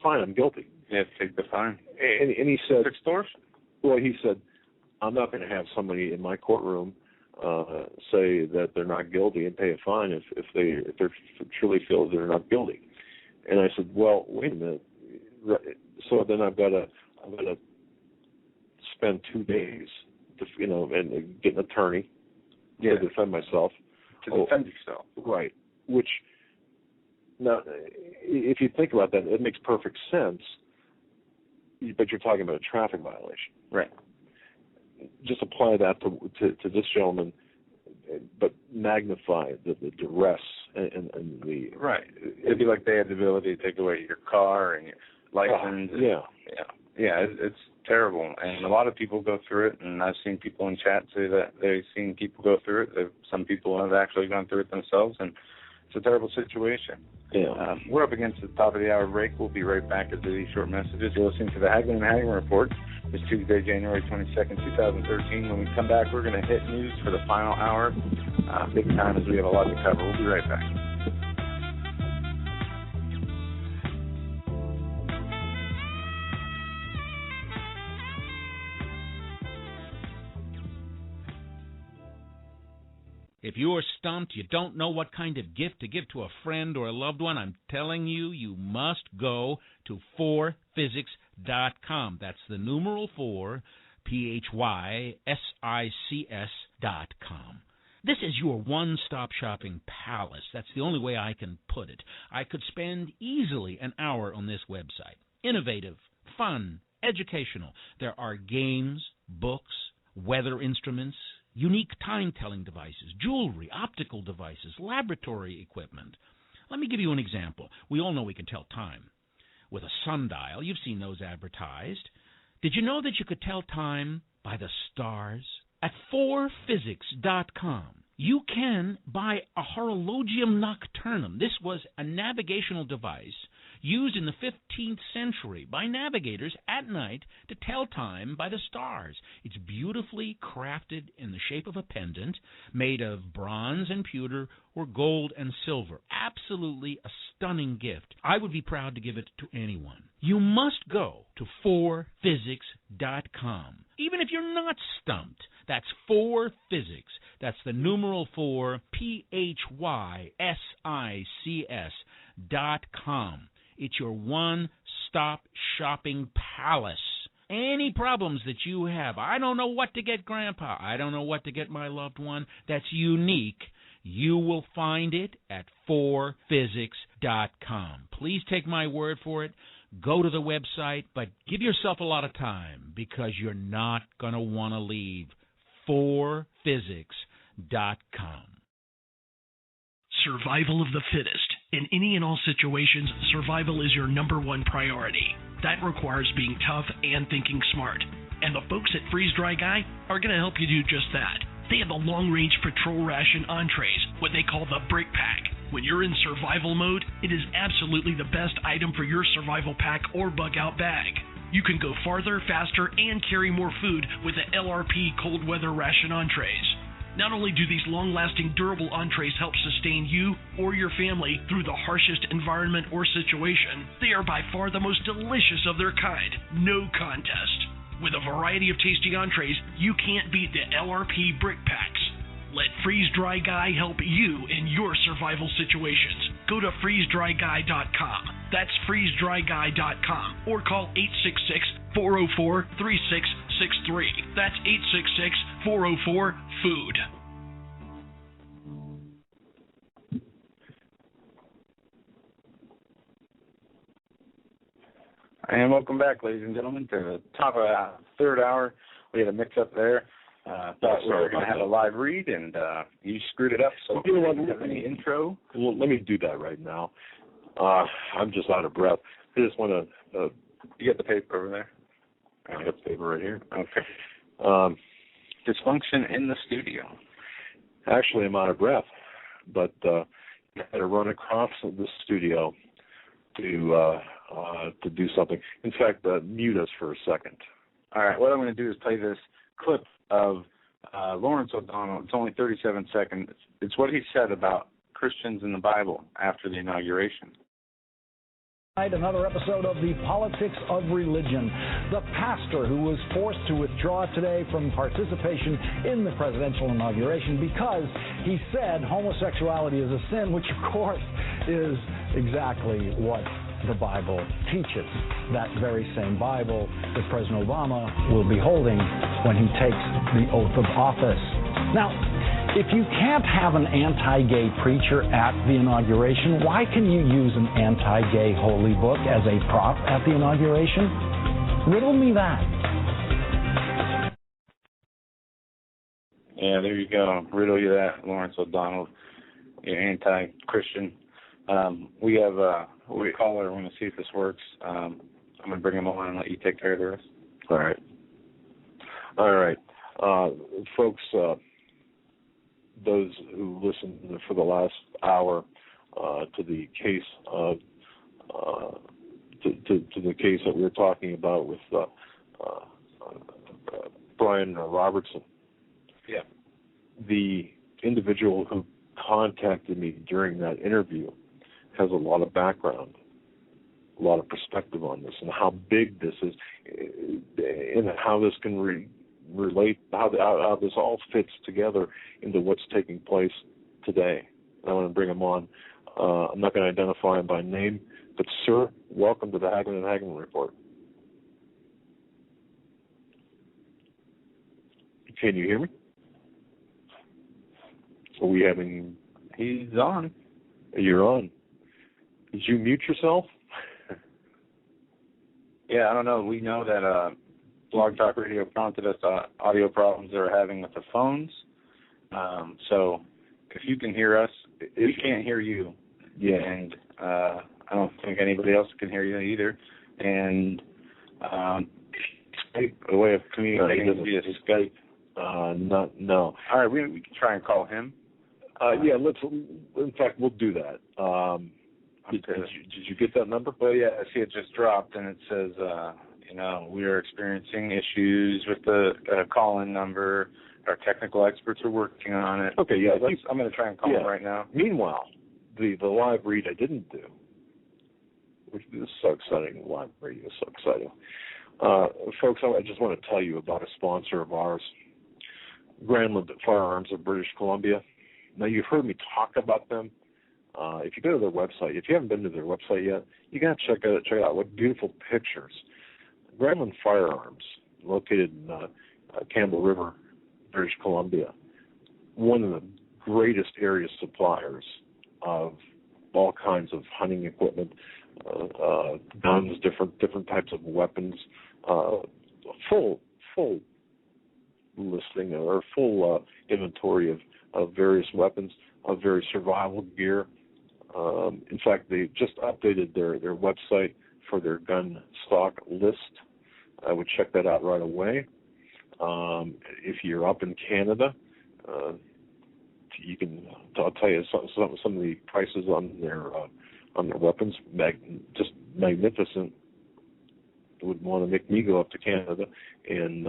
fine. I'm guilty. Yeah, take the fine. And he said, extortion. Well, he said, I'm not going to have somebody in my courtroom say that they're not guilty and pay a fine if they truly feel they're not guilty. And I said, well, wait a minute. So then I've got to spend 2 days to, and get an attorney to defend myself. To defend yourself. Right. Which, now, if you think about that, it makes perfect sense. But you're talking about a traffic violation. Right. Just apply that to this gentleman, but magnify the duress and the... Right. It'd be like they had the ability to take away your car and your license. It's terrible. And a lot of people go through it, and I've seen people in chat say that they've seen people go through it. Some people have actually gone through it themselves, and it's a terrible situation. Yeah. We're up against the top of the hour break. We'll be right back after these short messages. You're listening to the Hagmann and Hagmann Report. It's Tuesday, January 22nd, 2013. When we come back, we're going to hit news for the final hour. Big time, as we have a lot to cover. We'll be right back. If you're stumped, you don't know what kind of gift to give to a friend or a loved one, I'm telling you, you must go to 4physics.com. That's the numeral 4, PHYSICS.com. This is your one-stop shopping palace. That's the only way I can put it. I could spend easily an hour on this website. Innovative, fun, educational. There are games, books, weather instruments, unique time-telling devices, jewelry, optical devices, laboratory equipment. Let me give you an example. We all know we can tell time with a sundial. You've seen those advertised. Did you know that you could tell time by the stars? At 4physics.com, you can buy a horologium nocturnum. This was a navigational device used in the 15th century by navigators at night to tell time by the stars. It's beautifully crafted in the shape of a pendant made of bronze and pewter or gold and silver. Absolutely a stunning gift. I would be proud to give it to anyone. You must go to 4physics.com. Even if you're not stumped, that's 4physics. That's the numeral 4, PHYSICS.com. It's your one-stop shopping palace. Any problems that you have, I don't know what to get Grandpa, I don't know what to get my loved one, that's unique, you will find it at 4physics.com. Please take my word for it. Go to the website, but give yourself a lot of time because you're not going to want to leave. 4physics.com. Survival of the fittest. In any and all situations, survival is your number one priority. That requires being tough and thinking smart. And the folks at Freeze Dry Guy are going to help you do just that. They have the long-range patrol ration entrees, what they call the Brick Pack. When you're in survival mode, it is absolutely the best item for your survival pack or bug-out bag. You can go farther, faster, and carry more food with the LRP cold weather ration entrees. Not only do these long-lasting, durable entrees help sustain you or your family through the harshest environment or situation, they are by far the most delicious of their kind. No contest. With a variety of tasty entrees, you can't beat the LRP Brick Packs. Let Freeze Dry Guy help you in your survival situations. Go to freezedryguy.com. That's freezedryguy.com. Or call 866-404-3663. That's 866-404-FOOD. And welcome back, ladies and gentlemen, to the top of the third hour. We had a mix-up there. Thought we were going to have a live read, and you screwed it up. So do you have any intro? Well, let me do that right now. I'm just out of breath. I just want to... you got the paper over there? I got the paper right here. Okay. Dysfunction in the studio. Actually, I'm out of breath, but I had to run across the studio to do something. In fact, mute us for a second. All right. What I'm going to do is play this clip of Lawrence O'Donnell. It's only 37 seconds. It's what he said about Christians in the Bible after the inauguration. Another episode of the Politics of Religion. The pastor who was forced to withdraw today from participation in the presidential inauguration because he said homosexuality is a sin, which of course is exactly what the Bible teaches. That very same Bible that President Obama will be holding when he takes the oath of office. Now, if you can't have an anti-gay preacher at the inauguration, why can you use an anti-gay holy book as a prop at the inauguration? Riddle me that. Yeah, there you go. Riddle you that, Lawrence O'Donnell, you're anti-Christian. We have a caller. I want to see if this works. I'm going to bring him on and let you take care of the rest. All right. Folks, those who listened for the last hour to the case of to the case that we were talking about with Brian Robertson. Yeah. The individual who contacted me during that interview has a lot of background, a lot of perspective on this and how big this is and how this can relate, how this all fits together into what's taking place today. I want to bring him on. I'm not going to identify him by name, but sir, welcome to the Hagmann and Hagmann Report. Can you hear me? Are we having... He's on. You're on. Did you mute yourself? Yeah, I don't know. We know that Blog Talk Radio prompted us audio problems they're having with the phones. So if you can hear us, we can't hear you. Yeah. And I don't think anybody else can hear you either. And Skype, a way of communicating via Skype. No. All right, we can try and call him. Yeah, let's. In fact, we'll do that. Did you get that number? Well, yeah, I see it just dropped, and it says, we are experiencing issues with the call-in number. Our technical experts are working on it. Okay, yeah. I'm going to try and call him right now. Meanwhile, the live read I didn't do, which is so exciting. Live read is so exciting. Folks, I just want to tell you about a sponsor of ours, Grandland Firearms of British Columbia. Now, you've heard me talk about them. If you go to their website, if you haven't been to their website yet, you got to check it out. What beautiful pictures. Grandland Firearms, located in Campbell River, British Columbia, one of the greatest area suppliers of all kinds of hunting equipment, guns, different types of weapons, full listing or full inventory of various weapons, of various survival gear. In fact, they just updated their website for their gun stock list. I would check that out right away. If you're up in Canada, you can. I'll tell you some of the prices on their weapons. Just magnificent. It would want to make me go up to Canada. And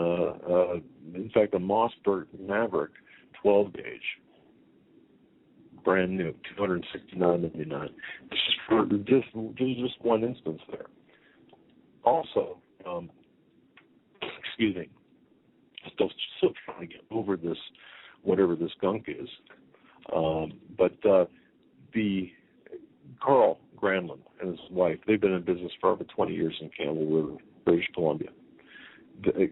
in fact, a Mossberg Maverick 12 gauge. Brand new, $269.99. Just one instance there. Also, excuse me, still trying to get over this, whatever this gunk is. But the Carl Granlund and his wife, they've been in business for over 20 years in Campbell River, British Columbia.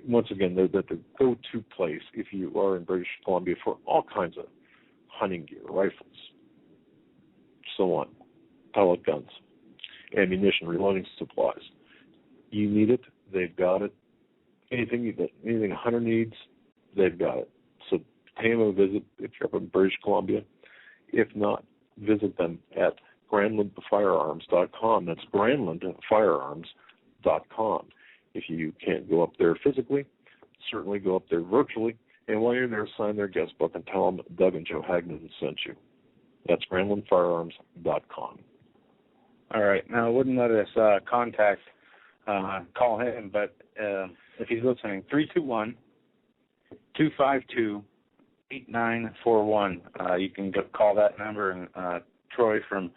Once again, they're the go-to place if you are in British Columbia for all kinds of hunting gear, rifles, so on, pellet guns, ammunition, reloading supplies. You need it, they've got it. Anything a hunter needs, they've got it. So pay them a visit if you're up in British Columbia. If not, visit them at GranlundFirearms.com. That's GranlundFirearms.com. If you can't go up there physically, certainly go up there virtually. And while you're there, sign their guest book and tell them Doug and Joe Hagmann sent you. That's GranlundFirearms.com. All right. Now, it wouldn't let us call him, but if he's listening, 321-252-8941. You can call that number, and Troy from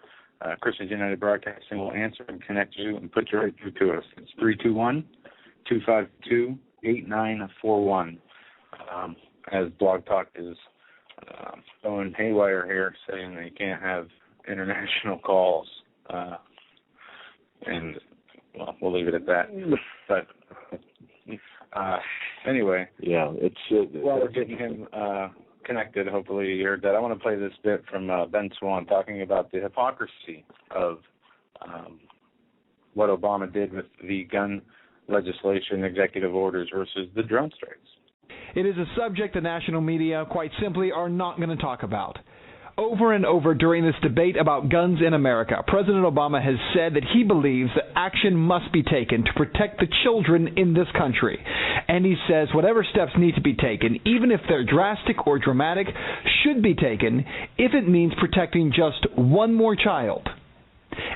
Christians United Broadcasting will answer and connect you and put you right through to us. It's 321-252-8941. As Blog Talk is going haywire here, saying that you can't have international calls. And, well, we'll leave it at that. But anyway. Yeah, while we're getting him connected, hopefully you heard that, I want to play this bit from Ben Swan talking about the hypocrisy of what Obama did with the gun legislation, executive orders versus the drone strikes. It is a subject the national media, quite simply, are not going to talk about. Over and over during this debate about guns in America, President Obama has said that he believes that action must be taken to protect the children in this country. And he says whatever steps need to be taken, even if they're drastic or dramatic, should be taken if it means protecting just one more child.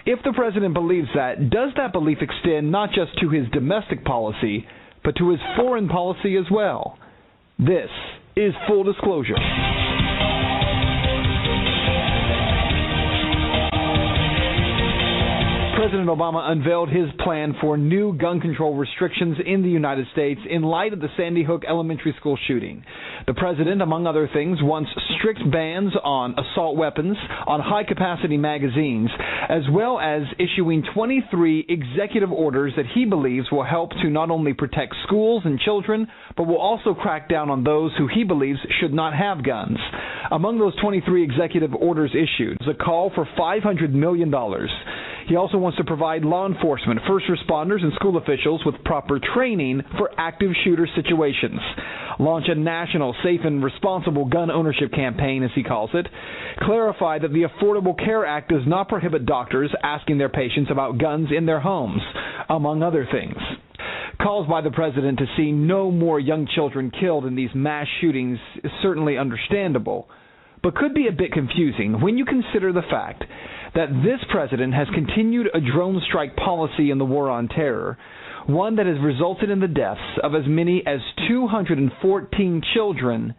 If the president believes that, does that belief extend not just to his domestic policy, but to his foreign policy as well? This is Full Disclosure. President Obama unveiled his plan for new gun control restrictions in the United States in light of the Sandy Hook Elementary School shooting. The president, among other things, wants strict bans on assault weapons, on high-capacity magazines, as well as issuing 23 executive orders that he believes will help to not only protect schools and children, but will also crack down on those who he believes should not have guns. Among those 23 executive orders issued is a call for $500 million. He also wants to provide law enforcement, first responders, and school officials with proper training for active shooter situations. Launch a national safe and responsible gun ownership campaign, as he calls it. Clarify that the Affordable Care Act does not prohibit doctors asking their patients about guns in their homes, among other things. Calls by the president to see no more young children killed in these mass shootings is certainly understandable, but could be a bit confusing when you consider the fact that this president has continued a drone strike policy in the war on terror, one that has resulted in the deaths of as many as 214 children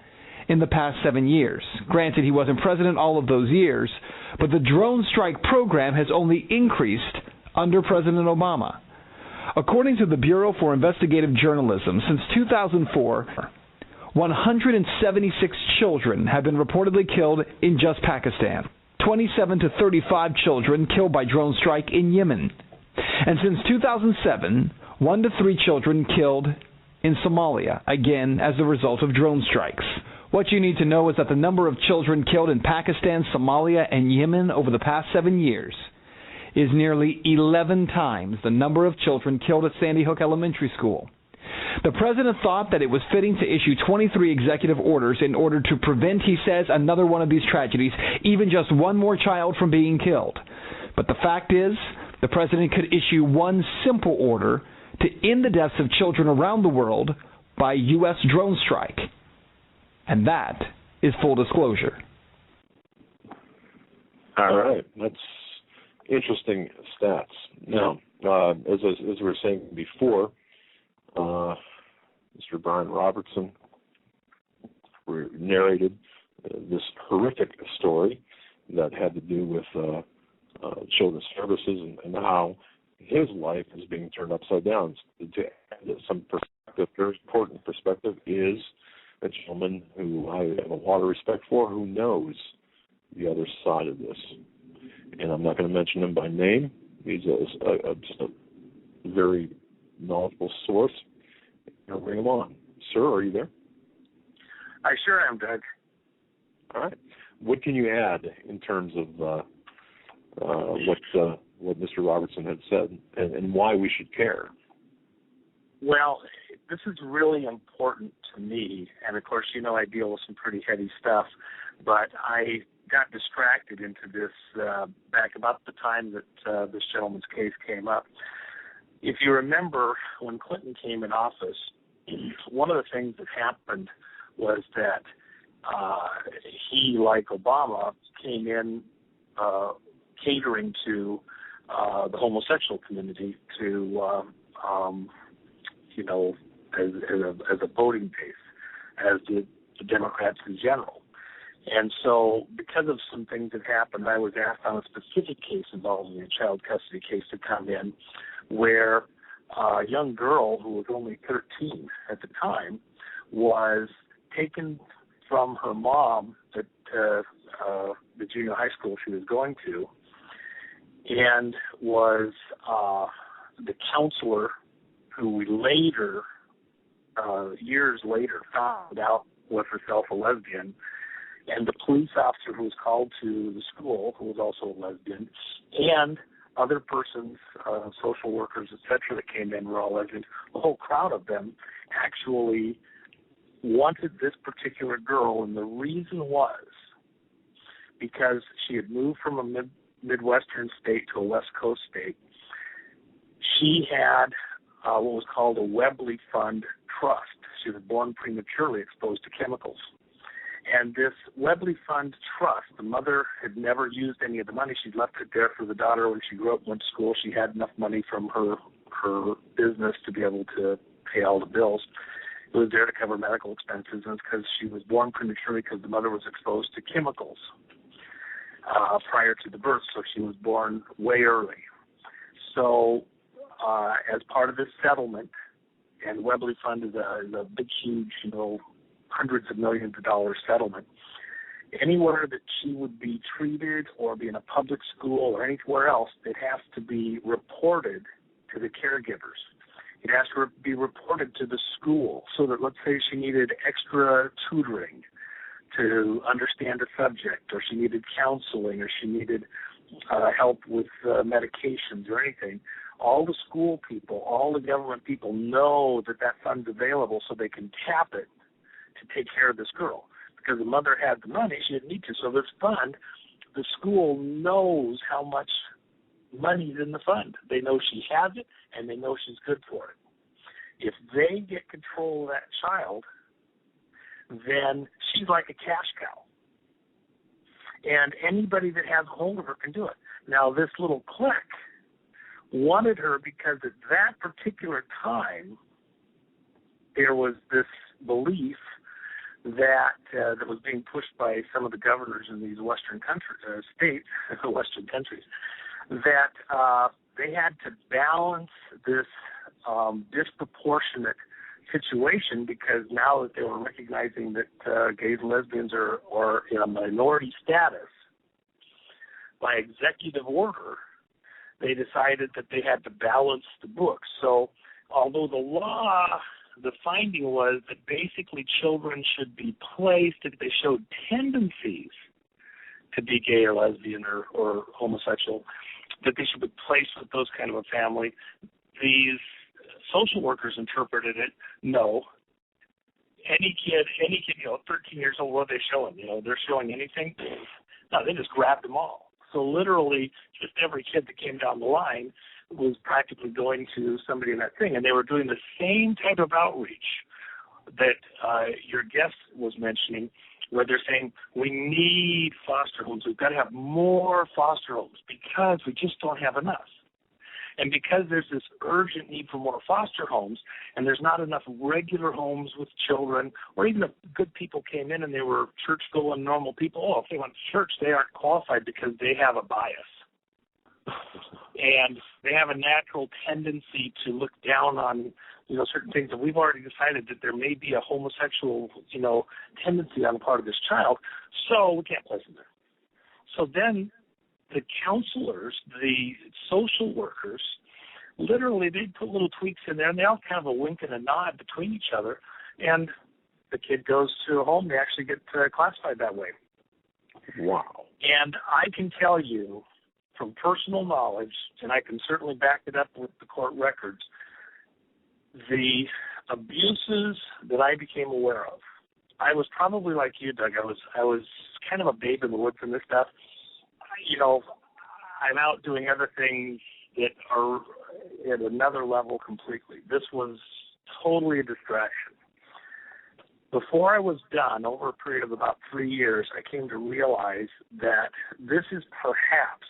in the past 7 years. Granted, he wasn't president all of those years, but the drone strike program has only increased under President Obama. According to the Bureau for Investigative Journalism, since 2004, 176 children have been reportedly killed in just Pakistan. 27 to 35 children killed by drone strike in Yemen. And since 2007, 1 to 3 children killed in Somalia, again as a result of drone strikes. What you need to know is that the number of children killed in Pakistan, Somalia, and Yemen over the past 7 years is nearly 11 times the number of children killed at Sandy Hook Elementary School. The president thought that it was fitting to issue 23 executive orders in order to prevent, he says, another one of these tragedies, even just one more child from being killed. But the fact is, the president could issue one simple order to end the deaths of children around the world by U.S. drone strike. And that is full disclosure. All right. That's interesting stats. Now, as we were saying before, Mr. Brian Robertson narrated this horrific story that had to do with children's services and how his life is being turned upside down. To add some perspective, very important perspective, is a gentleman who I have a lot of respect for, who knows the other side of this. and I'm not going to mention him by name. He's just a very knowledgeable source. I'll bring him on. Sir, are you there? I sure am, Doug. All right. What can you add in terms of what Mr. Robertson had said and why we should care? Well, this is really important to me, and of course, I deal with some pretty heavy stuff, but I got distracted into this back about the time that this gentleman's case came up. If you remember, when Clinton came in office, one of the things that happened was that he, like Obama, came in catering to the homosexual community to, as a voting base, as did the Democrats in general. And so because of some things that happened, I was asked on a specific case involving a child custody case to come in where a young girl who was only 13 at the time was taken from her mom at the junior high school she was going to, and was the counselor who we later, years later, found out was herself a lesbian, and the police officer who was called to the school, who was also a lesbian, and other persons, social workers, etc., that came in were all lesbians. The whole crowd of them actually wanted this particular girl, and the reason was because she had moved from a Midwestern state to a West Coast state. She had what was called a Webley Fund trust. She was born prematurely exposed to chemicals. And this Webley Fund trust, the mother had never used any of the money. She'd left it there for the daughter when she grew up and went to school. She had enough money from her business to be able to pay all the bills. It was there to cover medical expenses, and it's because she was born prematurely because the mother was exposed to chemicals prior to the birth, so she was born way early. So as part of this settlement, and Webley Fund is a big, huge, hundreds of millions of dollars settlement, anywhere that she would be treated or be in a public school or anywhere else, it has to be reported to the caregivers. It has to be reported to the school so that, let's say she needed extra tutoring to understand a subject, or she needed counseling, or she needed help with medications or anything. All the school people, all the government people know that fund's available so they can tap it to take care of this girl. Because the mother had the money, she didn't need to. So this fund, the school knows how much money is in the fund. They know she has it, and they know she's good for it. If they get control of that child, then she's like a cash cow. And anybody that has a hold of her can do it. Now, this little clique wanted her because at that particular time, there was this belief that that was being pushed by some of the governors in these Western countries, states, Western countries, that they had to balance this disproportionate situation, because now that they were recognizing that gays and lesbians are in a minority status, by executive order, they decided that they had to balance the books. So although the law, the finding was that basically children should be placed, if they showed tendencies to be gay or lesbian or homosexual, that they should be placed with those kind of a family. These social workers interpreted it, no. Any kid, 13 years old, what are they showing? They're showing anything? No, they just grabbed them all. So literally, just every kid that came down the line was practically going to somebody in that thing. And they were doing the same type of outreach that your guest was mentioning, where they're saying, we need foster homes. We've got to have more foster homes because we just don't have enough. And because there's this urgent need for more foster homes, and there's not enough regular homes with children, or even if good people came in and they were church-going normal people, if they went to church, they aren't qualified because they have a bias. And they have a natural tendency to look down on, certain things. And we've already decided that there may be a homosexual, tendency on the part of this child, so we can't place them there. So then the counselors, the social workers, literally they'd put little tweaks in there, and they all kind of a wink and a nod between each other, and the kid goes to a home. They actually get classified that way. Wow. And I can tell you from personal knowledge, and I can certainly back it up with the court records, the abuses that I became aware of. I was probably like you, Doug. I was kind of a babe in the woods in this stuff. You know, I'm out doing other things that are at another level completely. This was totally a distraction. Before I was done, over a period of about 3 years, I came to realize that this is perhaps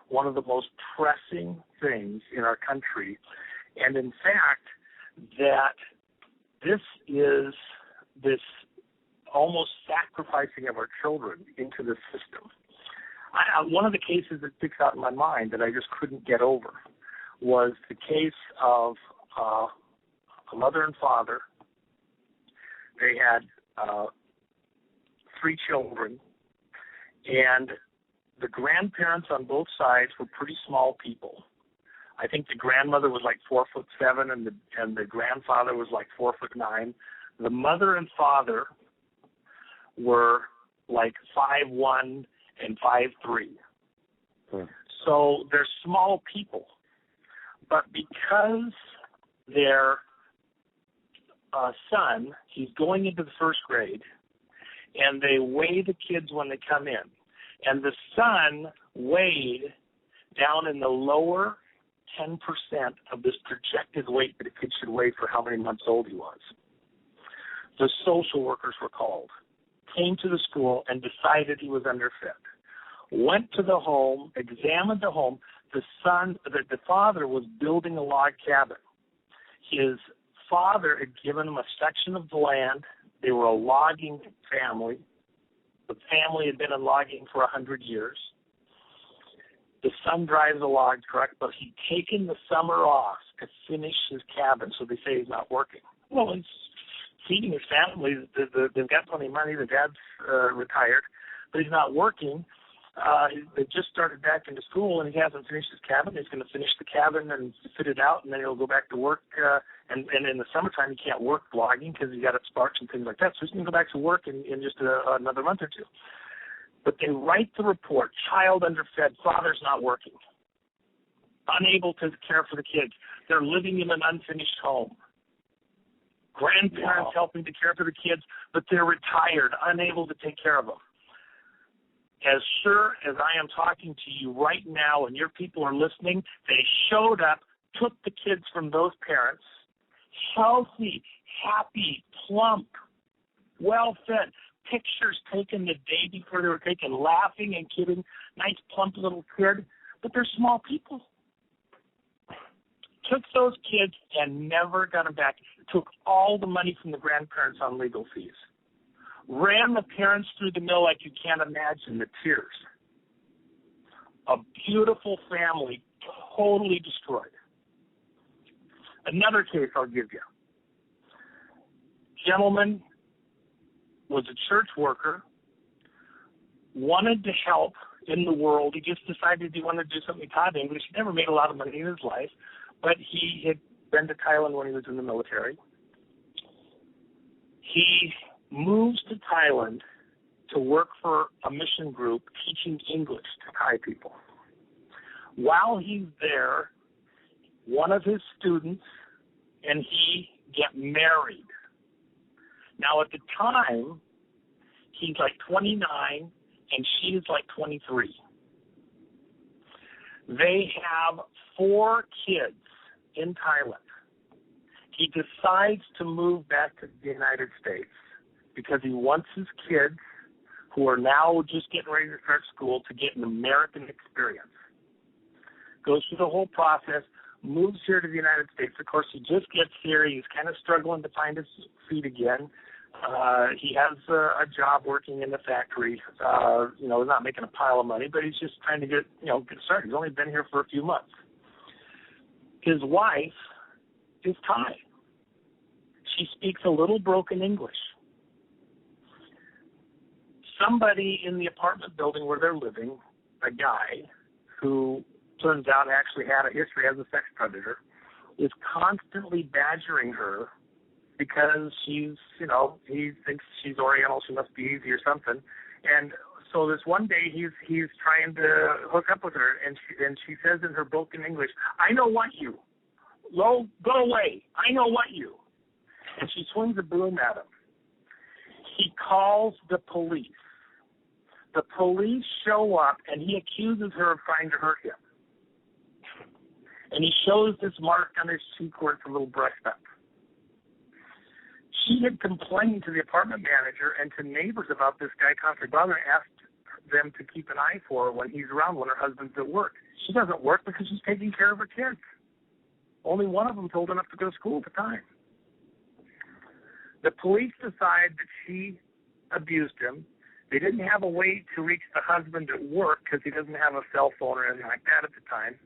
one of the most pressing things in our country, and in fact, that this is this almost sacrificing of our children into the system. One of the cases that sticks out in my mind that I just couldn't get over was the case of a mother and father. They had 3 children, and the grandparents on both sides were pretty small people. I think the grandmother was like 4'7", and the grandfather was like 4'9". The mother and father were like 5'1" and 5'3". So they're small people, but because their son, he's going into the 1st grade, and they weigh the kids when they come in, and the son weighed down in the lower 10% of this projected weight that a kid should weigh for how many months old he was. The social workers were called, came to the school, and decided he was underfed. Went to the home, examined the home. The father was building a log cabin. His father had given him a section of the land. They were a logging family. The family had been in logging for 100 years. The son drives a log truck, but he'd taken the summer off to finish his cabin, so they say he's not working. Well, he's feeding his family. They've got plenty of money. The dad's retired, but he's not working. They just started back into school, and he hasn't finished his cabin. He's going to finish the cabin and fit it out, and then he'll go back to work. And in the summertime, he can't work logging because he's got sparks and things like that. So he's going to go back to work in just another month or two. But they write the report, child underfed, father's not working, unable to care for the kids. They're living in an unfinished home. Grandparents helping to care for the kids, but they're retired, unable to take care of them. As sure as I am talking to you right now and your people are listening, they showed up, took the kids from those parents, healthy, happy, plump, well-fed, pictures taken the day before they were taken, laughing and kidding, nice, plump little kid, but they're small people. Took those kids and never got them back. Took all the money from the grandparents on legal fees. Ran the parents through the mill like you can't imagine, the tears. A beautiful family totally destroyed. Another case I'll give you. Gentleman was a church worker, wanted to help in the world. He just decided he wanted to do something. He taught English. He never made a lot of money in his life, but he had been to Thailand when he was in the military. He moves to Thailand to work for a mission group teaching English to Thai people. While he's there, one of his students and he get married. Now, at the time, he's like 29 and she's like 23. They have 4 kids in Thailand. He decides to move back to the United States because he wants his kids, who are now just getting ready to start school, to get an American experience. Goes through the whole process, moves here to the United States. Of course, he just gets here. He's kind of struggling to find his feet again. He has a job working in the factory. He's not making a pile of money, but he's just trying to get started. He's only been here for a few months. His wife is Thai. She speaks a little broken English. Somebody in the apartment building where they're living a guy who turns out actually had a history as a sex predator, is constantly badgering her because she's, he thinks she's Oriental, she must be easy or something. And so this one day he's trying to hook up with her, and she says in her broken English, "I know what you. Lo, go away. I know what you." And she swings a broom at him. He calls the police. The police show up, and he accuses her of trying to hurt him. And he shows this mark on his cheek where it's a little brushed up. She had complained to the apartment manager and to neighbors about this guy constantly bothering her, asked them to keep an eye for her when he's around, when her husband's at work. She doesn't work because she's taking care of her kids. Only one of them told enough to go to school at the time. The police decide that she abused him. They didn't have a way to reach the husband at work because he doesn't have a cell phone or anything like that at the time.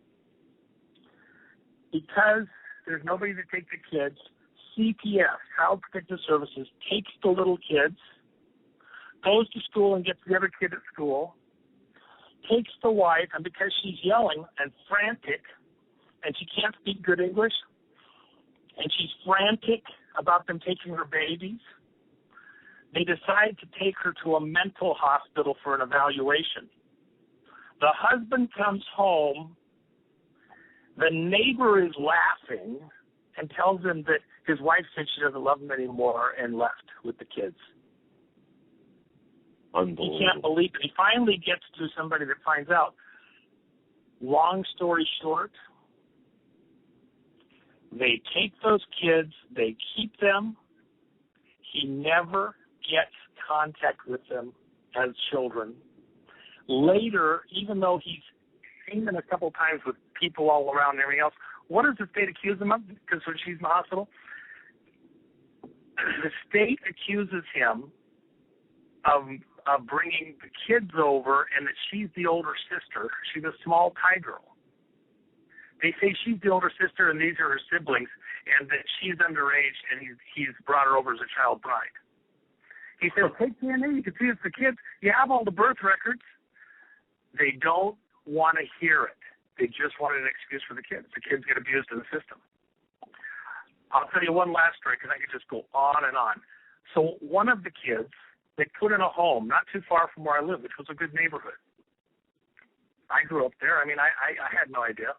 Because there's nobody to take the kids, CPS, Child Protective Services, takes the little kids, goes to school and gets the other kid at school, takes the wife, and because she's yelling and frantic, and she can't speak good English, and she's frantic about them taking her babies, they decide to take her to a mental hospital for an evaluation. The husband comes home. The neighbor is laughing and tells him that his wife said she doesn't love him anymore and left with the kids. He can't believe it. He finally gets to somebody that finds out. Long story short, they take those kids, they keep them. He never gets contact with them as children. Later, even though he's seen them a couple times with people all around and everything else, what does the state accuse him of? Because when she's in the hospital, the state accuses him of bringing the kids over and that she's the older sister. She's a small Thai girl. They say she's the older sister and these are her siblings, and that she's underage and he's brought her over as a child bride. He says, take DNA, you can see it's the kids. You have all the birth records. They don't want to hear it. They just wanted an excuse for the kids. The kids get abused in the system. I'll tell you one last story because I could just go on and on. So one of the kids, they put in a home not too far from where I live, which was a good neighborhood. I grew up there. I mean, I had no idea.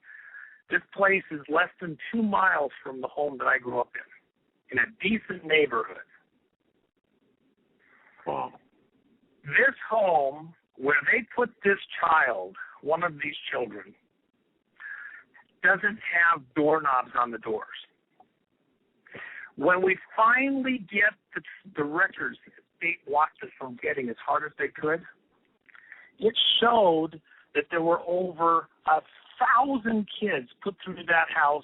This place is less than 2 miles from the home that I grew up in a decent neighborhood. Wow. This home, where they put this child, one of these children, doesn't have doorknobs on the doors. When we finally get the records the state watched us from getting as hard as they could, it showed that there were over 1,000 kids put through that house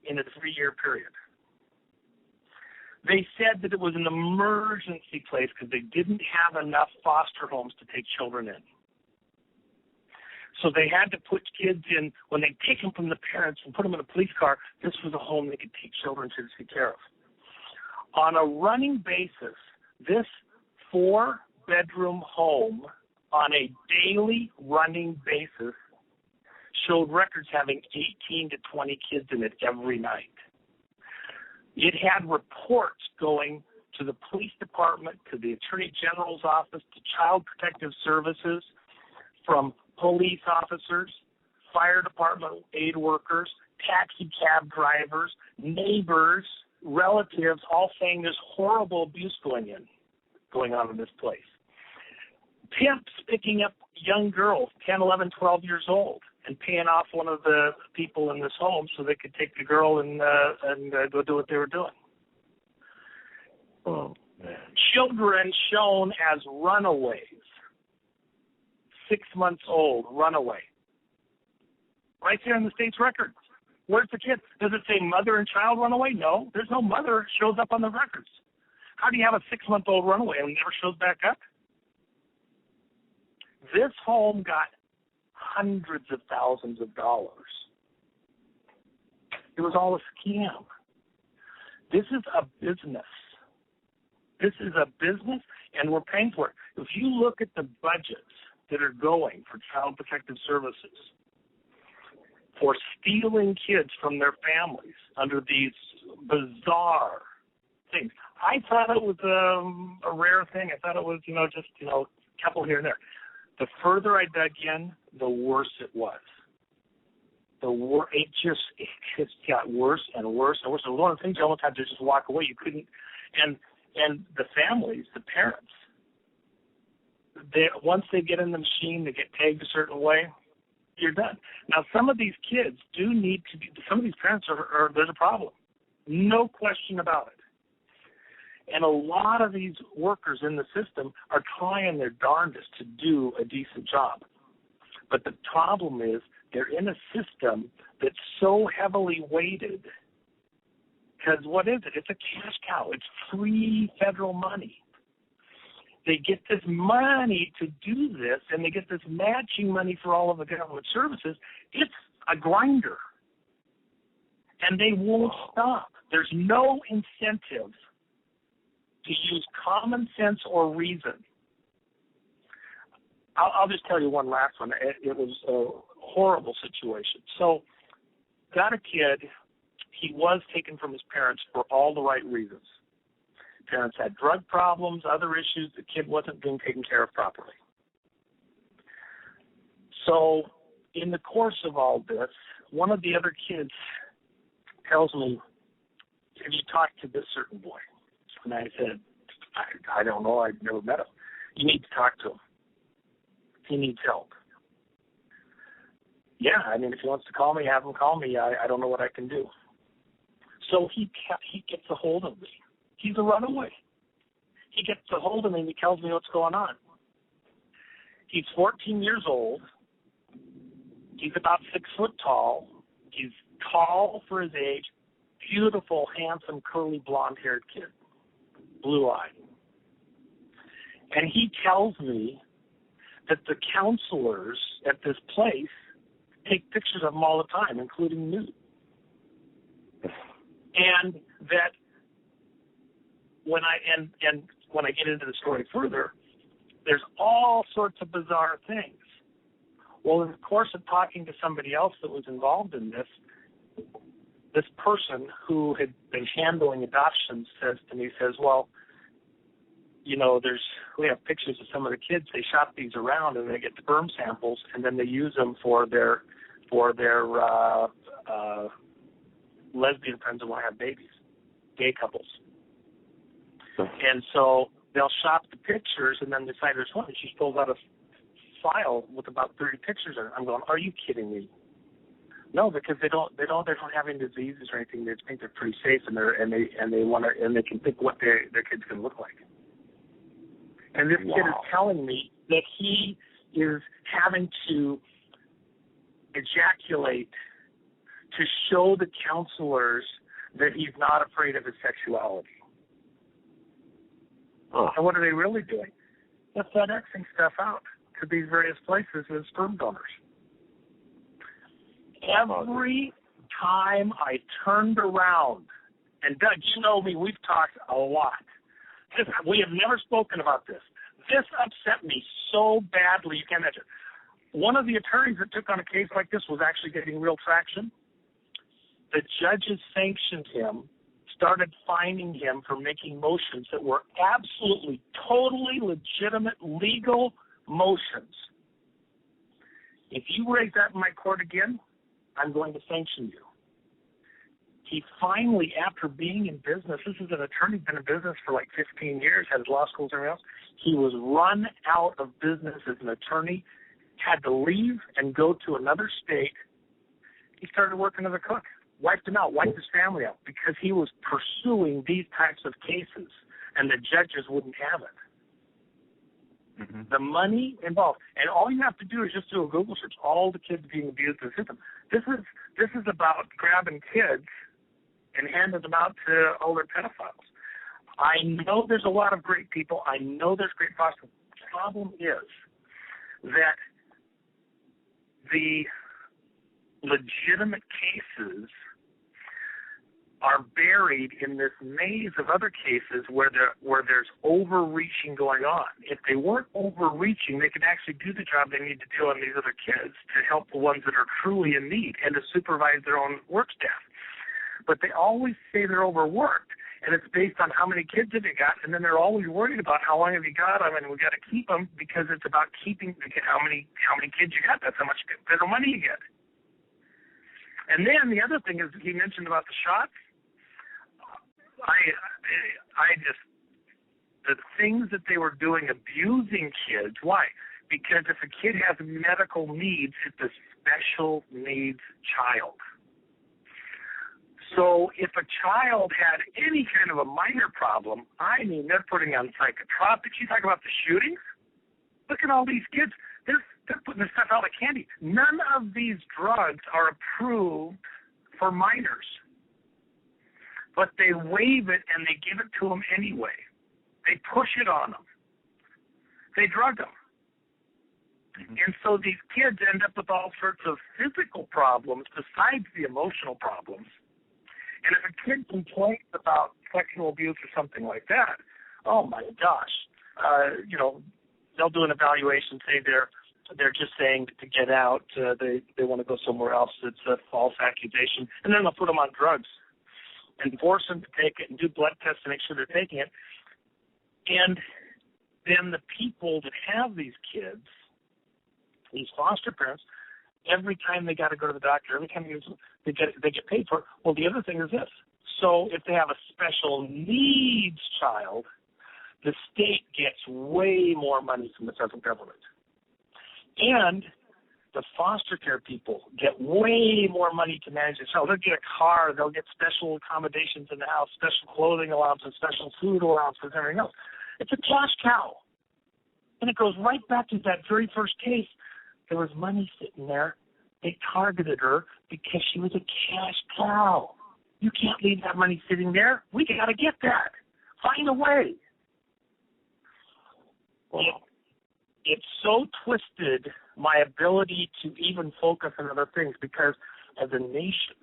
in a 3-year period. They said that it was an emergency place because they didn't have enough foster homes to take children in. So they had to put kids in, when they take them from the parents and put them in a police car, this was a home they could take children to take care of. On a running basis, this 4-bedroom home on a daily running basis showed records having 18 to 20 kids in it every night. It had reports going to the police department, to the Attorney General's office, to Child Protective Services, from police officers, fire department aid workers, taxi cab drivers, neighbors, relatives, all saying there's horrible abuse going on in this place. Pimps picking up young girls, 10, 11, 12 years old, and paying off one of the people in this home so they could take the girl and go do what they were doing. Oh, man. Children shown as runaways. 6 months old, runaway. Right there in the state's records. Where's the kid? Does it say mother and child runaway? No, there's no mother shows up on the records. How do you have a 6-month-old runaway and never shows back up? This home got hundreds of thousands of dollars. It was all a scam. This is a business. This is a business, and we're paying for it. If you look at the budgets that are going for Child Protective Services for stealing kids from their families under these bizarre things. I thought it was a rare thing. I thought it was, just, a couple here and there. The further I dug in, the worse it was. It just got worse and worse and worse. And one of the things you almost had to just walk away. You couldn't, and the families, the parents, once they get in the machine, they get tagged a certain way, you're done. Now, some of these kids do need to be, some of these parents are there's a problem. No question about it. And a lot of these workers in the system are trying their darndest to do a decent job. But the problem is they're in a system that's so heavily weighted. Because what is it? It's a cash cow. It's free federal money. They get this money to do this, and they get this matching money for all of the government services. It's a grinder. And they won't stop. There's no incentive to use common sense or reason. I'll just tell you one last one. It was a horrible situation. So, got a kid. He was taken from his parents for all the right reasons. Parents had drug problems, other issues. The kid wasn't being taken care of properly. So, in the course of all this, one of the other kids tells me, have you talked to this certain boy? And I said, I don't know. I've never met him. You need to talk to him. He needs help. Yeah, I mean, if he wants to call me, have him call me. I don't know what I can do. So he gets a hold of me. He's a runaway. He gets a hold of me and he tells me what's going on. He's 14 years old. He's about 6 foot tall. He's tall for his age. Beautiful, handsome, curly, blonde-haired kid. Blue-eyed. And he tells me that the counselors at this place take pictures of him all the time, including nude. And that when I get into the story further, there's all sorts of bizarre things. Well, in the course of talking to somebody else that was involved in this person who had been handling adoptions says, well, we have pictures of some of the kids. They shop these around and they get sperm samples and then they use them for their lesbian friends who want to have babies, gay couples. And so they'll shop the pictures and then decide there's one. She pulls out a file with about 30 pictures in it. I'm going, are you kidding me? No, because they don't have any diseases or anything. They think they're pretty safe and they can think what their kids can look like. And this kid is telling me that he is having to ejaculate to show the counselors that he's not afraid of his sexuality. Oh. And what are they really doing? They're FedExing stuff out to these various places with sperm donors. Every time I turned around, and Doug, you know me, we've talked a lot. We have never spoken about this. This upset me so badly, you can't imagine. One of the attorneys that took on a case like this was actually getting real traction. The judges sanctioned him, started fining him for making motions that were absolutely, totally legitimate, legal motions. If you raise that in my court again, I'm going to sanction you. He finally, after being in business, this is an attorney, been in business for like 15 years, had his law schools and everything else. He was run out of business as an attorney, had to leave and go to another state. He started working as a cook, wiped him out, wiped his family out, because he was pursuing these types of cases, and the judges wouldn't have it. Mm-hmm. The money involved, and all you have to do is just do a Google search. All the kids being abused in the system. This is about grabbing kids and handing them out to older pedophiles. I know there's a lot of great people. I know there's great fostering. The problem is that the legitimate cases are buried in this maze of other cases where there's overreaching going on. If they weren't overreaching, they could actually do the job they need to do on these other kids to help the ones that are truly in need and to supervise their own work staff. But they always say they're overworked, and it's based on how many kids have you got, and then they're always worried about how long have you got them, and we got to keep them because it's about keeping how many kids you got. That's how much better money you get. And then the other thing is he mentioned about the shots. I just, the things that they were doing, abusing kids. Why? Because if a kid has medical needs, it's a special needs child. So if a child had any kind of a minor problem, I mean, they're putting on psychotropics. You talk about the shootings? Look at all these kids. They're putting this stuff out like candy. None of these drugs are approved for minors. But they waive it and they give it to them anyway. They push it on them. They drug them. Mm-hmm. And so these kids end up with all sorts of physical problems besides the emotional problems. And if a kid complains about sexual abuse or something like that, oh my gosh, they'll do an evaluation, say they're just saying to get out, they want to go somewhere else. It's a false accusation, and then they'll put them on drugs and force them to take it and do blood tests to make sure they're taking it. And then the people that have these kids, these foster parents, every time they got to go to the doctor, every time they get paid for it. Well, the other thing is this. So if they have a special needs child, the state gets way more money from the federal government. And the foster care people get way more money to manage the child. They'll get a car, they'll get special accommodations in the house, special clothing allowances, special food allowances, everything else. It's a cash cow. And it goes right back to that very first case. There was money sitting there. They targeted her because she was a cash cow. You can't leave that money sitting there. We got to get that. Find a way. It's so twisted my ability to even focus on other things because as a nation,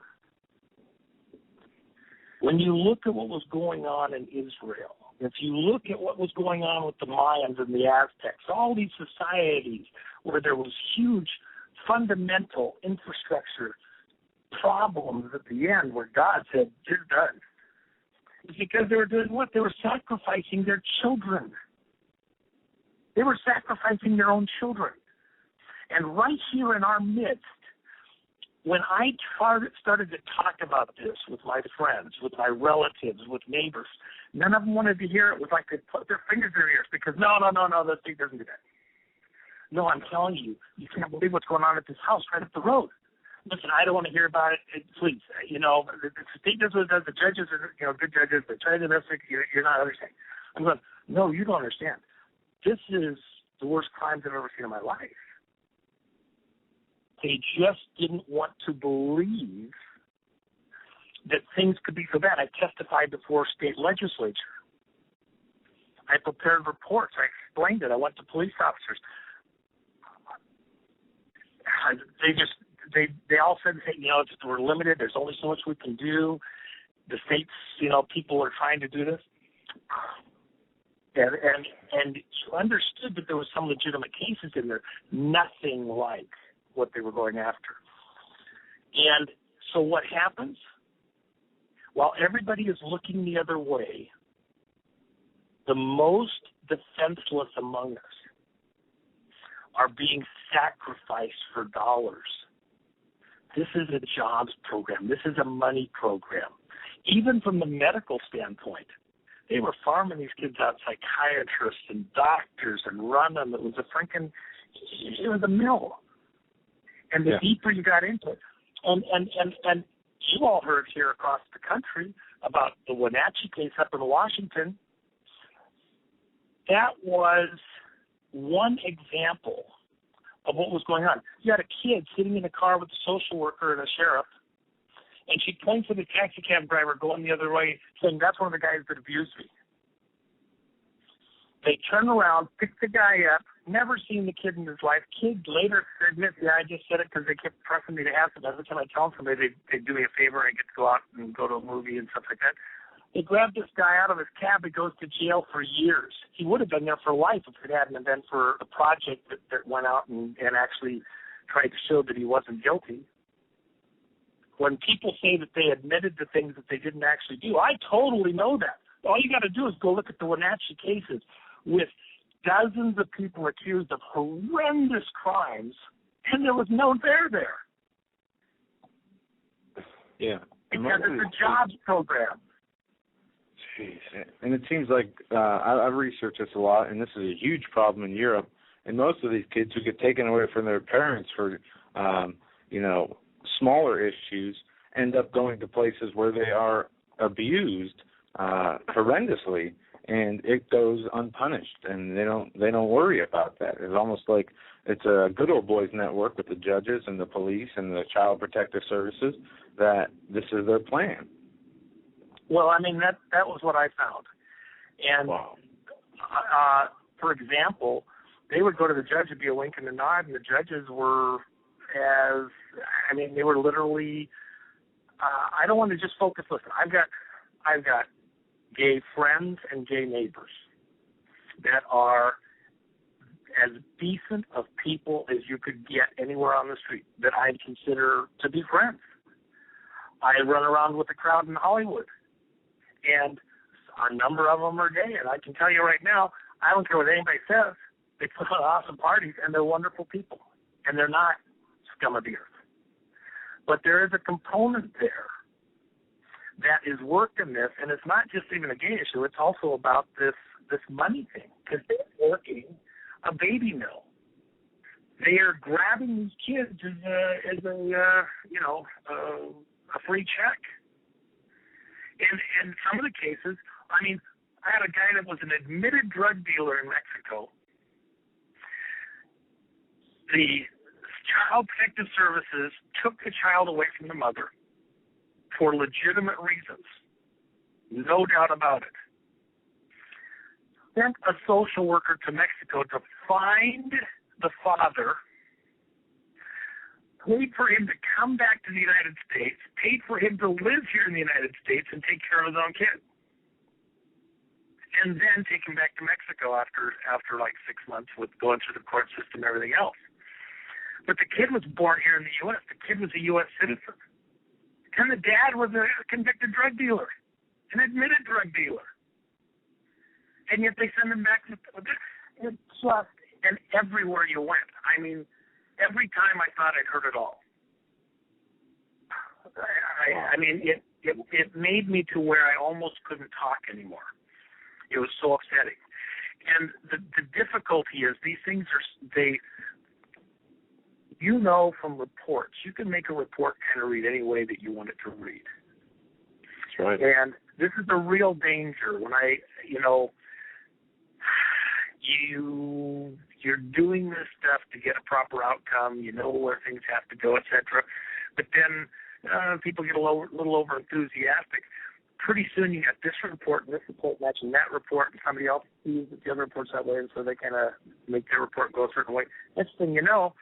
when you look at what was going on in Israel, if you look at what was going on with the Mayans and the Aztecs, all these societies where there was huge fundamental infrastructure problems at the end where God said, you're done. It's because they were doing what? They were sacrificing their children. They were sacrificing their own children. And right here in our midst, when I started to talk about this with my friends, with my relatives, with neighbors, none of them wanted to hear it. It was like they put their fingers in their ears because, no, the state doesn't do that. No, I'm telling you, you can't believe what's going on at this house right up the road. Listen, I don't want to hear about it. Please, the state does what it does. The judges are, good judges. They try to investigate. You're not understanding. I'm going, no, you don't understand. This is the worst crimes I've ever seen in my life. They just didn't want to believe that things could be so bad. I testified before state legislature. I prepared reports. I explained it. I went to police officers. They all said, hey, we're limited. There's only so much we can do. The state's, people are trying to do this. And you understood that there was some legitimate cases in there. Nothing like what they were going after. And so what happens? While everybody is looking the other way, the most defenseless among us are being sacrificed for dollars. This is a jobs program. This is a money program. Even from the medical standpoint, they were farming these kids out, psychiatrists and doctors, and running them. It was a mill. And the deeper you got into it, and you all heard here across the country about the Wenatchee case up in Washington. That was one example of what was going on. You had a kid sitting in a car with a social worker and a sheriff, and she points at the taxi cab driver going the other way, saying, that's one of the guys that abused me. They turn around, pick the guy up, never seen the kid in his life. Kid later admits, I just said it because they kept pressing me to ask it. Every time I tell somebody they do me a favor, I get to go out and go to a movie and stuff like that. They grabbed this guy out of his cab. He goes to jail for years. He would have been there for life if it hadn't been for a project that went out and actually tried to show that he wasn't guilty. When people say that they admitted to things that they didn't actually do, I totally know that. All you got to do is go look at the Wenatchee cases with dozens of people accused of horrendous crimes, and there was no there. Yeah. Because it's a jobs program. Jeez. And it seems like I've researched this a lot, and this is a huge problem in Europe. And most of these kids who get taken away from their parents for, smaller issues end up going to places where they are abused horrendously, and it goes unpunished, and they don't worry about that. It's almost like it's a good old boys network with the judges and the police and the child protective services that this is their plan. Well, I mean, that was what I found. And, wow. For example, they would go to the judge, it'd be a wink and a nod, and the judges were they were literally, I don't want to just focus, listen, I've got gay friends and gay neighbors that are as decent of people as you could get anywhere on the street that I consider to be friends. I run around with a crowd in Hollywood, and a number of them are gay, and I can tell you right now, I don't care what anybody says, they put on awesome parties, and they're wonderful people, and they're not scum of the earth. But there is a component there that is working this, and it's not just even a gay issue, it's also about this money thing, because they're working a baby mill. They are grabbing these kids as a free check. And some of the cases, I mean, I had a guy that was an admitted drug dealer in Mexico. The Child Protective Services took the child away from the mother for legitimate reasons, no doubt about it. Sent a social worker to Mexico to find the father, paid for him to come back to the United States, paid for him to live here in the United States and take care of his own kid, and then take him back to Mexico after like 6 months with going through the court system and everything else. But the kid was born here in the U.S. The kid was a U.S. citizen. And the dad was a convicted drug dealer, an admitted drug dealer. And yet they send him back. It's just, and everywhere you went. I mean, every time I thought I'd heard it all. I mean, it made me to where I almost couldn't talk anymore. It was so upsetting. And the difficulty is these things from reports, you can make a report kind of read any way that you want it to read. That's right. And this is a real danger when you're doing this stuff to get a proper outcome, you know where things have to go, etc. But then people get a little over enthusiastic. Pretty soon you got this report and this report matching that report, and somebody else sees that the other report's that way, and so they kind of make their report go a certain way. Next thing you know,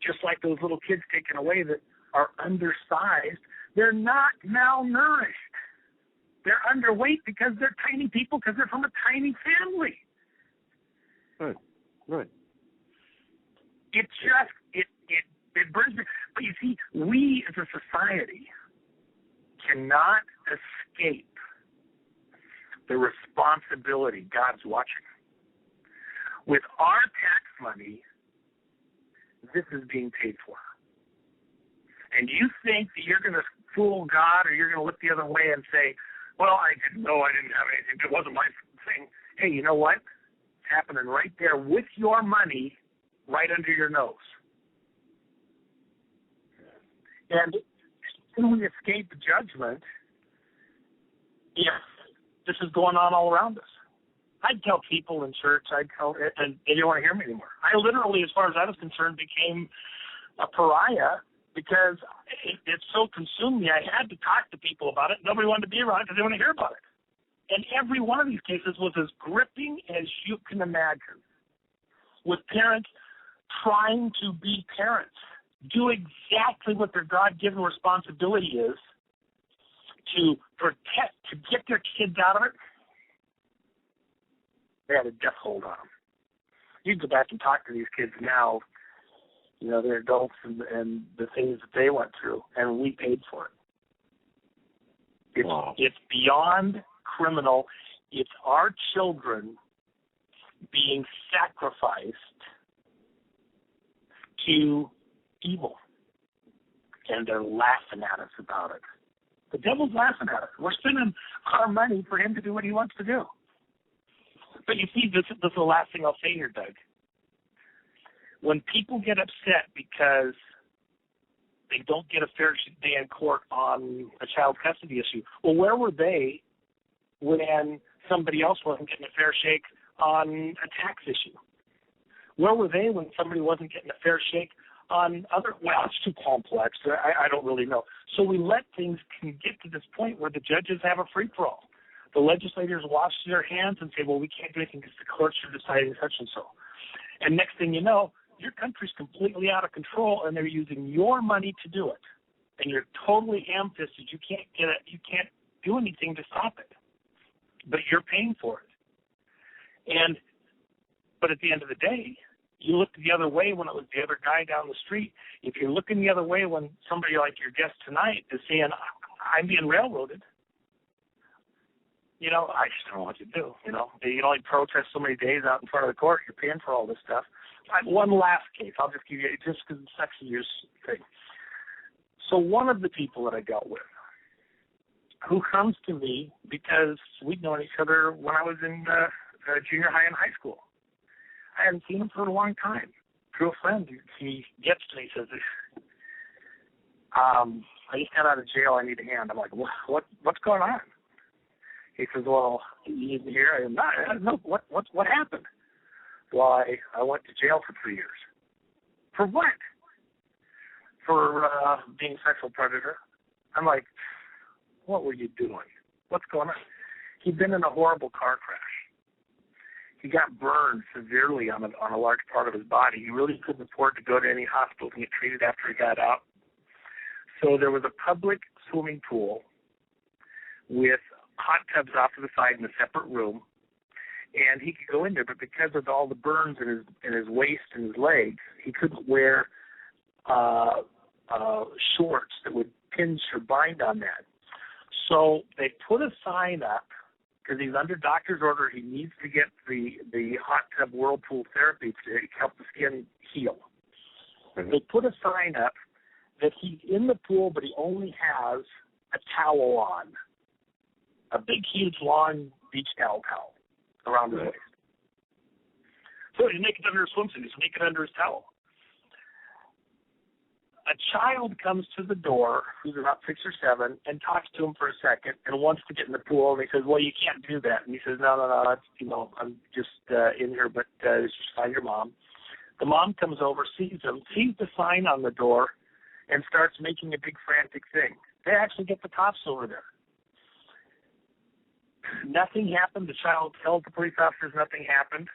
just like those little kids taken away that are undersized, they're not malnourished. They're underweight because they're tiny people, because they're from a tiny family. Right. It burns me. But you see, we as a society cannot escape the responsibility God's watching. With our tax money, this is being paid for. And you think that you're going to fool God, or you're going to look the other way and say, well, I didn't know, I didn't have anything, it wasn't my thing. Hey, you know what? It's happening right there with your money right under your nose. And can we escape judgment if this is going on all around us? I'd tell people in church, and they didn't want to hear me anymore. I literally, as far as I was concerned, became a pariah because it so consumed me. I had to talk to people about it. Nobody wanted to be around it because they didn't want to hear about it. And every one of these cases was as gripping as you can imagine. with parents trying to be parents, do exactly what their God-given responsibility is to protect, to get their kids out of it. They had a death hold on them. You can go back and talk to these kids now, you know, they're adults and the things that they went through, and we paid for it. It's beyond criminal. It's our children being sacrificed to evil, and they're laughing at us about it. The devil's laughing at us. We're spending our money for him to do what he wants to do. But you see, this is the last thing I'll say here, Doug. When people get upset because they don't get a fair day in court on a child custody issue, well, where were they when somebody else wasn't getting a fair shake on a tax issue? Where were they when somebody wasn't getting a fair shake on other, well, it's too complex. I don't really know. So we let things can get to this point where the judges have a free-for-all. The legislators wash their hands and say, well, we can't do anything because the courts are deciding such and so. And next thing you know, your country's completely out of control, and they're using your money to do it. And you're totally ham-fisted. You can't do anything to stop it. But you're paying for it. But at the end of the day, you looked the other way when it was the other guy down the street. If you're looking the other way when somebody like your guest tonight is saying, I'm being railroaded, you know, I just don't know what to do. You know, you can only protest so many days out in front of the court. You're paying for all this stuff. One last case. I'll just give you, just because it's sex abuse thing. So one of the people that I dealt with, who comes to me because we'd known each other when I was in junior high and high school. I hadn't seen him for a long time. Through a friend, he gets to me, he says, I just got out of jail, I need a hand. I'm like, what's going on? He says, well, you need here? I'm not, I don't know, what happened? Well, I went to jail for 3 years. For what? For being a sexual predator. I'm like, what were you doing? What's going on? He'd been in a horrible car crash. He got burned severely on a large part of his body. He really couldn't afford to go to any hospital to get treated after he got out. So there was a public swimming pool with hot tubs off to the side in a separate room, and he could go in there, but because of all the burns in his waist and his legs, he couldn't wear shorts that would pinch or bind on that. So they put a sign up, because he's under doctor's order, he needs to get the hot tub whirlpool therapy to help the skin heal. Mm-hmm. They put a sign up that he's in the pool, but he only has a towel on, a big, huge, long beach towel around his waist. So he's naked under his swimsuit. He's naked under his towel. A child comes to the door, who's about 6 or 7, and talks to him for a second and wants to get in the pool. And he says, well, you can't do that. And he says, no, that's, I'm just in here, but just find your mom. The mom comes over, sees him, sees the sign on the door, and starts making a big frantic thing. They actually get the cops over there. Nothing happened. The child tells the police officers nothing happened.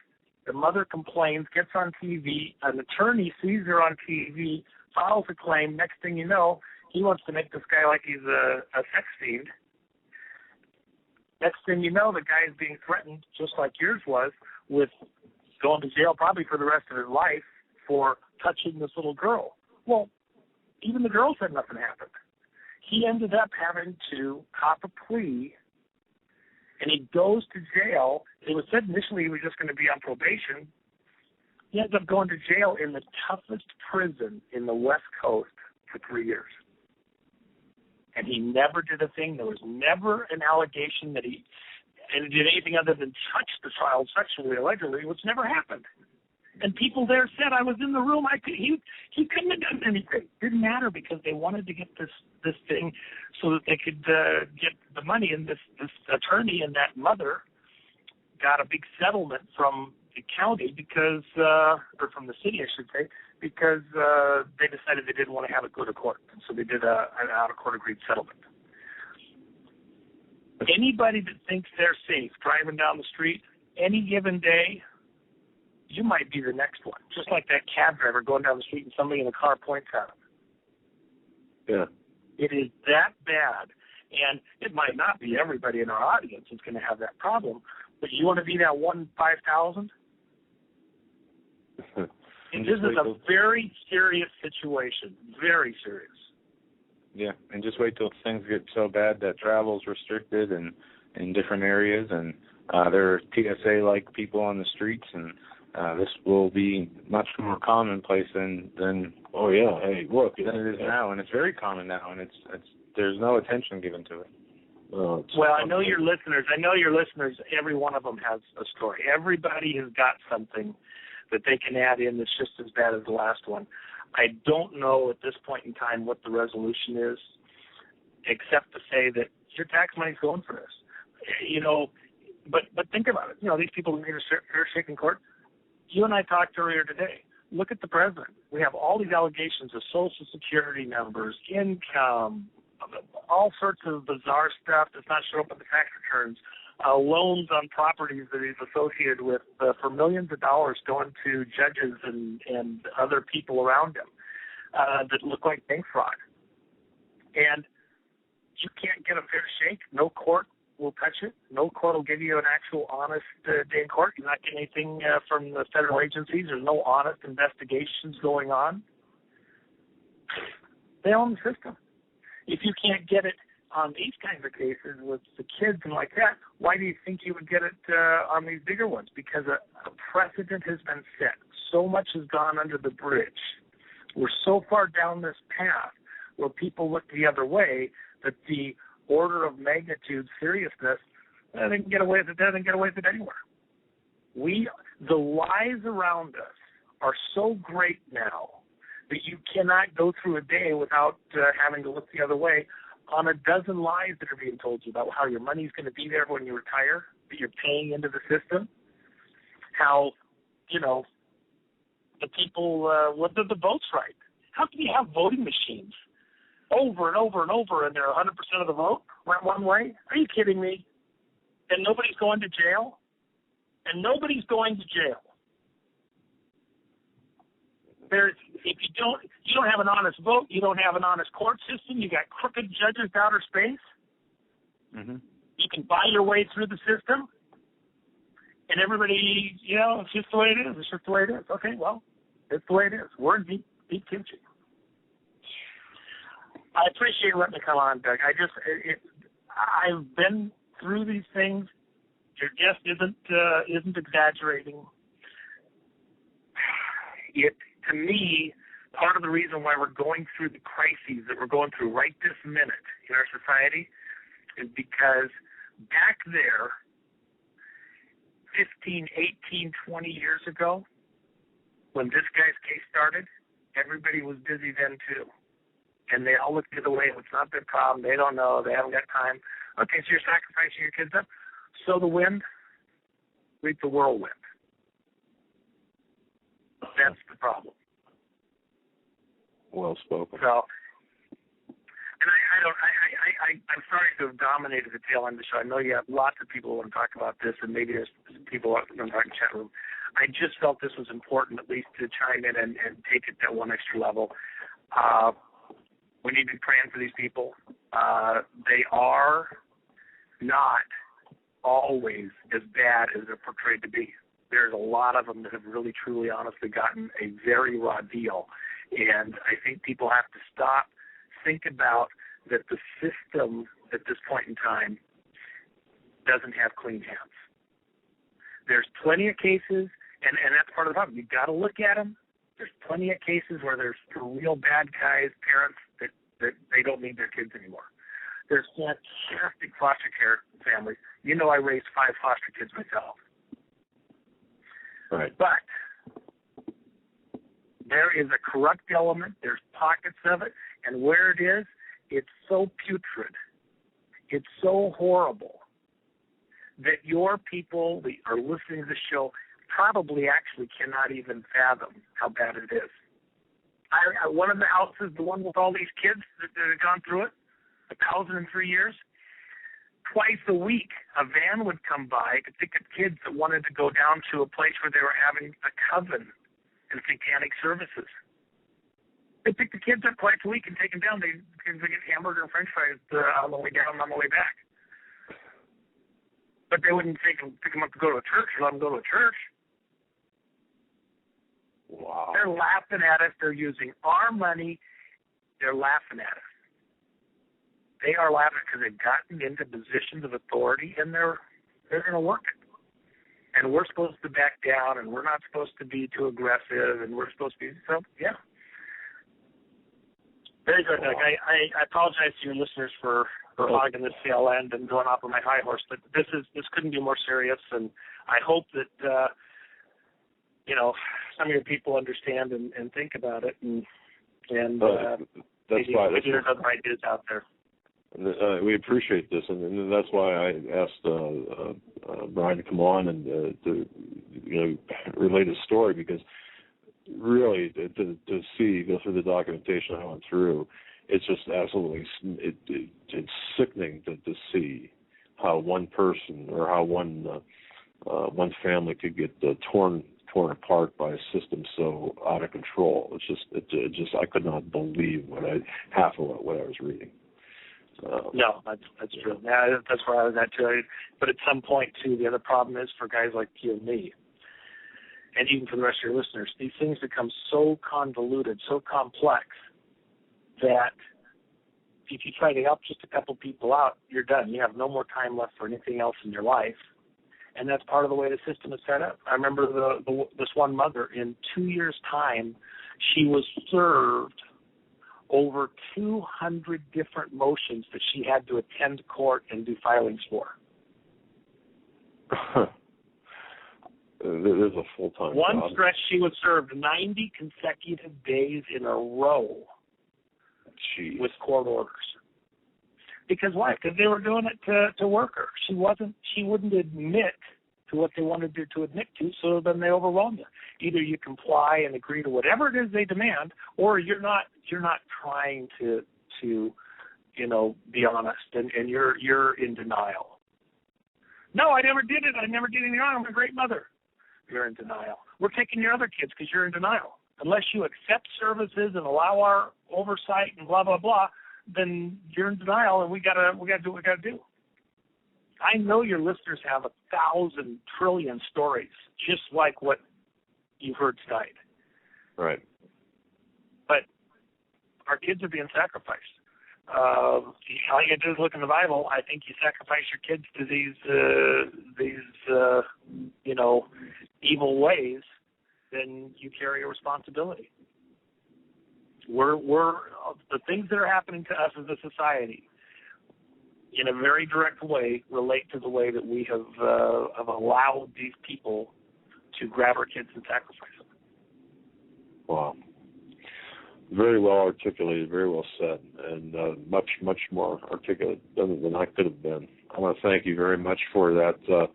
The mother complains, gets on TV. An attorney sees her on TV, files a claim. Next thing you know, he wants to make this guy like he's a sex fiend. Next thing you know, the guy is being threatened, just like yours was, with going to jail probably for the rest of his life for touching this little girl. Well, even the girl said nothing happened. He ended up having to cop a plea, and he goes to jail. It was said initially he was just going to be on probation. He ends up going to jail in the toughest prison in the West Coast for 3 years. And he never did a thing. There was never an allegation that he did anything other than touch the child sexually, allegedly, which never happened. And people there said, I was in the room. He couldn't have done anything. It didn't matter because they wanted to get this thing so that they could get the money. And this attorney and that mother got a big settlement from the county because, or from the city, I should say, because they decided they didn't want to have it go to court. So they did an out-of-court agreed settlement. Anybody that thinks they're safe driving down the street any given day, you might be the next one. Just like that cab driver going down the street and somebody in a car points at him. Yeah. It is that bad. And it might not be everybody in our audience is going to have that problem, but you want to be that 1 in 5,000? And this is a very serious situation, very serious. Yeah, and just wait till things get so bad that travel is restricted and in different areas, and there are TSA-like people on the streets, and this will be much more commonplace than oh yeah, hey, look, than it is now, and it's very common now, and it's there's no attention given to it. Well, I know your listeners. Every one of them has a story. Everybody has got something that they can add in that's just as bad as the last one. I don't know at this point in time what the resolution is, except to say that your tax money's going for this. You know, but think about it. You know, these people who are shaking court. You and I talked earlier today. Look at the president. We have all these allegations of Social Security numbers, income, all sorts of bizarre stuff that's not showing up in the tax returns, loans on properties that he's associated with for millions of dollars going to judges and other people around him that look like bank fraud. And you can't get a fair shake. No court will touch it. No court will give you an actual honest day in court. You're not getting anything from the federal agencies. There's no honest investigations going on. They own the system. If you can't get it on these kinds of cases with the kids and like that, why do you think you would get it on these bigger ones? Because a precedent has been set. So much has gone under the bridge. We're so far down this path where people look the other way that the order of magnitude seriousness, they can get away with it there, they can get away with it anywhere. The lies around us are so great now that you cannot go through a day without having to look the other way on a dozen lies that are being told you about how your money's going to be there when you retire, that you're paying into the system, how, you know, the people, whether the vote's right. How can you have voting machines over and over and over and they're 100% of the vote went one way? Are you kidding me? And nobody's going to jail? And nobody's going to jail. If you don't have an honest vote, you don't have an honest court system, you got crooked judges to outer space. Mm-hmm. You can buy your way through the system, and everybody, you know, it's just the way it is. It's just the way it is. Okay, well, it's the way it is. We're in deep kimchi. I appreciate you letting me come on, Doug. I've been through these things. Your guest isn't exaggerating. To me, part of the reason why we're going through the crises that we're going through right this minute in our society is because back there, 15, 18, 20 years ago, when this guy's case started, everybody was busy then too. And they all looked the other way. It's not their problem. They don't know. They haven't got time. Okay, so you're sacrificing your kids up. Sow the wind, reap the whirlwind. That's the problem. Well spoken. So, and I'm sorry to have dominated the tail end of the show. I know you have lots of people who want to talk about this, and maybe there's people who want to talk in the chat room. I just felt this was important, at least to chime in and take it that one extra level. We need to be praying for these people. They are not always as bad as they're portrayed to be. There's a lot of them that have really, truly, honestly gotten a very raw deal. And I think people have to stop, think about that the system at this point in time doesn't have clean hands. There's plenty of cases, and that's part of the problem. You've got to look at them. There's plenty of cases where there's real bad guys, parents, that they don't need their kids anymore. There's fantastic foster care families. You know, I raised 5 foster kids myself. Right. But there is a corrupt element. There's pockets of it. And where it is, it's so putrid. It's so horrible that your people that are listening to the show probably actually cannot even fathom how bad it is. One of the houses, the one with all these kids that have gone through it, 1,003 years, twice a week, a van would come by to pick up kids that wanted to go down to a place where they were having a coven in satanic services. They pick the kids up twice a week and take them down. They get hamburger and french fries on the way down and on the way back. But they wouldn't pick them up to go to a church or let them go to a church. Wow. They're laughing at us. They're using our money. They're laughing at us. They are laughing because they've gotten into positions of authority, and they're going to work it. And we're supposed to back down, and we're not supposed to be too aggressive, and we're supposed to be, so, yeah. Very good, Doug. I apologize to your listeners for hogging this tail end and going off on my high horse, but this couldn't be more serious, and I hope that, some of your people understand and think about it, and that's why there's other ideas out there. We appreciate this, and that's why I asked Brian to come on and to relate his story, because really to go through the documentation I went through, it's just absolutely it's sickening to see how one person or how one family could get torn apart by a system so out of control. It's just I could not believe half of what I was reading. No, that's true. Yeah, that's where I was at too. But at some point too, the other problem is for guys like you and me, and even for the rest of your listeners, these things become so convoluted, so complex, that if you try to help just a couple people out, you're done. You have no more time left for anything else in your life. And that's part of the way the system is set up. I remember this one mother, in 2 years' time, she was served over 200 different motions that she had to attend court and do filings for. There's a full-time One job. stretch, she was served 90 consecutive days in a row with court orders. Because why? Because they were doing it to work her. She wouldn't admit to what they wanted her to admit to, so then they overwhelmed her. Either you comply and agree to whatever it is they demand, or you're not trying to be honest, and you're in denial. No, I never did it. I never did anything wrong. I'm a great mother. You're in denial. We're taking your other kids because you're in denial. Unless you accept services and allow our oversight and blah blah blah, then you're in denial, and we gotta do what we gotta do. I know your listeners have 1,000 trillion stories, just like what you've heard tonight. Right. But our kids are being sacrificed. All you gotta do is look in the Bible. I think you sacrifice your kids to these evil ways, then you carry a responsibility. We're the things that are happening to us as a society, in a very direct way, relate to the way that we have allowed these people to grab our kids and sacrifice them. Wow. Very well articulated, very well said, and much more articulate than I could have been. I want to thank you very much for that,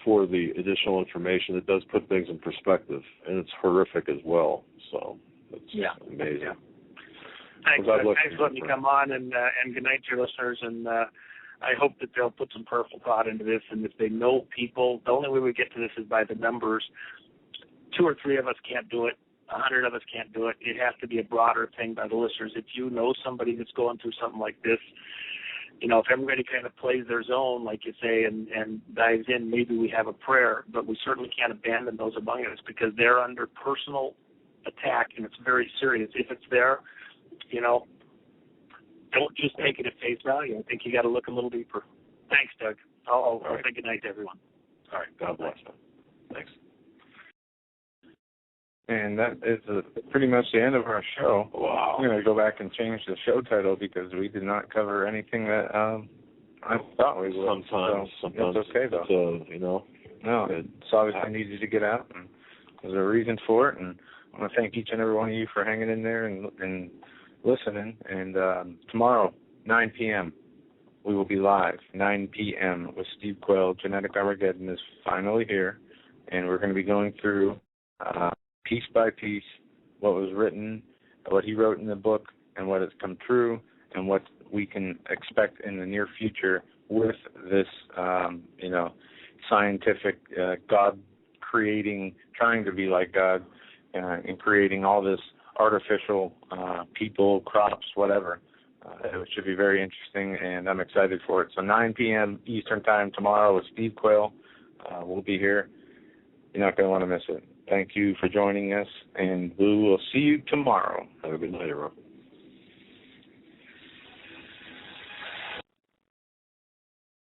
for the additional information. It does put things in perspective, and it's horrific as well. So it's amazing. Yeah. Thanks for letting me come on, and good night to your listeners. And I hope that they'll put some prayerful thought into this. And if they know people, the only way we get to this is by the numbers. 2 or 3 of us can't do it. 100 of us can't do it. It has to be a broader thing by the listeners. If you know somebody that's going through something like this, if everybody kind of plays their zone, like you say, and dives in, maybe we have a prayer. But we certainly can't abandon those among us because they're under personal attack, and it's very serious. If it's there, don't just take it at face value. I think you got to look a little deeper. Thanks, Doug. I'll say good night to everyone. All right. God bless. Thanks. And that is pretty much the end of our show. Wow. I'm going to go back and change the show title because we did not cover anything that I thought we would. Sometimes it's okay, though. No, it's obviously I needed to get out, and there's a reason for it. And I want to thank each and every one of you for hanging in there and listening. And tomorrow, 9 p.m., we will be live, 9 p.m. with Steve Quayle. Genetic Armageddon is finally here, and we're going to be going through piece by piece what was written, what he wrote in the book, and what has come true, and what we can expect in the near future with this, scientific God creating, trying to be like God, and creating all this artificial people, crops, whatever. It should be very interesting, and I'm excited for it. So 9 p.m. Eastern Time tomorrow with Steve Quayle. We'll be here. You're not going to want to miss it. Thank you for joining us, and we will see you tomorrow. Have a good night, everyone.